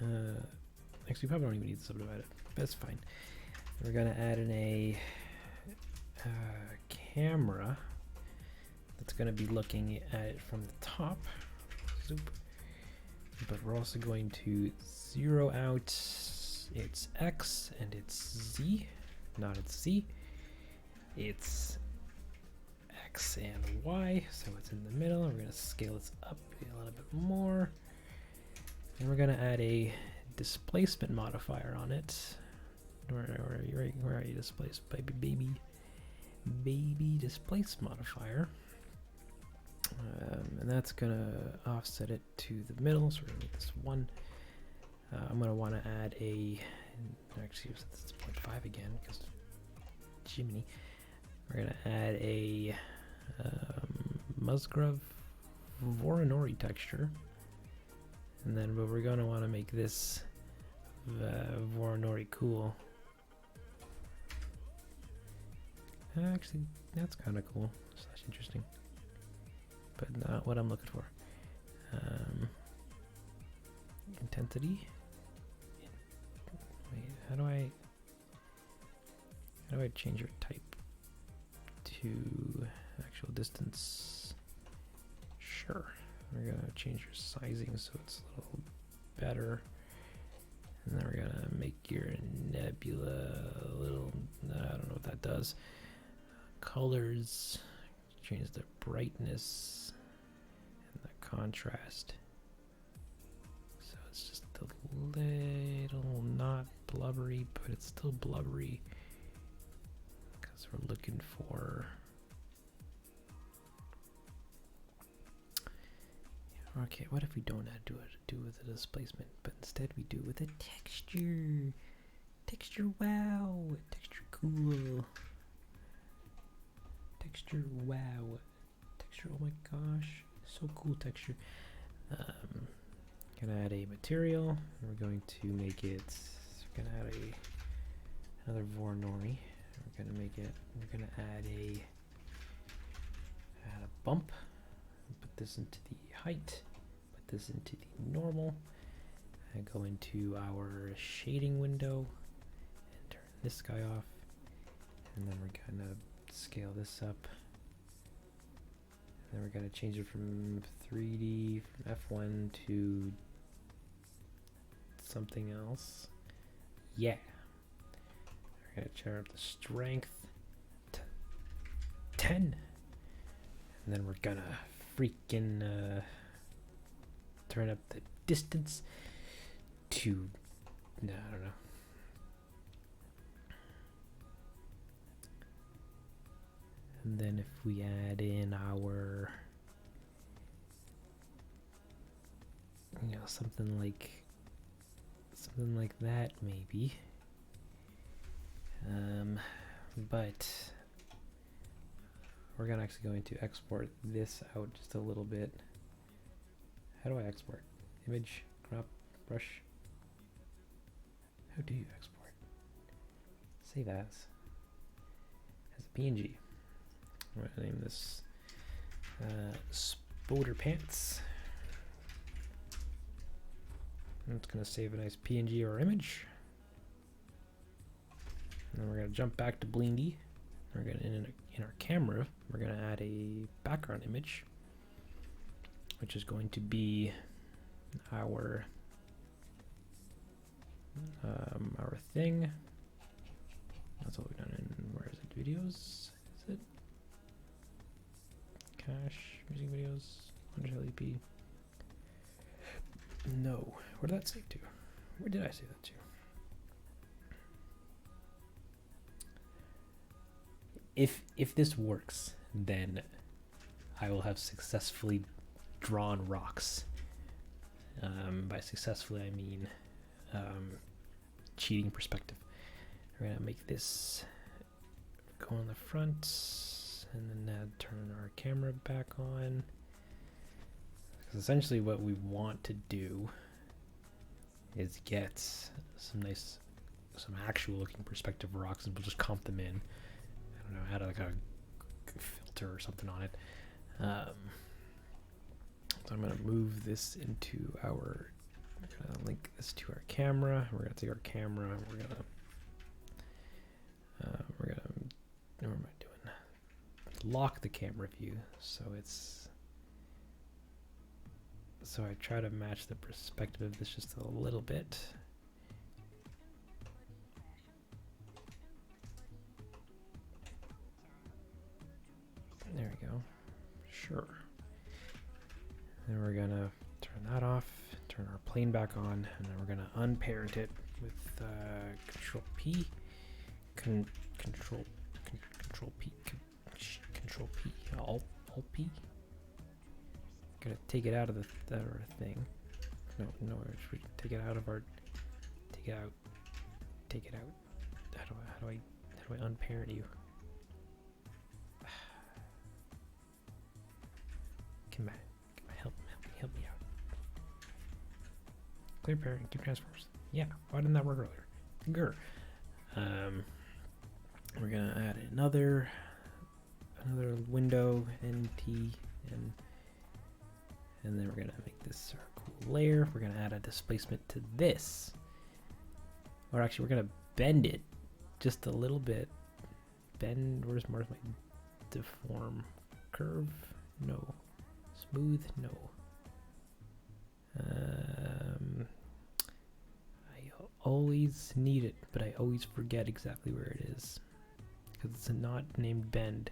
Speaker 1: Actually, we probably don't even need to subdivide it. That's fine. We're gonna add in a camera that's gonna be looking at it from the top. Zoop. But we're also going to zero out its X and its Z, not its Z. It's X and Y, so it's in the middle. We're going to scale this up a little bit more. And we're going to add a displacement modifier on it. Where are you, displaced, baby displace modifier. And that's gonna offset it to the middle, so we're gonna make this 1. I'm gonna want to add a, actually it's 0.5 again because Jiminy. We're gonna add a Musgrave Voronoi texture, and then we're gonna want to make this Voronoi cool. Actually, that's kind of cool. Slash interesting. But not what I'm looking for. Intensity. Wait, how do I change your type to actual distance? Sure. We're gonna change your sizing so it's a little better. And then we're gonna make your nebula a little, I don't know what that does. Colors, change the brightness and the contrast. So it's just a little not blubbery, but it's still blubbery because we're looking for. Okay, what if we don't do with a displacement, but instead we do with a texture? Texture, wow! Texture, cool. Texture, wow. Texture, oh my gosh, so cool texture. Gonna add a material. We're going to make it. We're gonna add another Voronoi. We're gonna make it. We're gonna add a bump. Put this into the height. Put this into the normal. And go into our shading window and turn this guy off. And then we're gonna scale this up. And then we're gonna change it from 3D, from F1 to something else. Yeah. We're gonna turn up the strength to 10. And then we're gonna freaking turn up the distance to, no, I don't know. And then if we add in our, something like that maybe. But we're gonna actually going to export this out just a little bit. How do I export? Image, crop, brush. How do you export? Save as a PNG. I'm gonna name this Spoder Pants. And it's gonna save a nice PNG or image. And then we're gonna jump back to Blingy. We're gonna in our camera, we're gonna add a background image, which is going to be our thing. That's what we've done in, where is it? Videos? Is it? Cache, music videos, Undertale EP. No. Where did that save to? Where did I save that to? If this works, then I will have successfully drawn rocks. By successfully, I mean cheating perspective. We're gonna make this go on the front, and then turn our camera back on. Because essentially, what we want to do is get some actual looking perspective rocks, and we'll just comp them in. I don't know, add like a filter or something on it. So I'm gonna move this into our. We're gonna link this to our camera. We're gonna take our camera. And we're gonna. What am I doing? Lock the camera view so it's. So I try to match the perspective of this just a little bit. There we go. Sure. Then we're gonna turn that off, turn our plane back on, and then we're gonna unparent it with Control P, Control P, Alt P. Gonna take it out of the thing. No, take it out of our. Take it out. Take it out. How do I unparent you? Come on, help me out. Clear parent, keep transforms. Yeah, why didn't that work earlier? Grr. We're gonna add another window, NT, and then we're gonna make this our cool layer. We're gonna add a displacement to this. Or actually, we're gonna bend it just a little bit. Bend, where's my deform curve? No. Smooth, no. I always need it, but I always forget exactly where it is. Because it's not named bend.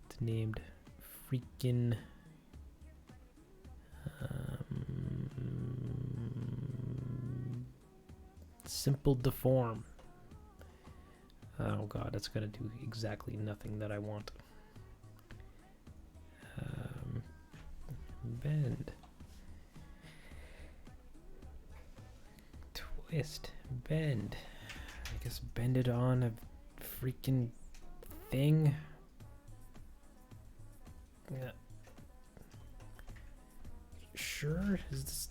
Speaker 1: It's named freaking... simple deform. Oh god, that's gonna do exactly nothing that I want. Bend. Twist. Bend. I guess bend it on a freaking thing. Yeah. Sure? Is this...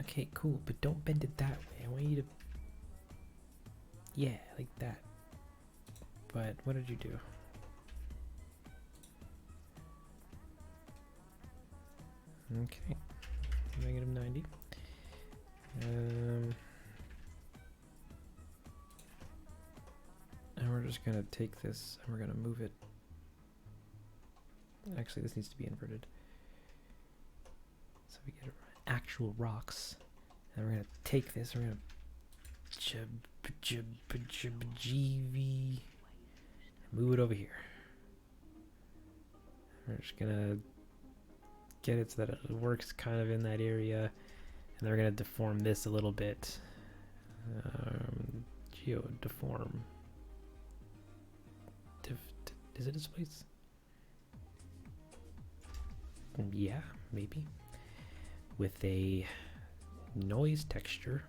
Speaker 1: Okay, cool, but don't bend it that way. I want you to... Yeah, like that. But what did you do? Okay. -90. And we're just gonna take this and we're gonna move it. Actually, this needs to be inverted. So we get actual rocks. And we're gonna take this, we're gonna move it over here. We're just gonna get it so that it works kind of in that area, and then we're gonna deform this a little bit. Geo deform. Is it displace? Yeah, maybe. With a noise texture.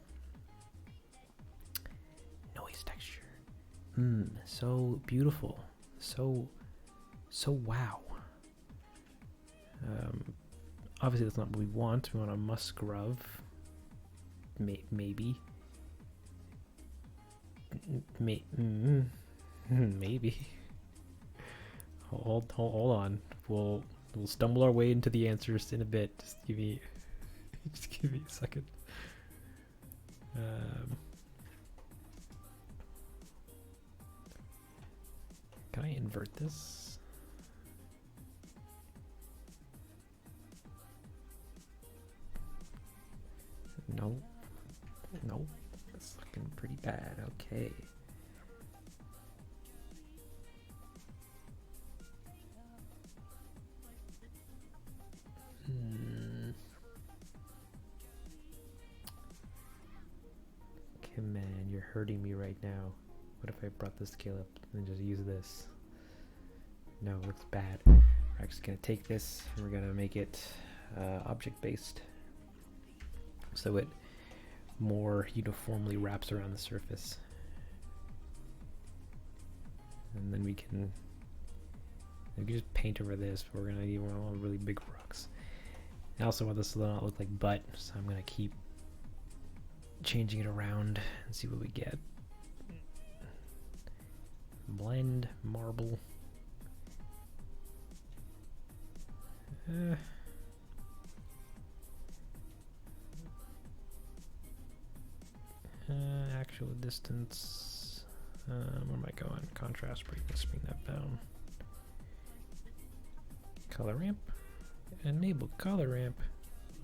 Speaker 1: So beautiful. So wow. Obviously that's not what we want. We want a Musgrove. Maybe. Maybe. Hold on. We'll stumble our way into the answers in a bit. Just give me a second. Can I invert this? No. No. That's looking pretty bad. Okay. Okay, man, you're hurting me right now. What if I brought the scale up and just use this? No, it looks bad. We're actually gonna take this and we're gonna make it object-based, so it more uniformly wraps around the surface. And then we can just paint over this, but we're gonna need one really big rocks. I also want this to not look like butt, so I'm gonna keep changing it around and see what we get. Blend, marble. Actual distance. Where am I going? Contrast brightness, bring that down. Color ramp. Enable color ramp.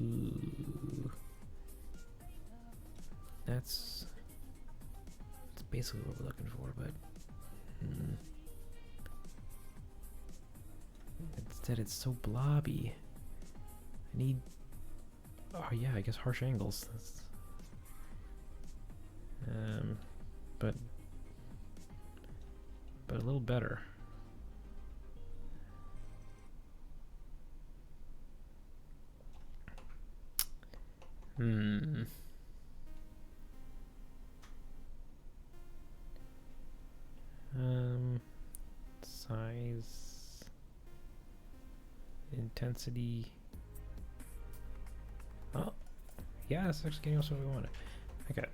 Speaker 1: Ooh. That's basically what we're looking for, but instead it's so blobby. I need, oh yeah, I guess harsh angles. That's, but a little better. Size, intensity. Oh, yeah, that's actually getting us what we wanted. Okay.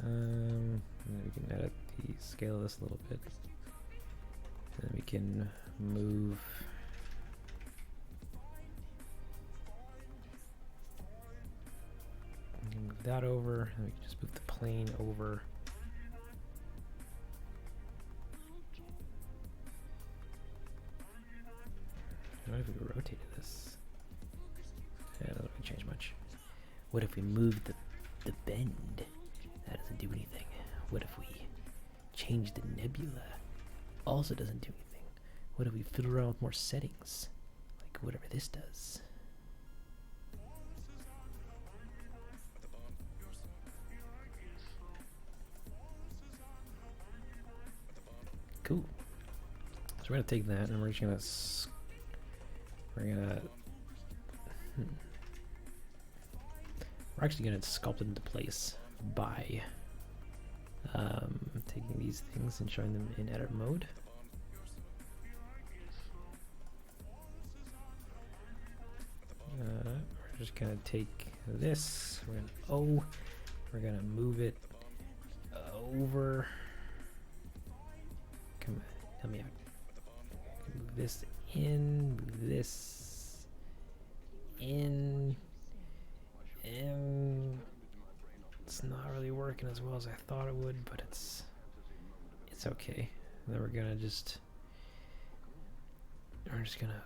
Speaker 1: And then we can edit the scale of this a little bit. And then we can move that over, and we can just move the plane over. What if we rotated this? Yeah, that doesn't really change much. What if we moved the bend? That doesn't do anything. What if we change the nebula? Also doesn't do anything. What if we fiddle around with more settings? Like whatever this does. Cool. So we're gonna take that and we're just gonna we're actually gonna sculpt it into place by taking these things and showing them in edit mode. We're just gonna take this. We're gonna move it over. Come on, help me out. Move this in, move this in, and it's not really working as well as I thought it would, but it's okay. And then we're just gonna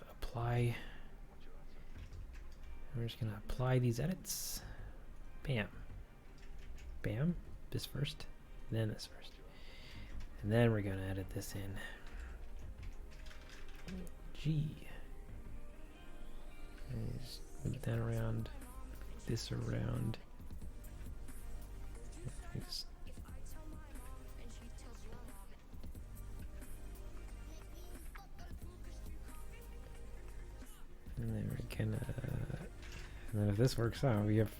Speaker 1: apply these edits. Bam, bam. This first, then this first, and then we're gonna edit this in. G. And just move that around, this around. And then we're gonna, and then if this works out, we have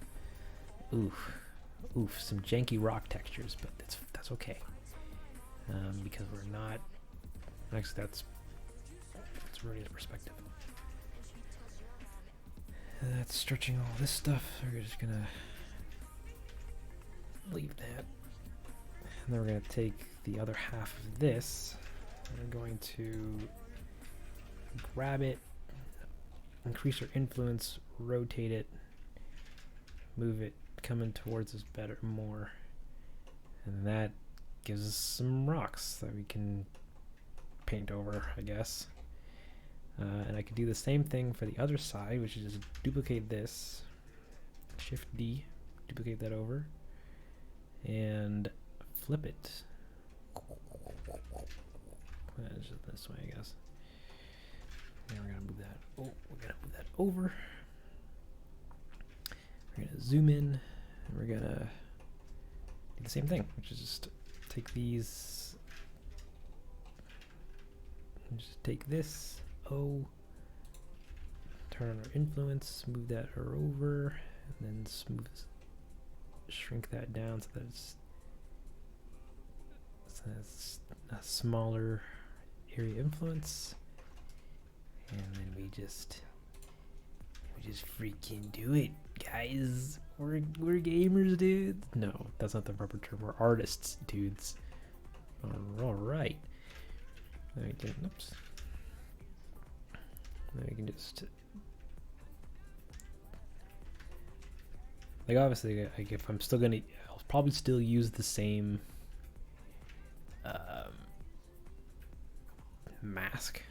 Speaker 1: some janky rock textures, but that's okay, because we're not. Actually, that's really the perspective. That's stretching all this stuff. So we're just gonna leave that, and then we're gonna take the other half of this. And we're going to grab it, increase our influence, rotate it, move it coming towards us better, more. And that gives us some rocks that we can paint over, I guess. And I could do the same thing for the other side, which is just duplicate this, Shift D, duplicate that over, and flip it. Just this way, I guess. Now we're gonna move that. Oh, we're gonna move that over. We're gonna zoom in, and we're gonna do the same thing, which is just take these, and just take this O, turn on our influence, move that over, and then shrink that down so that it's a smaller area influence, and then we just freaking do it, guys. We're gamers, dudes. No, that's not the proper term. We're artists, dudes. All right. Then we can, oops. Then we can just, like, obviously, like, if I'm still gonna, I'll probably still use the same mask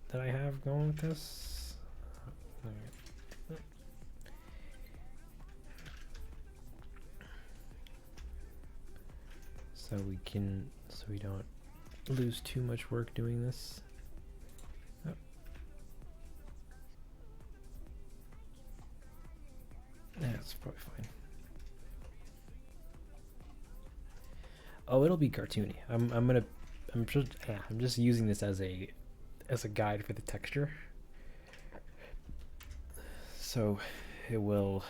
Speaker 1: that I have going with this. So we don't lose too much work doing this. Oh. Yeah, it's probably fine. Oh, it'll be cartoony. I'm just using this as a guide for the texture. So it will,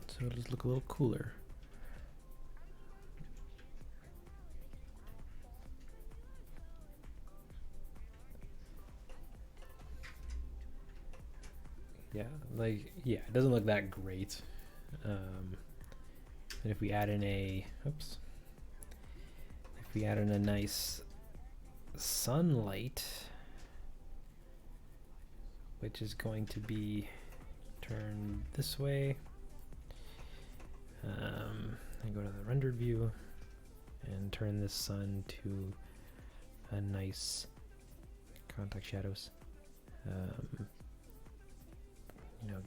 Speaker 1: so it'll just look a little cooler. Yeah, like, yeah, it doesn't look that great. And if we add in a, oops, if we add in a nice sunlight, which is going to be turned this way, and go to the rendered view and turn this sun to a nice contact shadows. You know,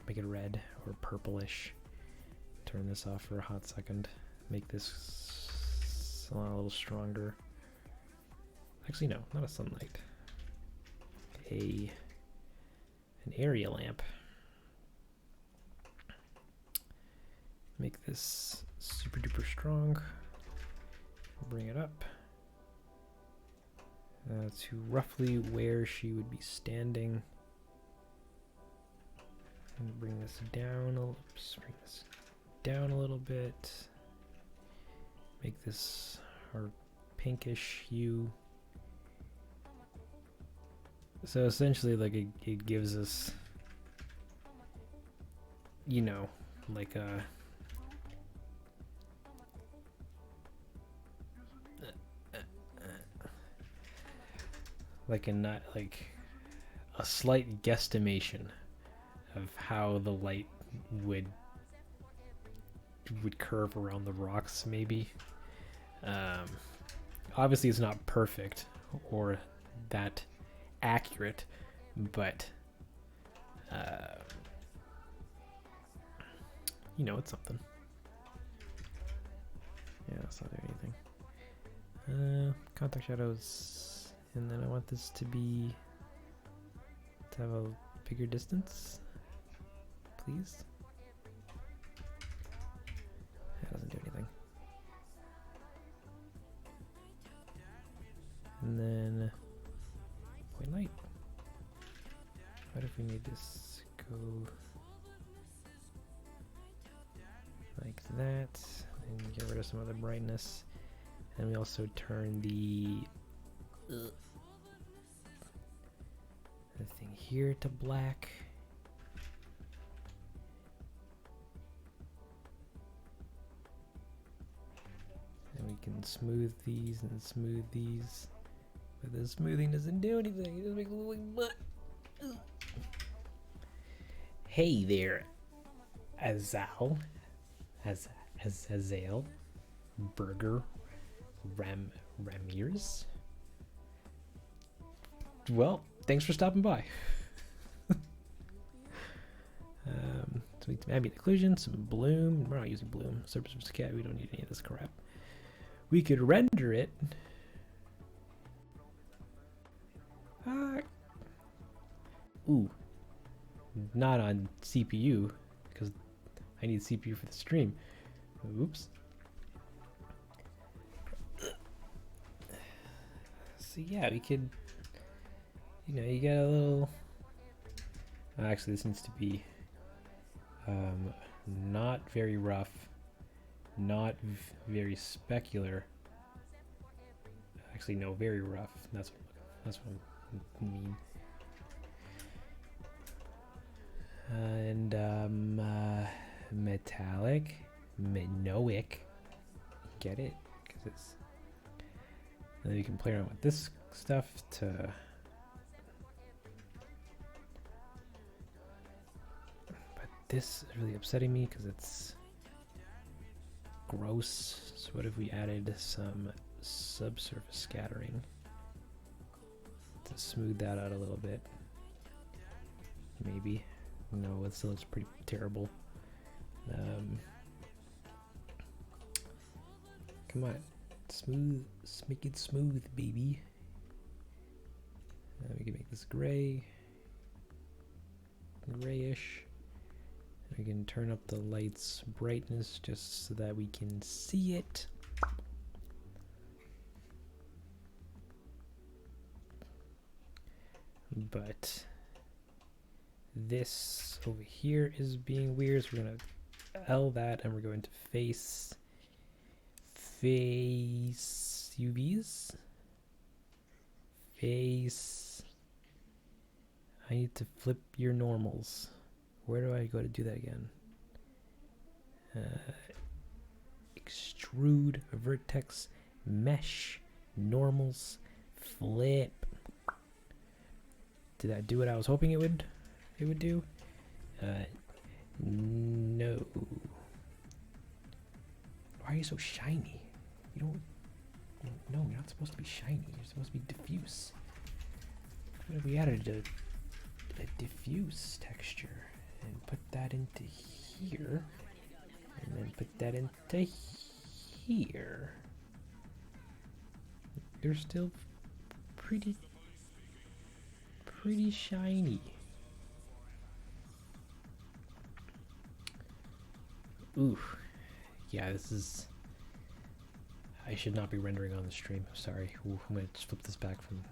Speaker 1: make it red or purplish. Turn this off for a hot second. Make this a little stronger. Actually, no, not a sunlight. An area lamp. Make this super duper strong. Bring it up to roughly where she would be standing. And bring this down a little bit. Make this our pinkish hue. So essentially, like, it gives us, you know, like a a slight guesstimation of how the light would curve around the rocks, maybe. Obviously it's not perfect or that accurate, but you know, it's something. Yeah, that's not doing anything. Contact shadows, and then I want this to have a bigger distance, please. That doesn't do anything. And then point light. What if we made this go like that, and get rid of some other brightness, and we also turn the thing here to black. And we can smooth these and smooth these. But the smoothing doesn't do anything. It just makes it look like butt. Hey there, Azal. Azale. Burger. Ramirez. Well, thanks for stopping by. So some ambient occlusion, some bloom. We're not using bloom. Surface cat. We don't need any of this crap. We could render it. Ooh, not on CPU because I need CPU for the stream. Oops. So yeah, we could. You get a little. Actually, this needs to be not very rough, not very specular. Actually, no, very rough. That's what I mean. And metallic, minoic. Get it? Because it's. And then you can play around with this stuff to. This is really upsetting me because it's gross. So what if we added some subsurface scattering to smooth that out a little bit? Maybe. No, it still looks pretty terrible. Come on, smooth, make it smooth, baby. We can make this gray, grayish. We can turn up the light's brightness just so that we can see it. But this over here is being weird, so we're going to L that and we're going to face UVs. Face. I need to flip your normals. Where do I go to do that again? Extrude, vertex, mesh, normals, flip. Did that do what I was hoping it would do? No. Why are you so shiny? You don't. No, you're not supposed to be shiny. You're supposed to be diffuse. What if we added a diffuse texture? And put that into here, and then put that into here. They're still pretty shiny. Ooh, yeah, this is. I should not be rendering on the stream. I'm sorry. Ooh, I'm gonna just flip this back from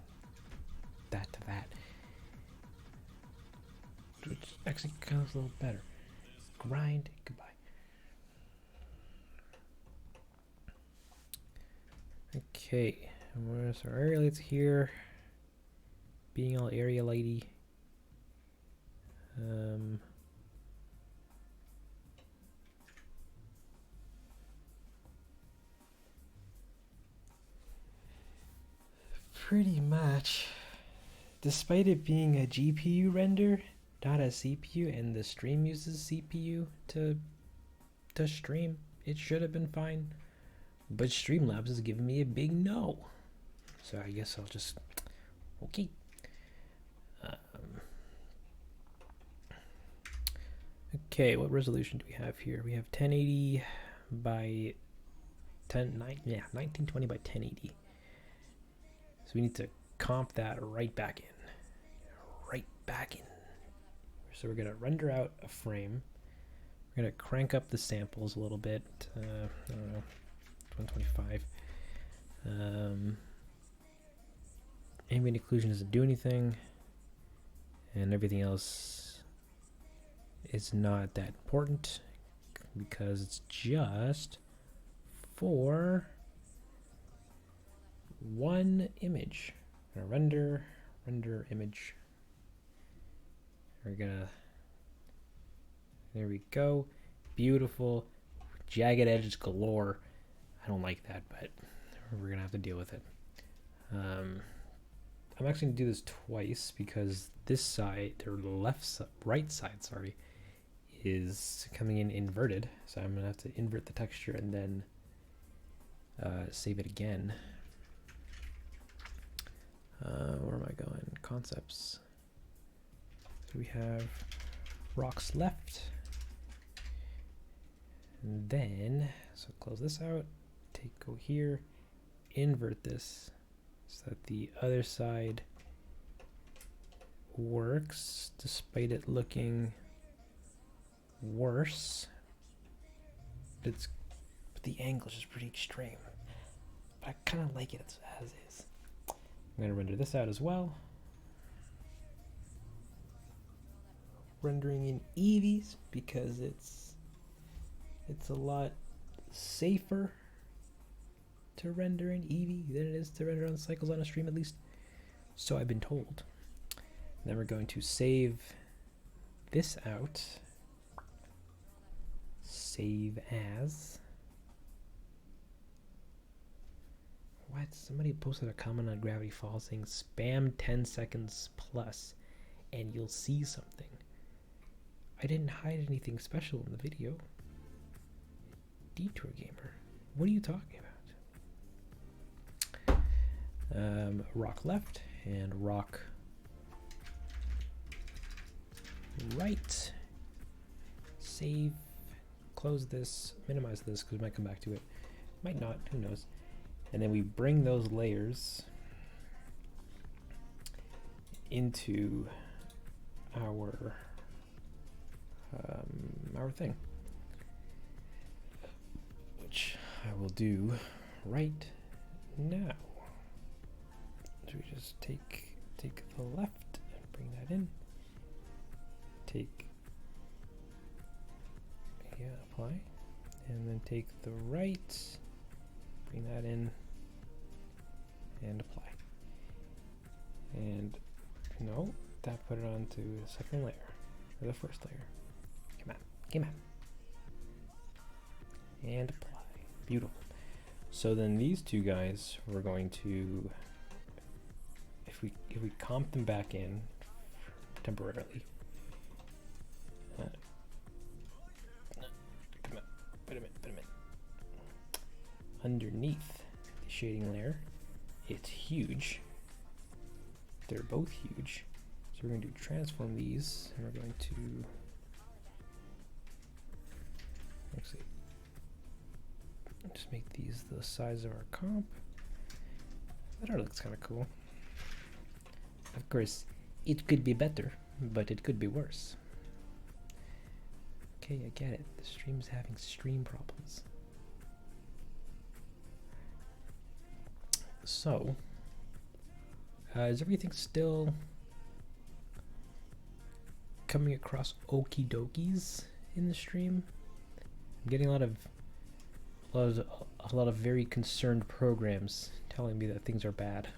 Speaker 1: that to that. Which actually kind of looks a little better. Grind, goodbye. Okay, where's our area lights here? Being all area lighty. Pretty much, despite it being a GPU render, not a CPU, and the stream uses CPU to stream, it should have been fine. But Streamlabs is giving me a big no. So I guess I'll just okay. Okay, what resolution do we have here? We have 1080 by 1920 by 1080. So we need to comp that right back in. So we're going to render out a frame. We're going to crank up the samples a little bit. I don't know, 125. Ambient occlusion doesn't do anything. And everything else is not that important because it's just for one image. We're gonna render image. We're gonna, there we go. Beautiful. Jagged edges galore. I don't like that, but we're gonna have to deal with it. I'm actually gonna do this twice because this side, or right side, sorry, is coming in inverted. So I'm gonna have to invert the texture and then save it again. Where am I going? Concepts. So we have rocks left. And then, so close this out, go here, invert this so that the other side works despite it looking worse. But the angle is just pretty extreme. But I kind of like it as is. I'm going to render this out as well. Rendering in Eevees because it's a lot safer to render in Eevee than it is to render on cycles on a stream, at least so I've been told. And then we're going to save this out. Save as. What? Somebody posted a comment on Gravity Falls saying spam 10 seconds plus and you'll see something. I didn't hide anything special in the video. Detour Gamer. What are you talking about? Rock left and rock right. Save. Close this. Minimize this because we might come back to it. Might not. Who knows? And then we bring those layers into our thing, which I will do right now. So we just take the left and bring that in. Apply, and then take the right, bring that in, and apply. And no, that put it onto the second layer, or the first layer. Come on. And apply. Beautiful. So then these two guys, we're going to, if we comp them back in temporarily. Come on. Put them in. Underneath the shading layer, it's huge. They're both huge. So we're going to transform these, and we're going to actually just make these the size of our comp. That already looks kind of cool. Of course, it could be better, but it could be worse. Okay, I get it. The stream's having stream problems. So, is everything still coming across okie dokies in the stream? I'm getting a lot of very concerned programs telling me that things are bad.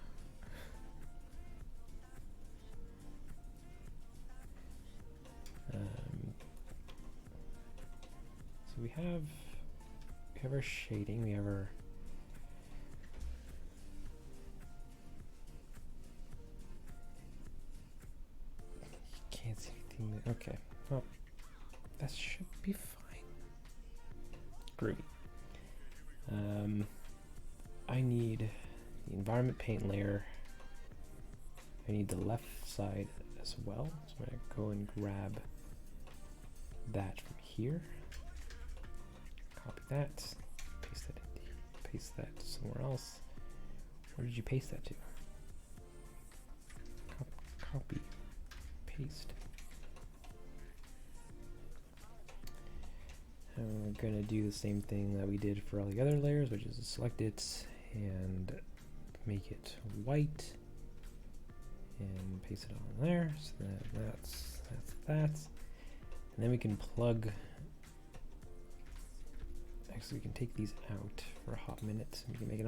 Speaker 1: So we have our shading, we have our can't see anything there. Okay, well, that should be fine. Groovy. I need the environment paint layer. I need the left side as well. So I'm gonna go and grab that from here. Copy that. Paste that in here. Paste that somewhere else. Where did you paste that to? Copy. Paste. And we're going to do the same thing that we did for all the other layers, which is to select it and make it white and paste it on there. So that's that. And then we can plug, actually we can take these out for a hot minute. We can make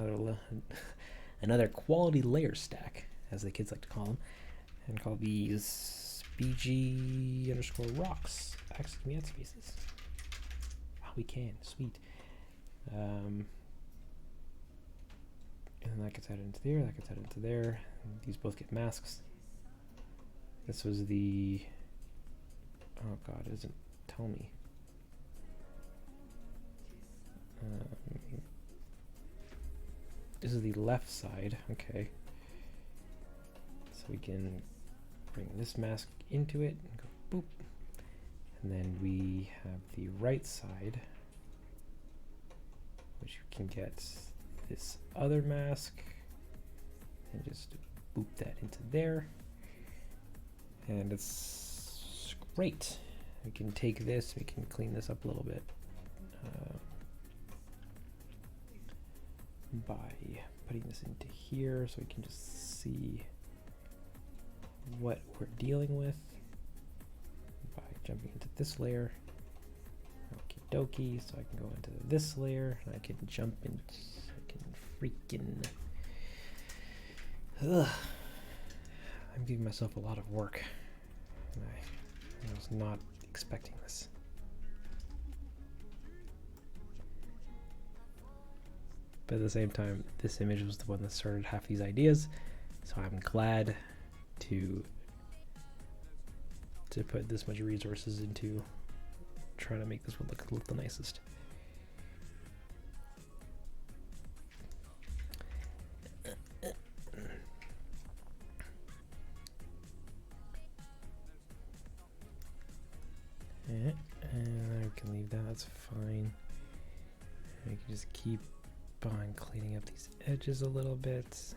Speaker 1: another quality layer stack, as the kids like to call them, and call these BG_rocks. Actually, can we add spaces? We can, sweet. And then that gets added into there, that gets added into there. And these both get masks. This was the, oh god, it doesn't tell me. This is the left side, okay. So we can bring this mask into it and go boop. And then we have the right side, which you can get this other mask and just boop that into there. And it's great. We can take this, we can clean this up a little bit by putting this into here so we can just see what we're dealing with by jumping into this layer. Okie dokie, so I can go into this layer and I can jump in, I can freaking, I'm giving myself a lot of work and I was not expecting this. But at the same time, this image was the one that started half these ideas, so I'm glad to put this much resources into trying to make this one look the nicest. And I can leave that, that's fine. I can just keep on cleaning up these edges a little bit.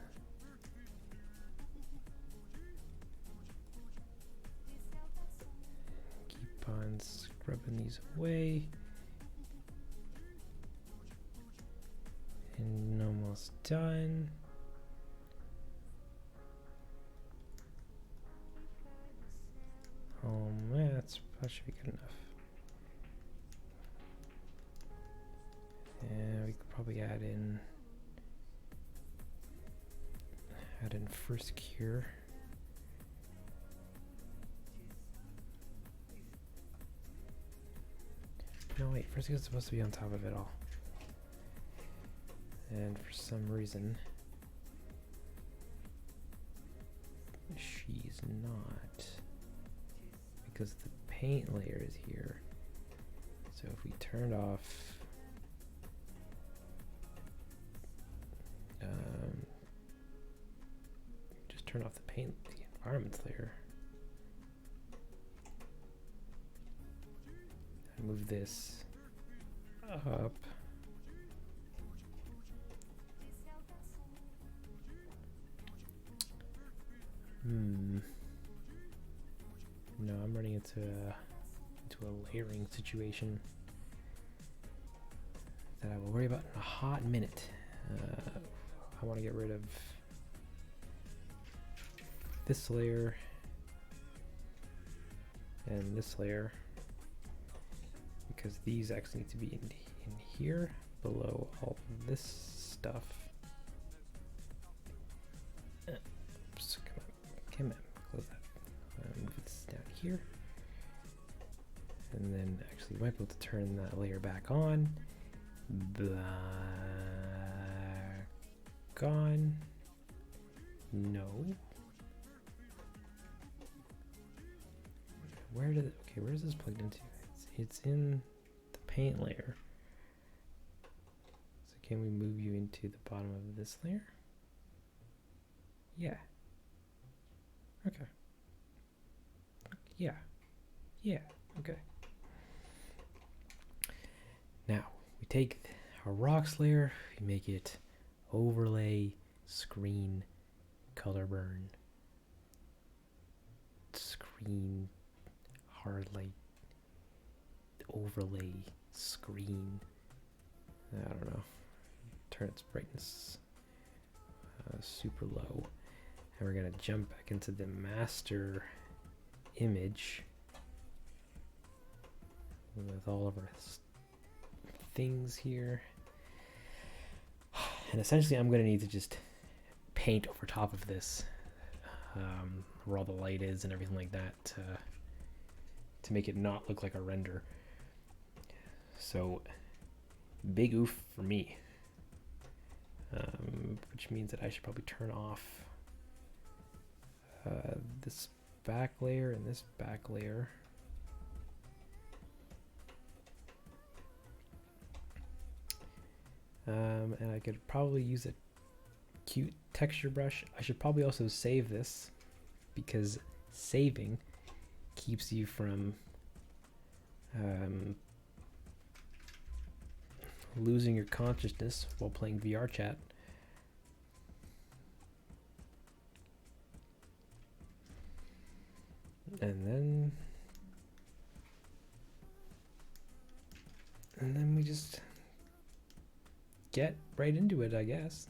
Speaker 1: Keep on scrubbing these away. And almost done. Yeah, that should be good enough. And we could probably add in first cure. No wait, first cure is supposed to be on top of it all. And for some reason she's not, because the paint layer is here. So if we turned off just turn off the environments layer and move this up. No, I'm running into a layering situation that I will worry about in a hot minute. I want to get rid of this layer and this layer because these actually need to be in here below all this stuff. Oops, come on, close that. Move this down here, and then actually might be able to turn that layer back on. Black on. No. Where is this plugged into? It's in the paint layer. So can we move you into the bottom of this layer? Yeah. Okay. Yeah. Okay. Now we take our rocks layer, we make it overlay, screen, color burn, screen, hard light, overlay, screen. I don't know. Turn its brightness super low. And we're going to jump back into the master image with all of our things here. And essentially I'm going to need to just paint over top of this where all the light is and everything like that to make it not look like a render. So big oof for me. which means that I should probably turn off this back layer and this back layer. And I could probably use a cute texture brush. I should probably also save this, because saving keeps you from losing your consciousness while playing VR chat. And then we just get right into it, I guess.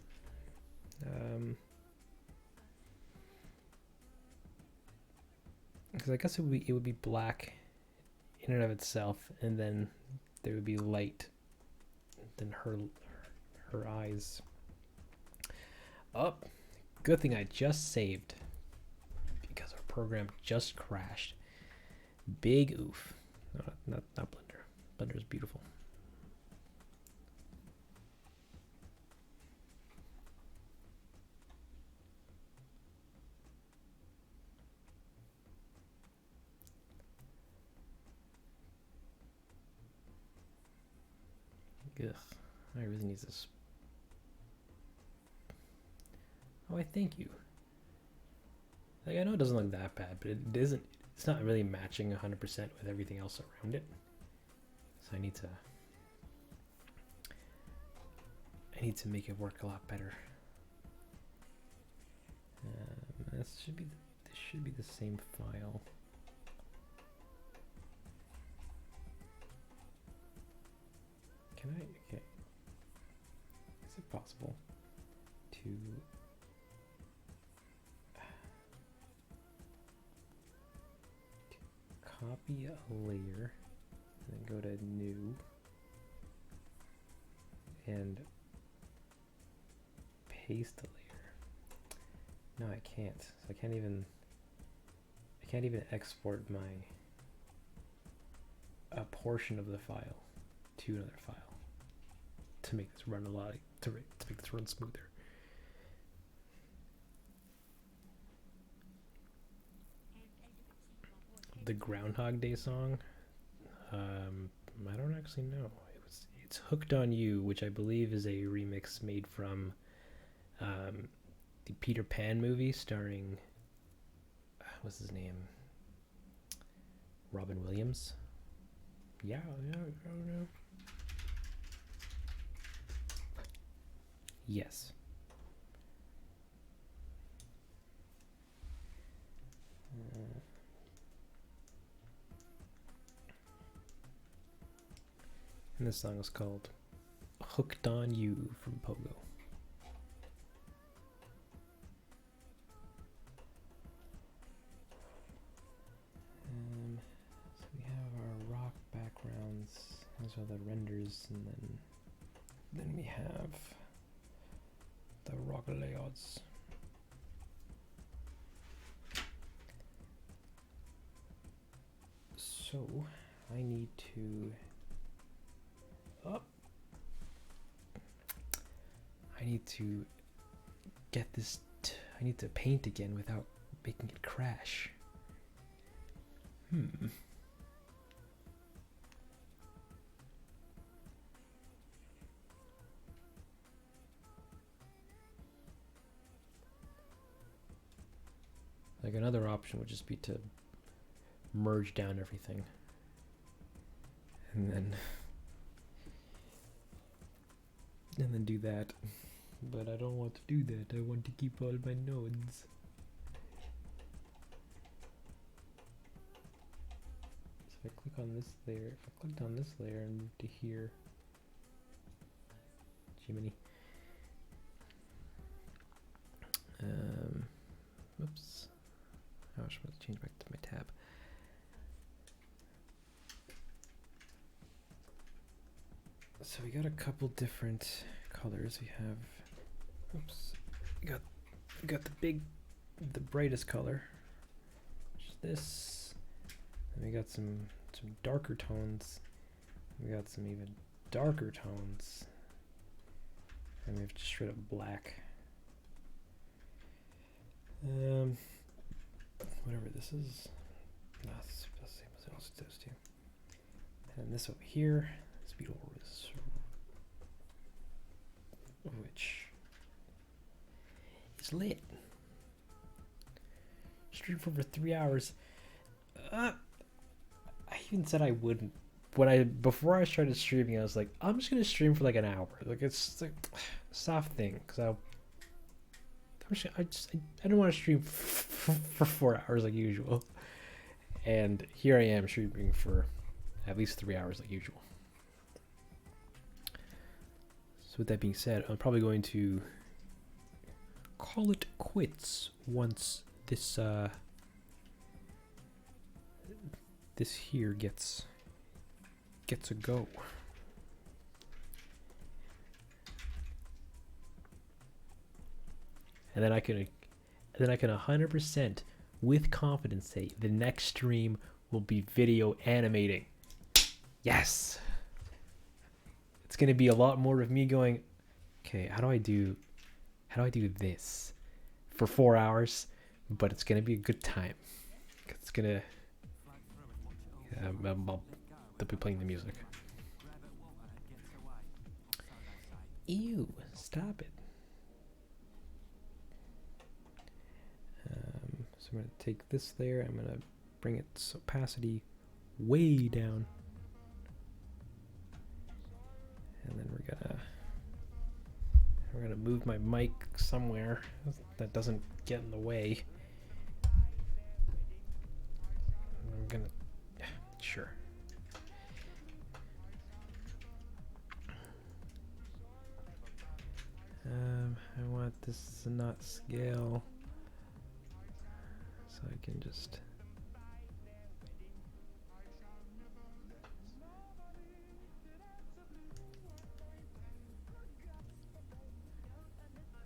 Speaker 1: Because I guess it would be black in and of itself, and then there would be light, then her eyes. Oh, good thing I just saved, because our program just crashed. Big oof. No, not Blender. Blender is beautiful. Ugh, I really need this. Oh, I thank you. Like, I know it doesn't look that bad, but it isn't. It's not really matching 100% with everything else around it. So I need to make it work a lot better. This should be the same file. Can I? Okay. Is it possible to copy a layer and then go to new and paste a layer? No, I can't. So I can't even export a portion of the file to another file to make this run to make this run smoother. The Groundhog Day song, I don't actually know. It's Hooked on You, which I believe is a remix made from the Peter Pan movie starring what's his name? Robin Williams. Yeah, I don't know. Yes. And this song is called Hooked on You from Pogo. So we have our rock backgrounds. Those are the renders, and then we have the rock layouts. So I need to get this. I need to paint again without making it crash. Like, another option would just be to merge down everything and then do that, but I don't want to do that. I want to keep all my nodes. So if I click on this layer, if I clicked on this layer and move to here, Jiminy. Oops. Oh, I should change back to my tab. So we got a couple different colors. We have, we got the brightest color, which is this. And we got some darker tones. We got some even darker tones. I mean, just straight up black. Whatever this is. No, it's the same as else it does too. And this over here, speed over this, which is lit. Streamed for over 3 hours. I even said I wouldn't. Before I started streaming, I was like, I'm just gonna stream for like an hour. Like it's like a soft thing, cause I don't want to stream for 4 hours like usual. And here I am streaming for at least 3 hours like usual. So with that being said, I'm probably going to call it quits once this this here gets a go. And then I can 100% with confidence say the next stream will be video animating. Yes. It's going to be a lot more of me going, okay, how do I do this for 4 hours? But it's going to be a good time. It's going to they'll be playing the music. Ew, stop it. So I'm going to take this layer, I'm going to bring its opacity way down. And then we're gonna move my mic somewhere that doesn't get in the way. I'm gonna, sure. I want this to not scale, so I can just.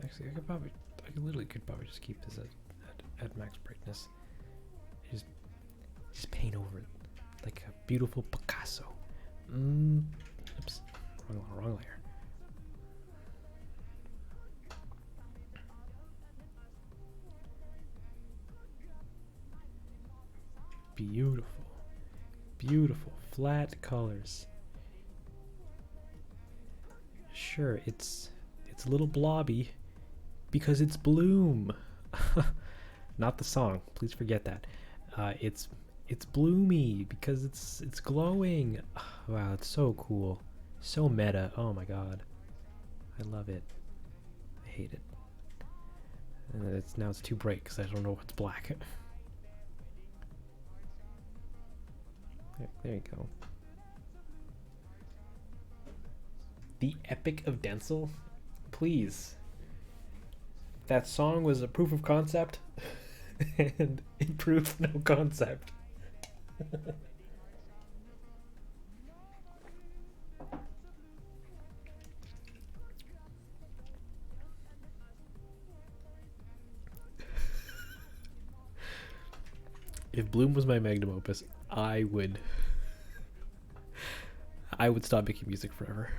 Speaker 1: Actually, I literally could probably just keep this at max brightness. Just paint over it like a beautiful Picasso. Oops, wrong layer. Beautiful, beautiful flat colors. Sure, it's a little blobby because it's Bloom. Not the song, please forget that. It's bloomy because it's glowing. Wow, it's so cool, so meta. Oh my god, I love it. I hate it. And now it's too bright because I don't know what's black. There you go. The Epic of Denzel? Please. That song was a proof of concept and it proved no concept. If Bloom was my magnum opus, I would stop making music forever.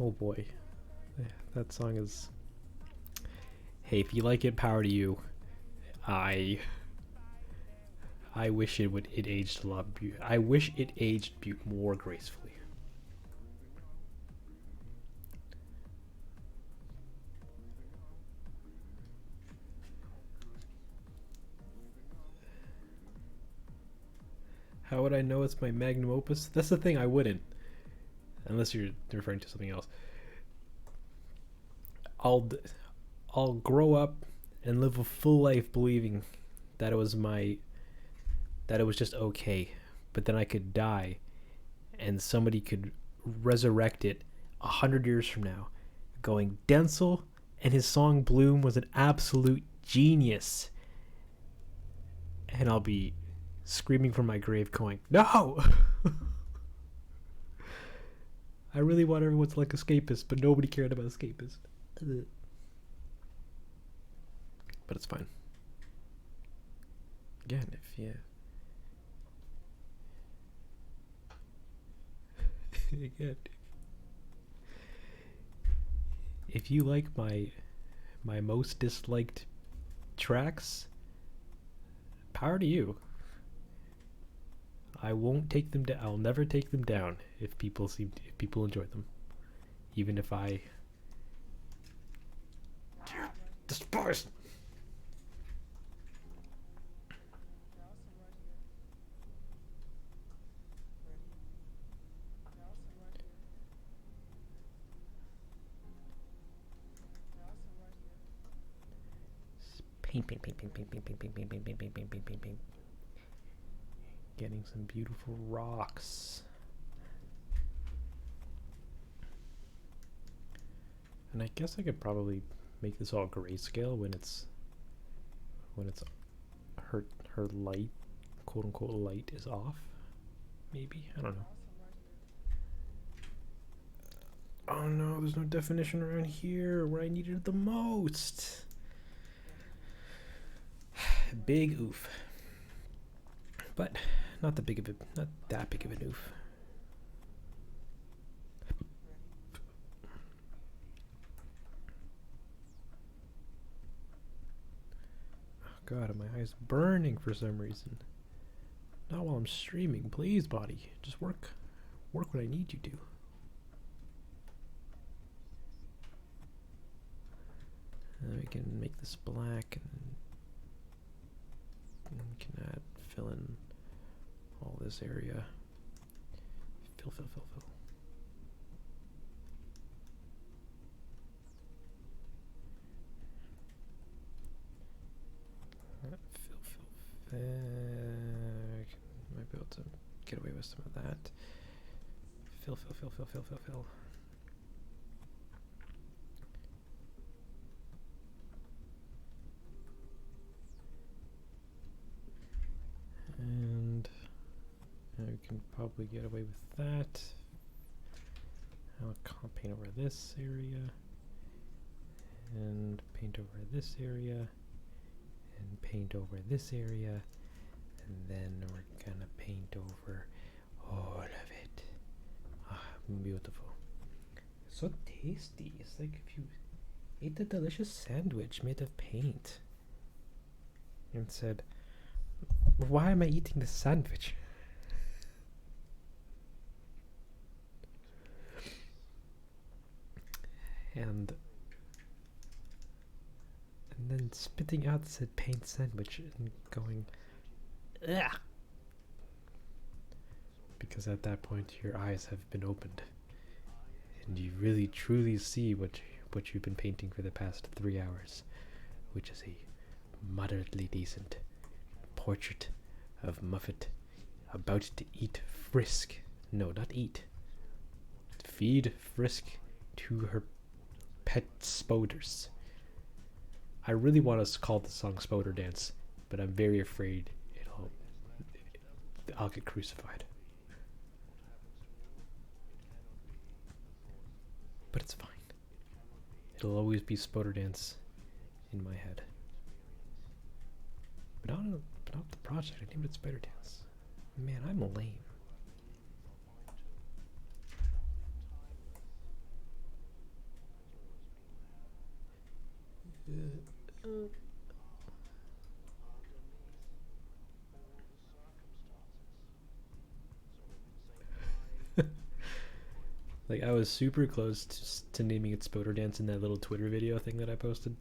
Speaker 1: Oh boy. That song is. Hey, if you like it, power to you. I wish it aged a lot. I wish it aged more gracefully. How would I know it's my magnum opus? That's the thing, I wouldn't. Unless you're referring to something else. I'll grow up and live a full life believing that it was just okay, but then I could die and somebody could resurrect it 100 years from now going, Denzel and his song Bloom was an absolute genius, and I'll be screaming from my grave going, no. I really want everyone to like Escapist, but nobody cared about Escapist. But it's fine. Again, Again, if you like my most disliked tracks, power to you. I won't take them down. I'll never take them down if people enjoy them, even if I despise. Paint, paint, paint, paint, paint, paint, paint, paint, paint, paint, paint, paint, paint, paint, paint, paint. Getting some beautiful rocks. And I guess I could probably make this all grayscale when it's her light, quote unquote light, is off. Maybe, I don't know. Oh no, there's no definition around here where I needed it the most. Big oof. But not that big of an oof. Oh god, my eyes burning for some reason. Not while I'm streaming, please, body. Just work what I need you to. And we can make this black, and we can fill in all this area. Fill. Might be able to get away with some of that. Fill. And we can probably get away with that. I'll paint over this area, and paint over this area, and paint over this area, and then we're gonna paint over all of it. Ah, beautiful. So tasty. It's like if you ate a delicious sandwich made of paint and said, why am I eating this sandwich? And then spitting out said paint sandwich and going, ugh. Because at that point your eyes have been opened and you really truly see what you've been painting for the past 3 hours, which is a moderately decent portrait of Muffet about to eat Frisk. No, not eat. Feed Frisk to her pet spoders. I really want to call the song Spoder Dance, but I'm very afraid I'll get crucified. But it's fine. It'll always be Spoder Dance in my head. But not the project. I named it Spider Dance. Man, I'm lame. Like, I was super close to naming it Spoder Dance in that little Twitter video thing that I posted.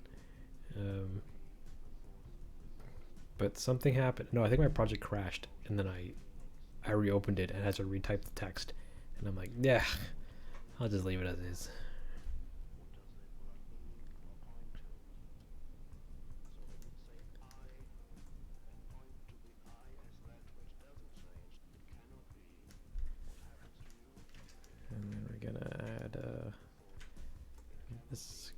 Speaker 1: But something happened. No, I think my project crashed, and then I reopened it and had to retype the text. And I'm like, yeah, I'll just leave it as is. And then we're gonna add this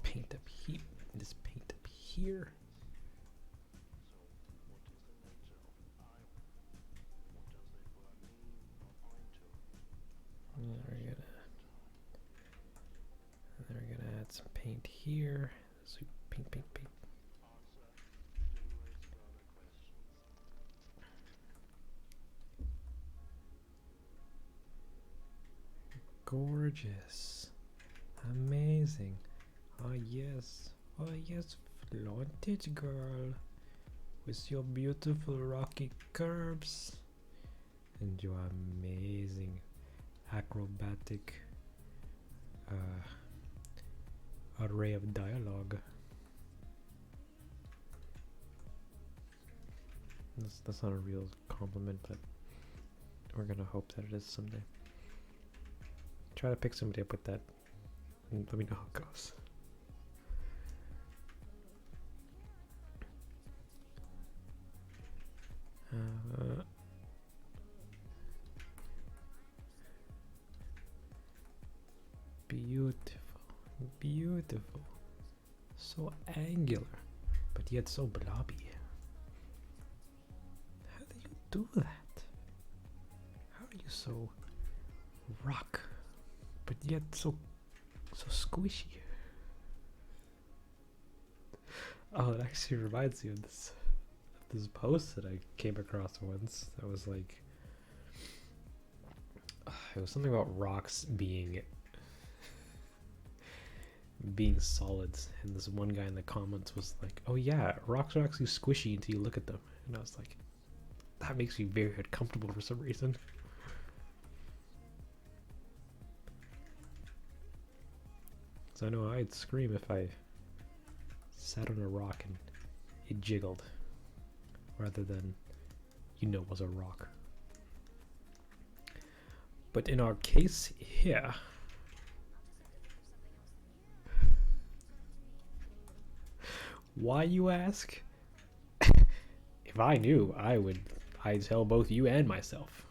Speaker 1: paint up here. This paint up here. And then we're gonna add some paint here. So paint. gorgeous. Amazing. Oh yes. Oh yes, flaunt it, girl. With your beautiful rocky curves. And your amazing acrobatic array of dialogue. That's not a real compliment, but we're gonna hope that it is someday. Try to pick somebody up with that and let me know how it goes. Beautiful, beautiful. So angular, but yet so blobby. How do you do that? How are you so rock, but yet so squishy? Oh, it actually reminds me of this post that I came across once. That was like, it was something about rocks being solids, and this one guy in the comments was like, "Oh yeah, rocks are actually squishy until you look at them," and I was like, that makes me very uncomfortable for some reason. So I know I'd scream if I sat on a rock and it jiggled, rather than, was a rock. But in our case here, why, you ask? If I knew, I'd tell both you and myself.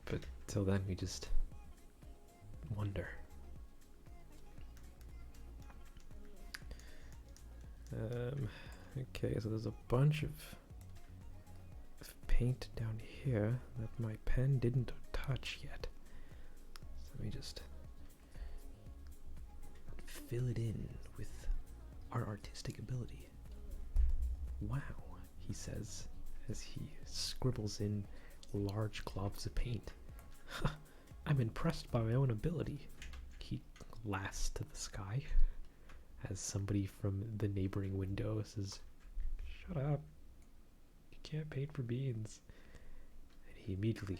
Speaker 1: But till then, we just wonder. Okay, so there's a bunch of paint down here that my pen didn't touch yet. So let me just fill it in with our artistic ability. Wow, he says as he scribbles in large globs of paint. I'm impressed by my own ability. He laughs to the sky as somebody from the neighboring window says, "Shut up. You can't paint for beans." And he immediately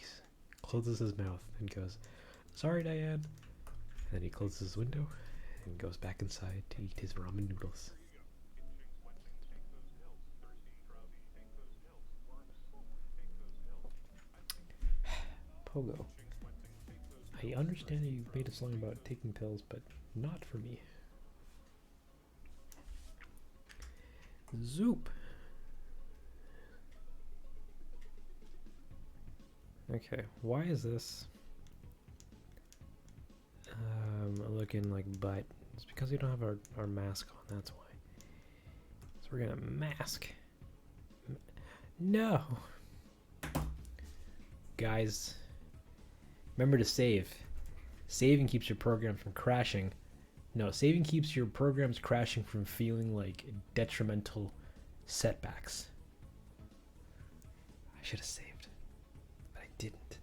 Speaker 1: closes his mouth and goes, "Sorry, Diane." And then he closes his window and goes back inside to eat his ramen noodles. Pogo, I understand that you made a song about taking pills, but not for me. Zoop. Okay, why is this looking like butt? It's because we don't have our mask on, that's why. So we're gonna mask. No! Guys, remember to save. Saving keeps your program from crashing. No, saving keeps your programs crashing from feeling like detrimental setbacks. I should have saved, but I didn't.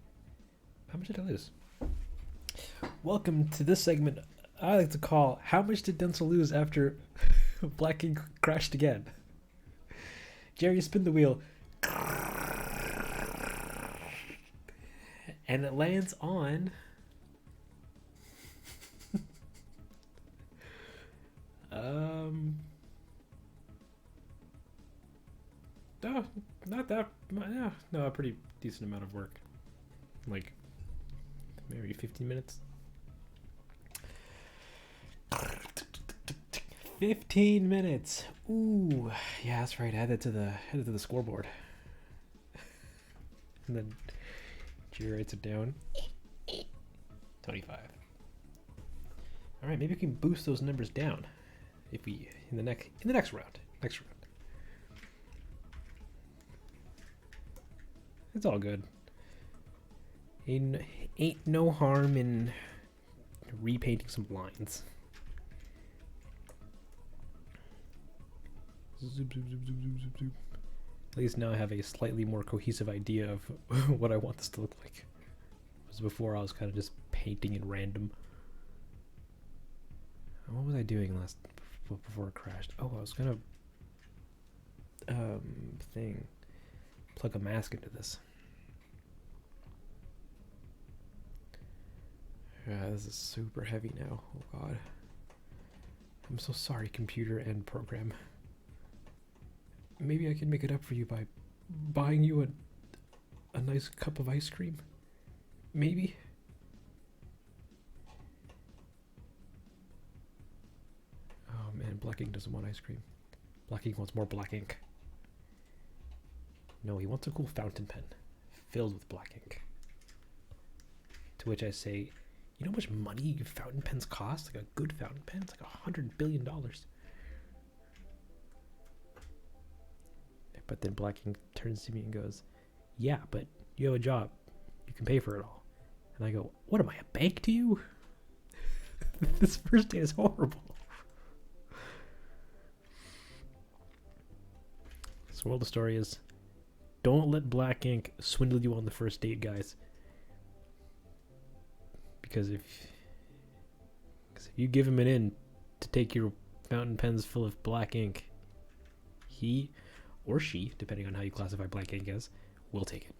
Speaker 1: How much did I lose? Welcome to this segment I like to call How Much Did Denzel Lose After Black King Crashed Again? Jerry, spin the wheel. And it lands on... no, not that. No, a pretty decent amount of work. Like maybe 15 minutes. 15 minutes. Ooh, yeah, that's right. Add it to the scoreboard. And then G writes it down. 25. All right, maybe we can boost those numbers down if we in the next round. It's all good. Ain't no harm in repainting some lines. Zoop, zoop, zoop, zoop, zoop, zoop, zoop. At least now I have a slightly more cohesive idea of what I want this to look like. Because before I was kind of just painting in random. What was I doing before it crashed? Oh, I was gonna plug a mask into this. This is super heavy now. Oh god. I'm so sorry, computer and program. Maybe I can make it up for you by buying you a nice cup of ice cream. Maybe. Oh man, Black Ink doesn't want ice cream. Black Ink wants more black ink. No, he wants a cool fountain pen filled with black ink. To which I say, you know how much money fountain pens cost? Like a good fountain pen? It's like $100 billion. But then Black Ink turns to me and goes, yeah, but you have a job. You can pay for it all. And I go, what am I, a bank to you? This first day is horrible. So the moral of the story is, don't let Black Ink swindle you on the first date, guys. Because if you give him an in to take your fountain pens full of black ink, he or she, depending on how you classify black ink as, will take it.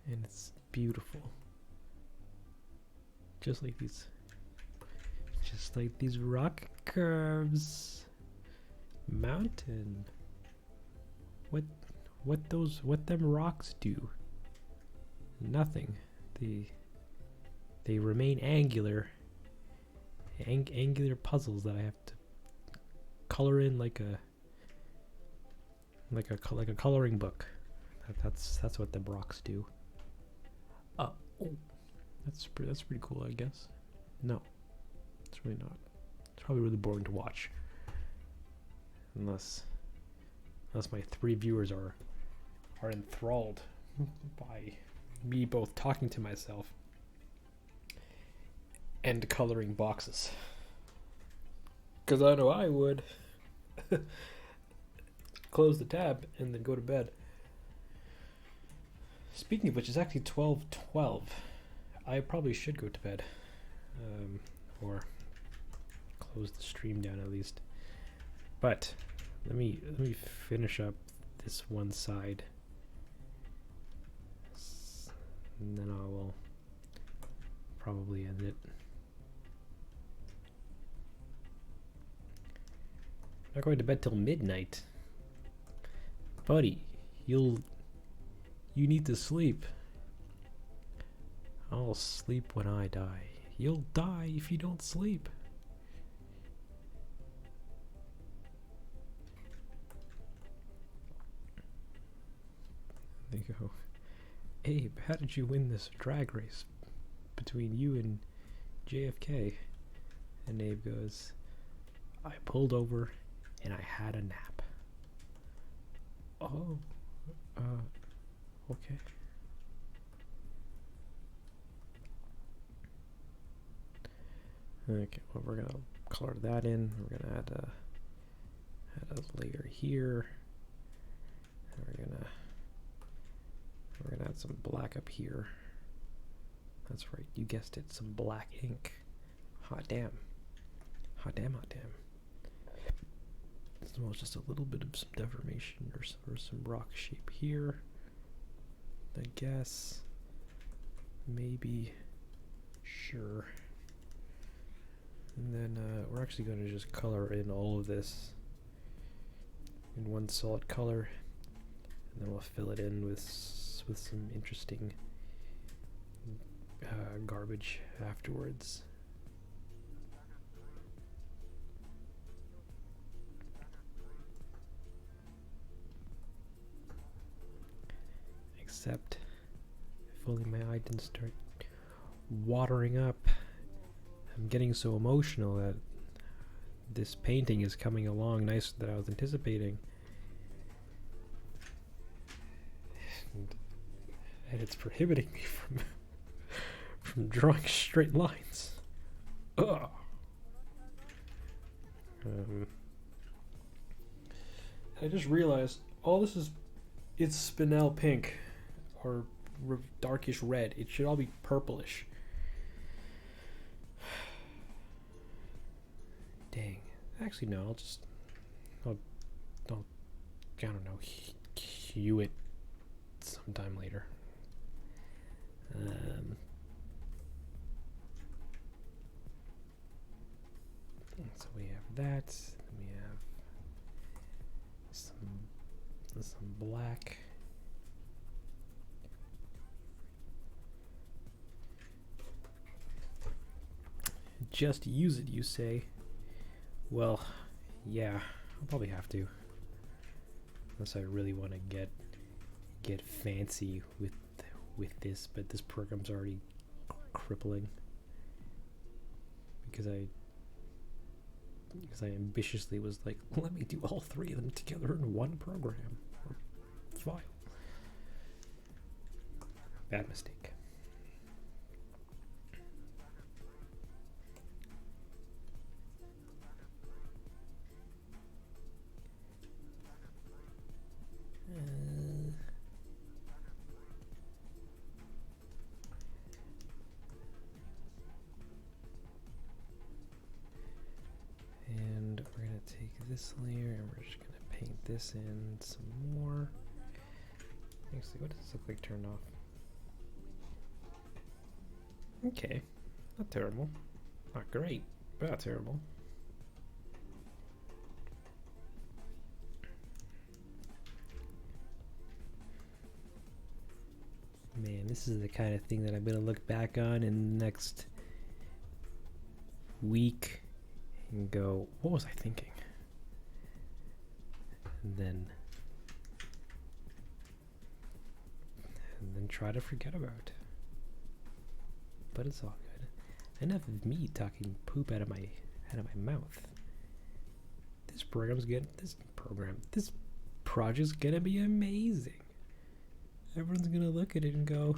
Speaker 1: And it's beautiful. Just like these rock curves. Mountain. What them rocks do? Nothing. They remain angular. Angular puzzles that I have to color in like a coloring book. That's what them rocks do. Oh, that's pretty cool, I guess. No, it's really not. It's probably really boring to watch, unless my 3 viewers are enthralled by me both talking to myself and coloring boxes. Because I know I would. Close the tab and then go to bed. Speaking of which, it's actually 12:12. I probably should go to bed. Or close the stream down at least. But let me finish up this one side. And then I will probably end it. I'm not going to bed till midnight. Buddy, you need to sleep. I'll sleep when I die. You'll die if you don't sleep. They go, Abe, how did you win this drag race between you and JFK? And Abe goes, I pulled over and I had a nap. Oh, okay. Okay, well, we're gonna color that in. We're gonna add a layer here. And we're gonna add some black up here. That's right, you guessed it, some black ink. Hot damn. Hot damn, hot damn. So it's just a little bit of some deformation or some rock shape here. I guess. Maybe. Sure. And then we're actually going to just color in all of this in one solid color. And then we'll fill it in with some interesting garbage afterwards. Except if only my eye didn't start watering up. I'm getting so emotional that this painting is coming along nicer than I was anticipating. And it's prohibiting me from drawing straight lines. Ugh. I just realized all this is, it's spinel pink or darkish red. It should all be purplish. Dang. Actually, no. I'll I don't know, hue it sometime later. So we have that. Then we have some black. Just use it, you say? Well, yeah, I'll probably have to. Unless I really want to get fancy with this, but this program's already crippling because I ambitiously was like, let me do all three of them together in one program or file. Bad mistake. And we're gonna take this layer and we're just gonna paint this in some more. Actually, what does this look like turned off? Okay, not terrible. Not great, but not terrible. Man, this is the kind of thing that I'm gonna look back on in the next week and go, what was I thinking? And then try to forget about. But it's all good. Enough of me talking poop out of my mouth. This project's gonna be amazing. Everyone's gonna look at it and go,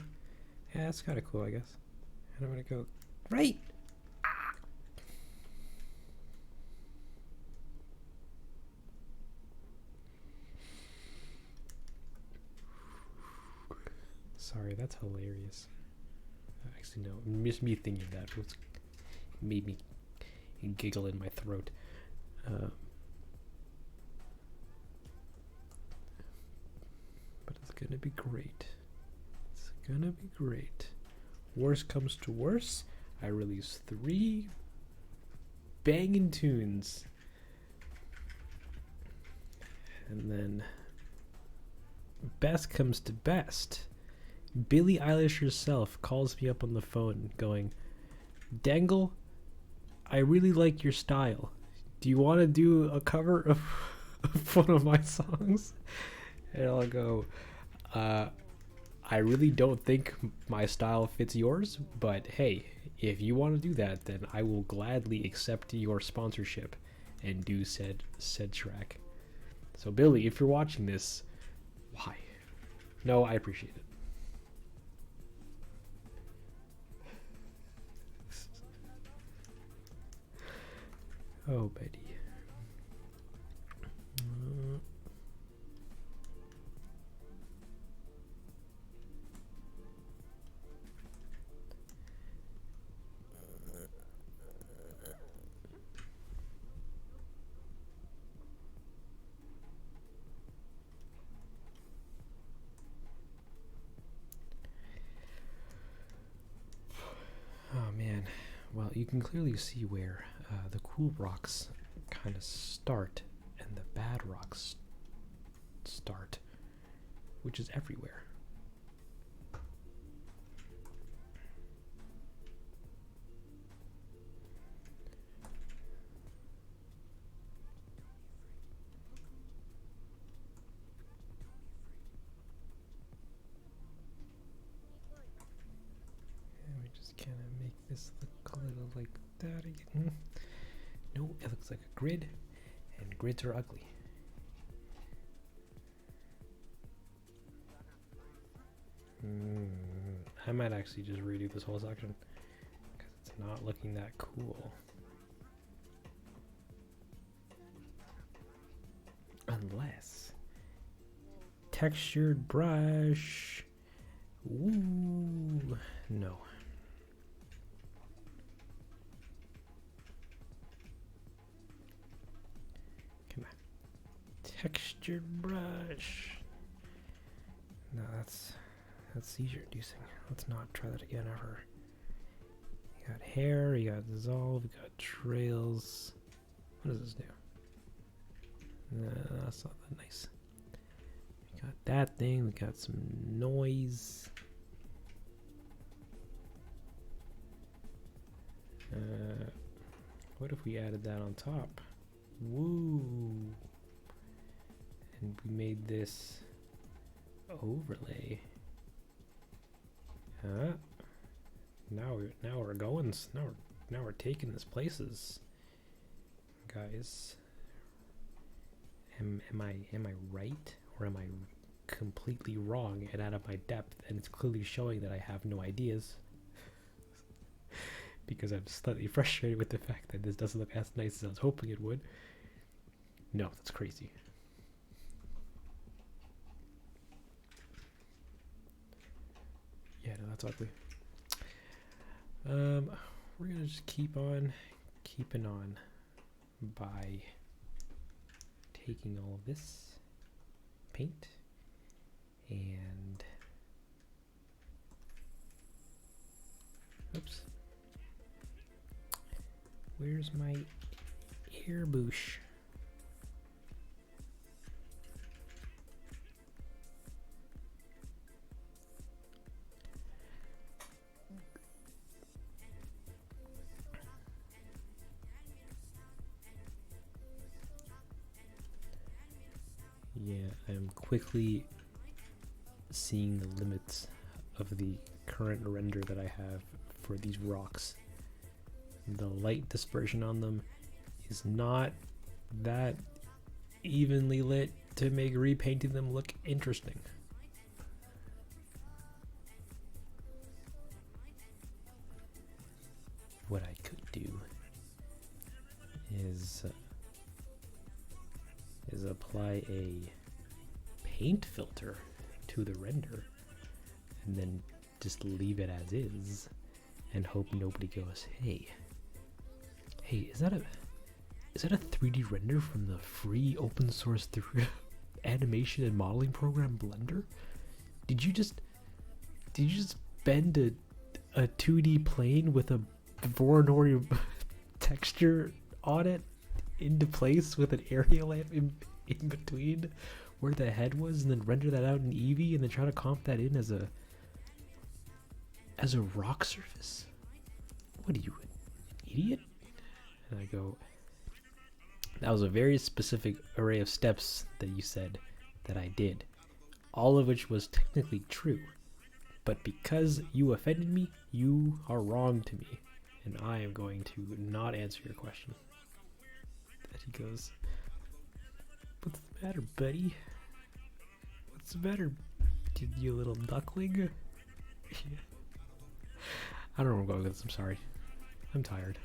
Speaker 1: yeah, that's kind of cool, I guess. And I'm gonna go, great! Sorry, that's hilarious. Actually, no, just me thinking of that made me giggle in my throat. But it's gonna be great. It's gonna be great. Worst comes to worst, I release 3 banging tunes. And then best comes to best. Billie Eilish herself calls me up on the phone going, Dangle, I really like your style. Do you want to do a cover of one of my songs? And I'll go, I really don't think my style fits yours, but hey, if you want to do that, then I will gladly accept your sponsorship and do said track. So Billy, if you're watching this, why? No, I appreciate it. Oh, Betty. Oh man, well you can clearly see where the cool rocks kind of start and the bad rocks start, which is everywhere. And we just kind of make this look a little like that again. No, it looks like a grid, and grids are ugly. I might actually just redo this whole section because it's not looking that cool. Unless textured brush. Ooh, no. Come on. Textured brush. No, that's seizure inducing. Let's not try that again ever. You got hair, you got dissolve, you got trails. What does this do? No, that's not that nice. We got that thing, we got some noise. What if we added that on top? Woo! And we made this overlay. Huh? Now we're going. Now we're taking this places, guys. Am I right, or am I completely wrong and out of my depth? And it's clearly showing that I have no ideas, because I'm slightly frustrated with the fact that this doesn't look as nice as I was hoping it would. No, that's crazy. Yeah, no, that's ugly. We're gonna just keep on keeping on by taking all of this paint and oops, where's my airbrush? Yeah, I'm quickly seeing the limits of the current render that I have for these rocks. The light dispersion on them is not that evenly lit to make repainting them look interesting. What I could do is apply a paint filter to the render and then just leave it as is and hope nobody goes, hey, is that a 3D render from the free open source animation and modeling program Blender? Did you just bend a 2D plane with a Voronoi texture on it into place with an area lamp in between where the head was, and then render that out in Eevee and then try to comp that in as a rock surface? What are you, an idiot? And I go, that was a very specific array of steps that you said that I did, all of which was technically true, but because you offended me, you are wrong to me, and I am going to not answer your question. And he goes, what's the matter, buddy? What's the matter, you little duckling? I don't know where I'm going with this, I'm sorry. I'm tired.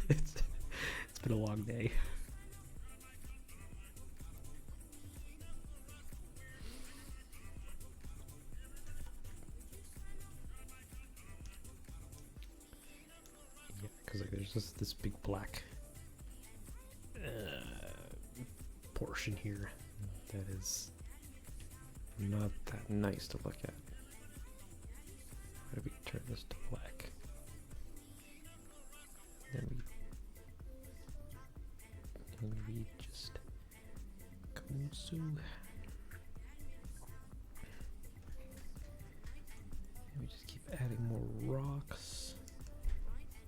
Speaker 1: It's been a long day. Yeah, because like there's just this big black portion here that is not that nice to look at. How do we turn this to black? Then we just go so. And we just keep adding more rocks.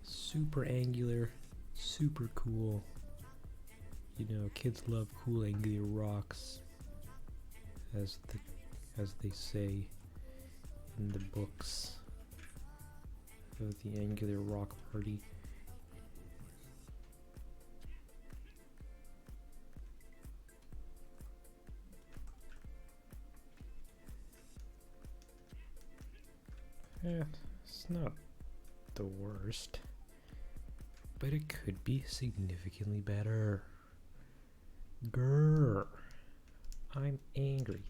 Speaker 1: Super angular, super cool. You know, kids love cool angular rocks, as they say in the books of the Angular Rock Party. Yeah, it's not the worst, but it could be significantly better. Grrr. I'm angry.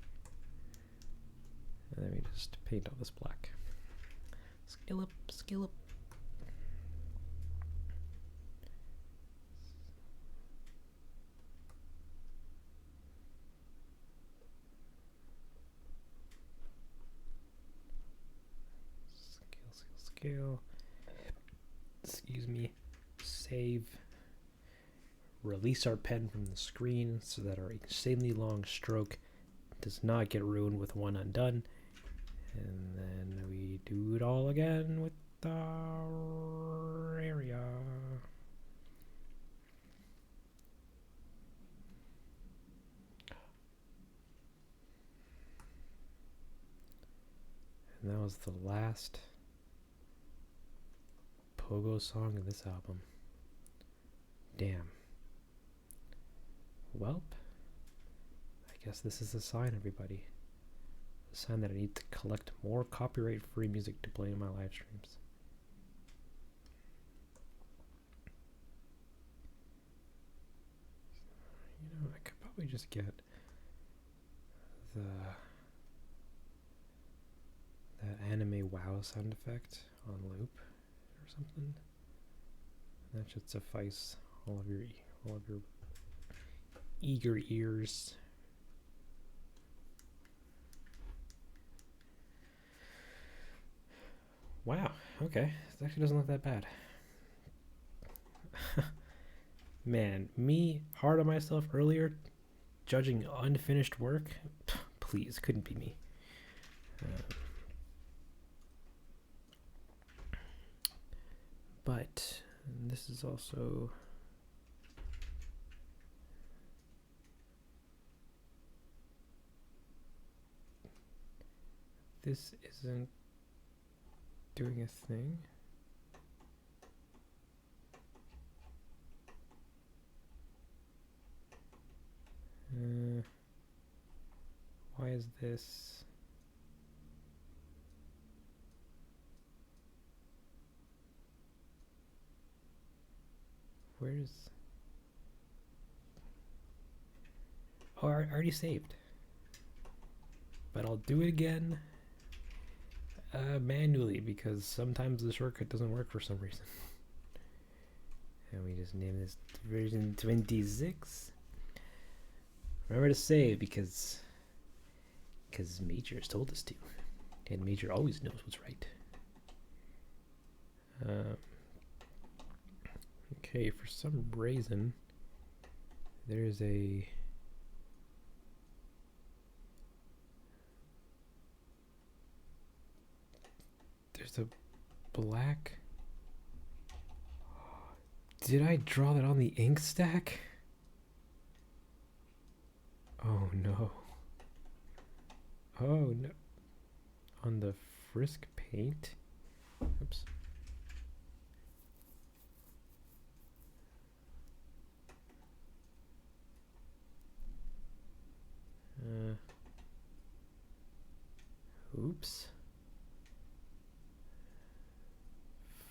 Speaker 1: And then we just paint all this black. Scale up, scale up. Scale. Excuse me. Save. Release our pen from the screen so that our insanely long stroke does not get ruined with one undone. And then we do it all again with our area. And that was the last Pogo song of this album. Damn. Welp. I guess this is a sign, everybody. A sign that I need to collect more copyright-free music to play in my live streams. You know, I could probably just get that anime wow sound effect on loop or something. That should suffice all of your eager ears. Wow, okay. It actually doesn't look that bad. Man, me hard on myself earlier, judging unfinished work? Please, couldn't be me. But this is also... This isn't doing a thing. Why is this? Where's... Oh, I already saved. But I'll do it again manually because sometimes the shortcut doesn't work for some reason. And we just name this version 26. Remember to save because Major has told us to. And Major always knows what's right. Okay, for some reason, there's a... There's a black... Did I draw that on the ink stack? Oh no. Oh no. On the Frisk paint? Oops. Oops.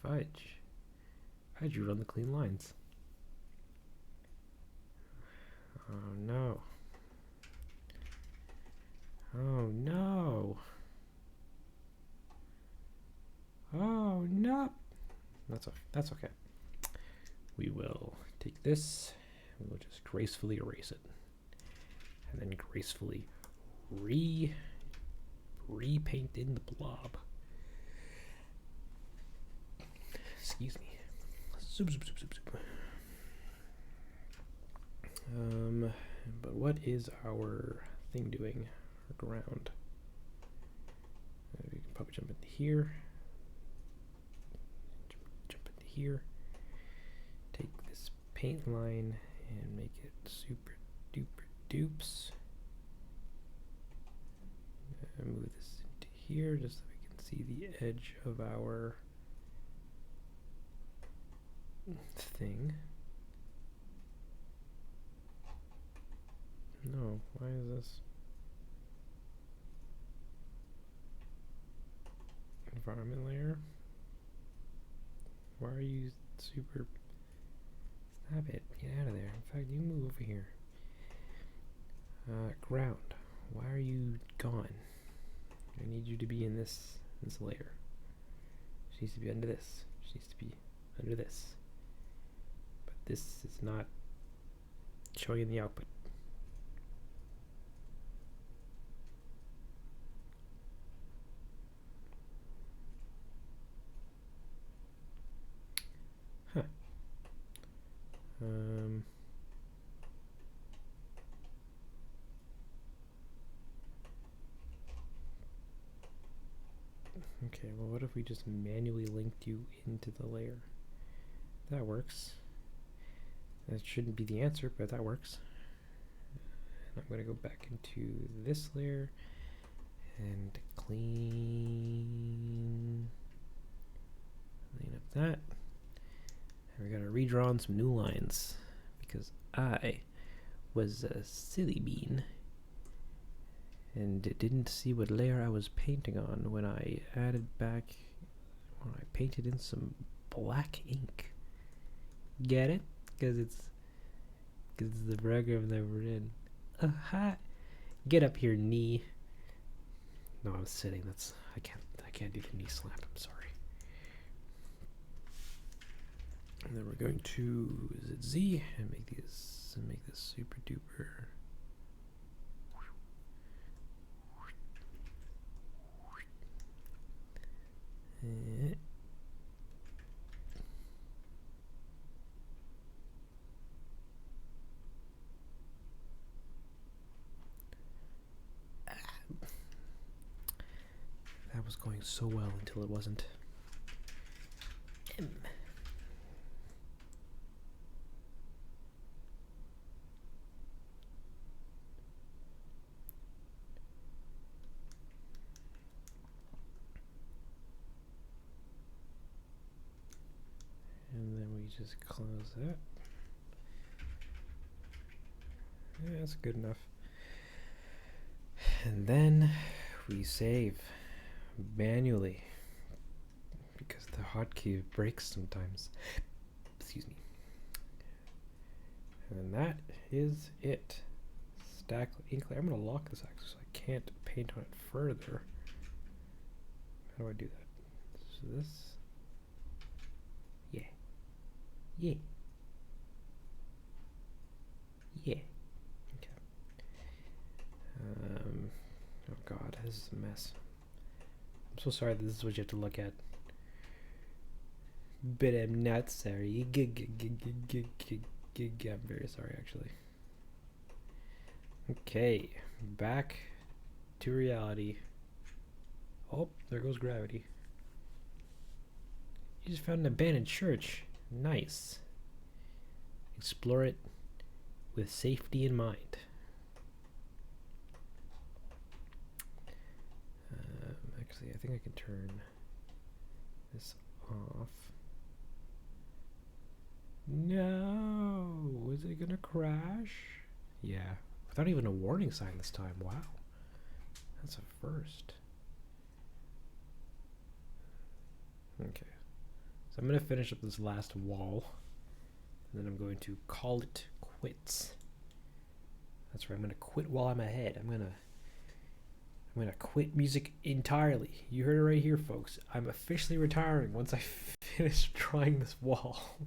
Speaker 1: Fudge. How'd you run the clean lines? Oh no. Oh no. Oh no. That's okay. We will take this and we'll just gracefully erase it. And then gracefully repaint in the blob. Excuse me. Zoop, zoop, zoop, zoop, zoop. But what is our thing doing? Our ground. We can probably jump into here. Jump into here. Take this paint line and make it super duper dupes. Move this into here just so we can see the edge of our thing. No, why is this? Environment layer? Why are you super... Stop it, get out of there. In fact, you move over here. Ground, why are you gone? I need you to be in this layer. She needs to be under this. She needs to be under this. But this is not showing in the output. Huh. Okay, well, what if we just manually linked you into the layer? That works. That shouldn't be the answer, but that works. And I'm going to go back into this layer and clean up that. And we got to redraw on some new lines because I was a silly bean and didn't see what layer I was painting on when I painted in some black ink. Get it? Because it's the program that we're in. Aha! Get up here, knee. No, I was sitting. I can't do the knee slap. I'm sorry. And then we're going to Z and make this super duper. That was going so well until it wasn't. And then we just close that. Yeah, that's good enough. And then we save manually because the hotkey breaks sometimes. Excuse me. And that is it. Stack ink layer. I'm going to lock this actually so I can't paint on it further. How do I do that? So this. Yeah. Yeah. Yeah. Okay. Oh god, this is a mess. I'm so sorry that this is what you have to look at. But I'm not sorry. I'm very sorry, actually. Okay, back to reality. Oh, there goes gravity. You just found an abandoned church. Nice. Explore it with safety in mind. Actually, I think I can turn this off. No! Is it gonna crash? Yeah. Without even a warning sign this time. Wow. That's a first. Okay. So I'm going to finish up this last wall. And then I'm going to call it quits. That's right. I'm going to quit while I'm ahead. I'm going to quit music entirely. You heard it right here, folks. I'm officially retiring once I finish drawing this wall.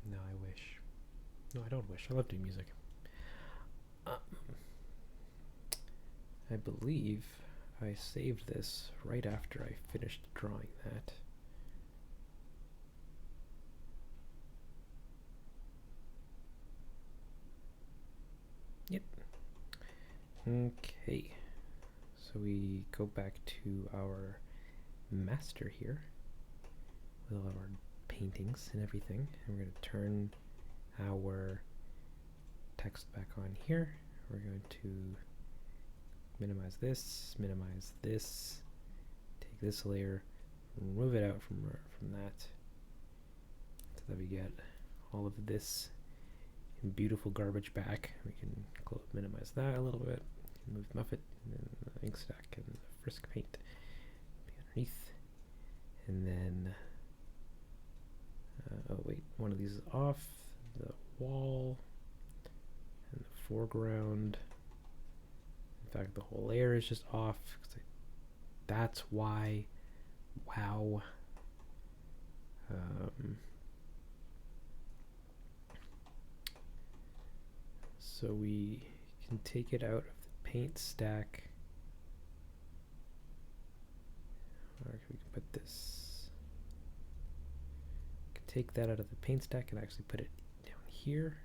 Speaker 1: No, I wish. No, I don't wish. I love doing music. I believe I saved this right after I finished drawing that. Yep. Okay. So we go back to our master here with all of our paintings and everything. And we're going to turn our text back on here. We're going to minimize this, take this layer, remove it out from that, so that we get all of this beautiful garbage back. We can minimize that a little bit, move Muffet, and the ink stack, and the Frisk paint underneath, And then, oh wait, one of these is off. The wall and the foreground. In fact, the whole layer is just off. That's why. Wow. So we can take it out of the paint stack. Or we can put this. We can take that out of the paint stack and actually put it down here.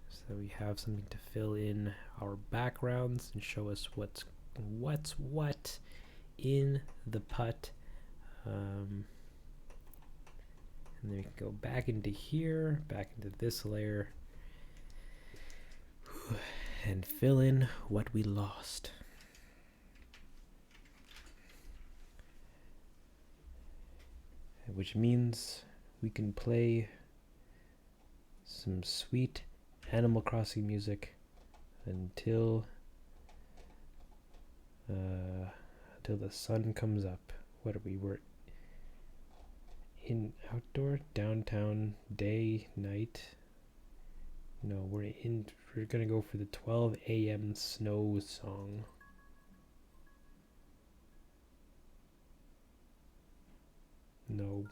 Speaker 1: So we have something to fill in our backgrounds and show us what's what in the putt. And then we can go back into here, back into this layer, and fill in what we lost. Which means we can play some sweet Animal Crossing music until the sun comes up. What are we? We're in outdoor, downtown, day, night. No, we're gonna go for the 12 a.m. snow song. No.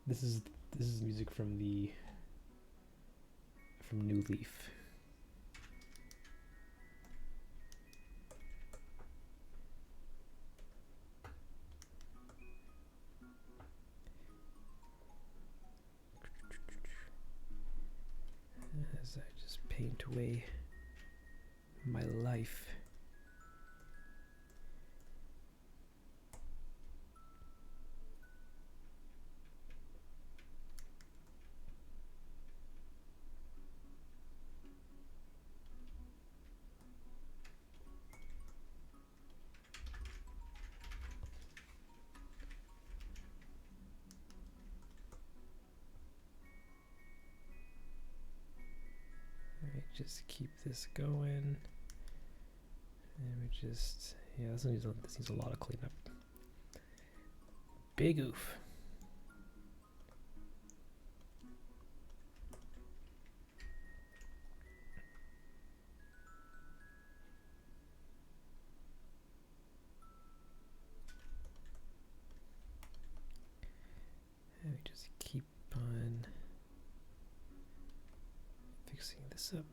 Speaker 1: This is music from New Leaf. As I just paint away my life. Just keep this going, and we just, yeah, this needs a lot of cleanup. Big oof. And we just keep on fixing this up.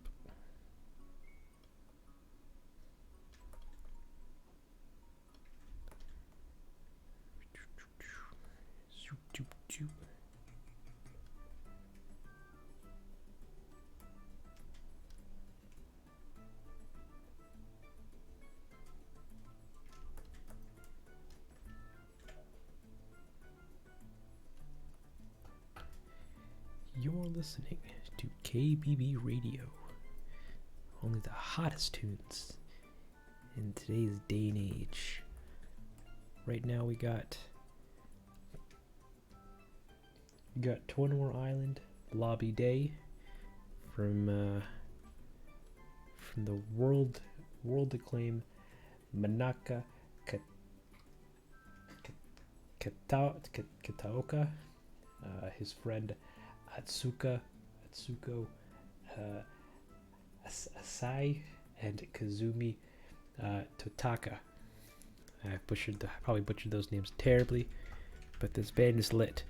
Speaker 1: You're listening to KBB Radio, only the hottest tunes in today's day and age. Right now we got Tornwar Island Lobby Day from the world acclaimed Manaka Kataoka, his friend Atsuko Asai, and Kazumi Totaka. I probably butchered those names terribly, but this band is lit.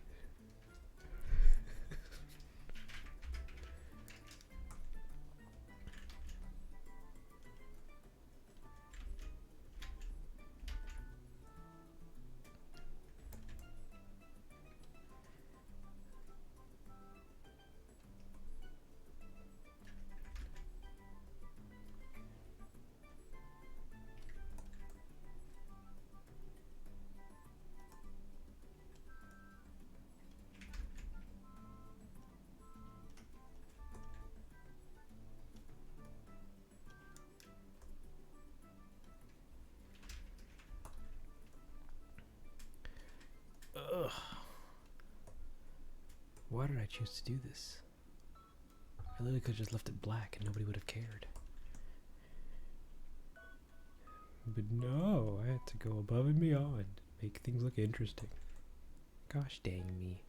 Speaker 1: Ugh. Why did I choose to do this? I literally could have just left it black and nobody would have cared. But no, I had to go above and beyond, make things look interesting. Gosh dang me.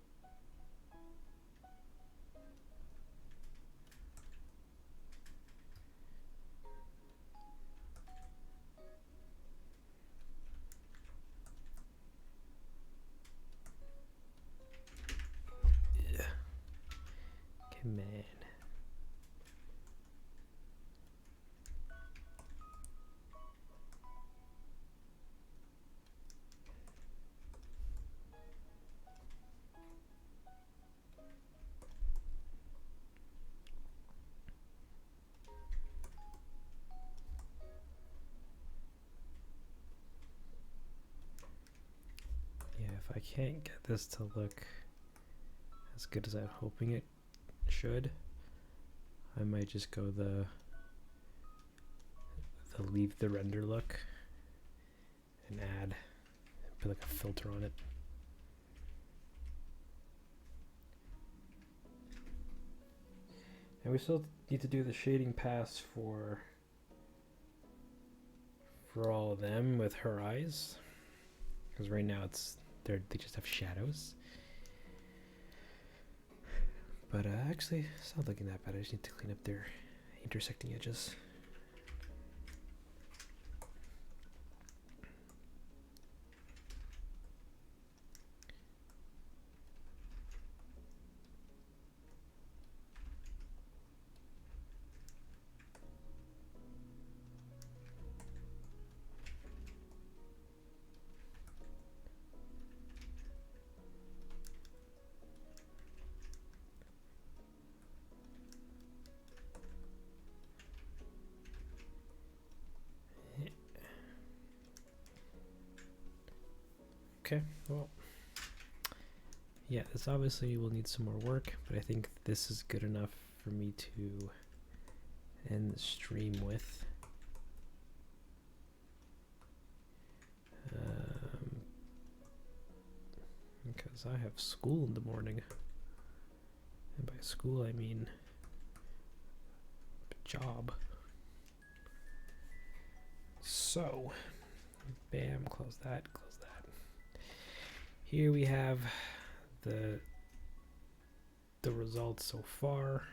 Speaker 1: Come on. Yeah, if I can't get this to look as good as I'm hoping it should, I might just go the leave the render look and put like a filter on it. And we still need to do the shading pass for all of them with her eyes, because right now they just have shadows. But actually, it's not looking that bad. I just need to clean up their intersecting edges. Okay, well, yeah, this obviously will need some more work, but I think this is good enough for me to end the stream with. Because I have school in the morning, and by school I mean job. So, bam, close that, close that. Here we have the results so far.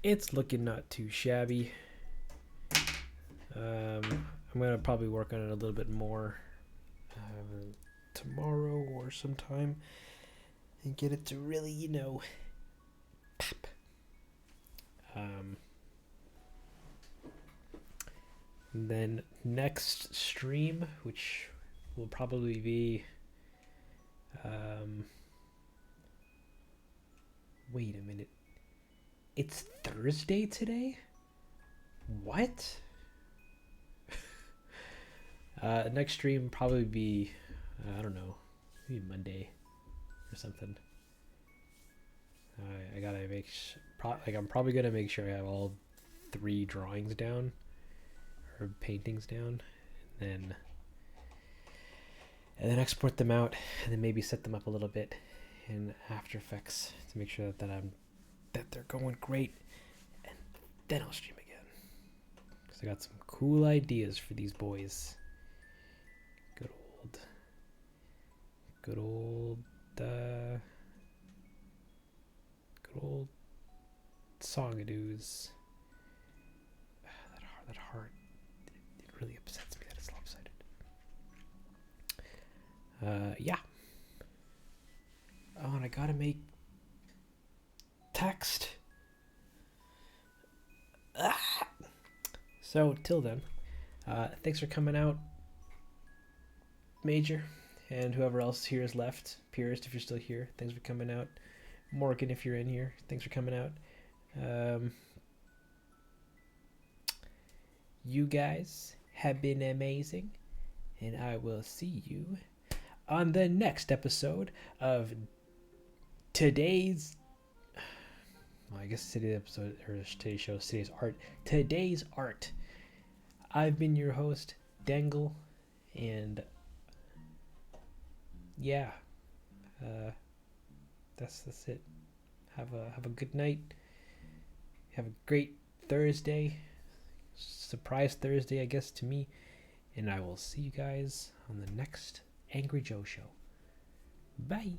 Speaker 1: It's looking not too shabby. I'm gonna probably work on it a little bit more tomorrow or sometime and get it to really, you know, pop. Then next stream, which will probably be wait a minute, it's Thursday today? What? Next stream probably be I don't know, maybe Monday or something. I gotta make I'm probably gonna make sure I have all 3 drawings down or paintings down, and then export them out, and then maybe set them up a little bit in After Effects to make sure that they're going great, and then I'll stream again, because I got some cool ideas for these boys. Good old Songadoos. That heart, it really upsets me that it's lopsided. Yeah. Oh, and I gotta make text. So, till then, thanks for coming out, Major, and whoever else here is left. Purist, if you're still here, thanks for coming out. Morgan, if you're in here, thanks for coming out. You guys have been amazing, and I will see you on the next episode of today's, well, I guess today's episode, or today's show, today's art. I've been your host, Dangle, and yeah, that's it. Have a good night. Have a great Thursday. Surprise Thursday, I guess, to me. And I will see you guys on the next Angry Joe show. Bye.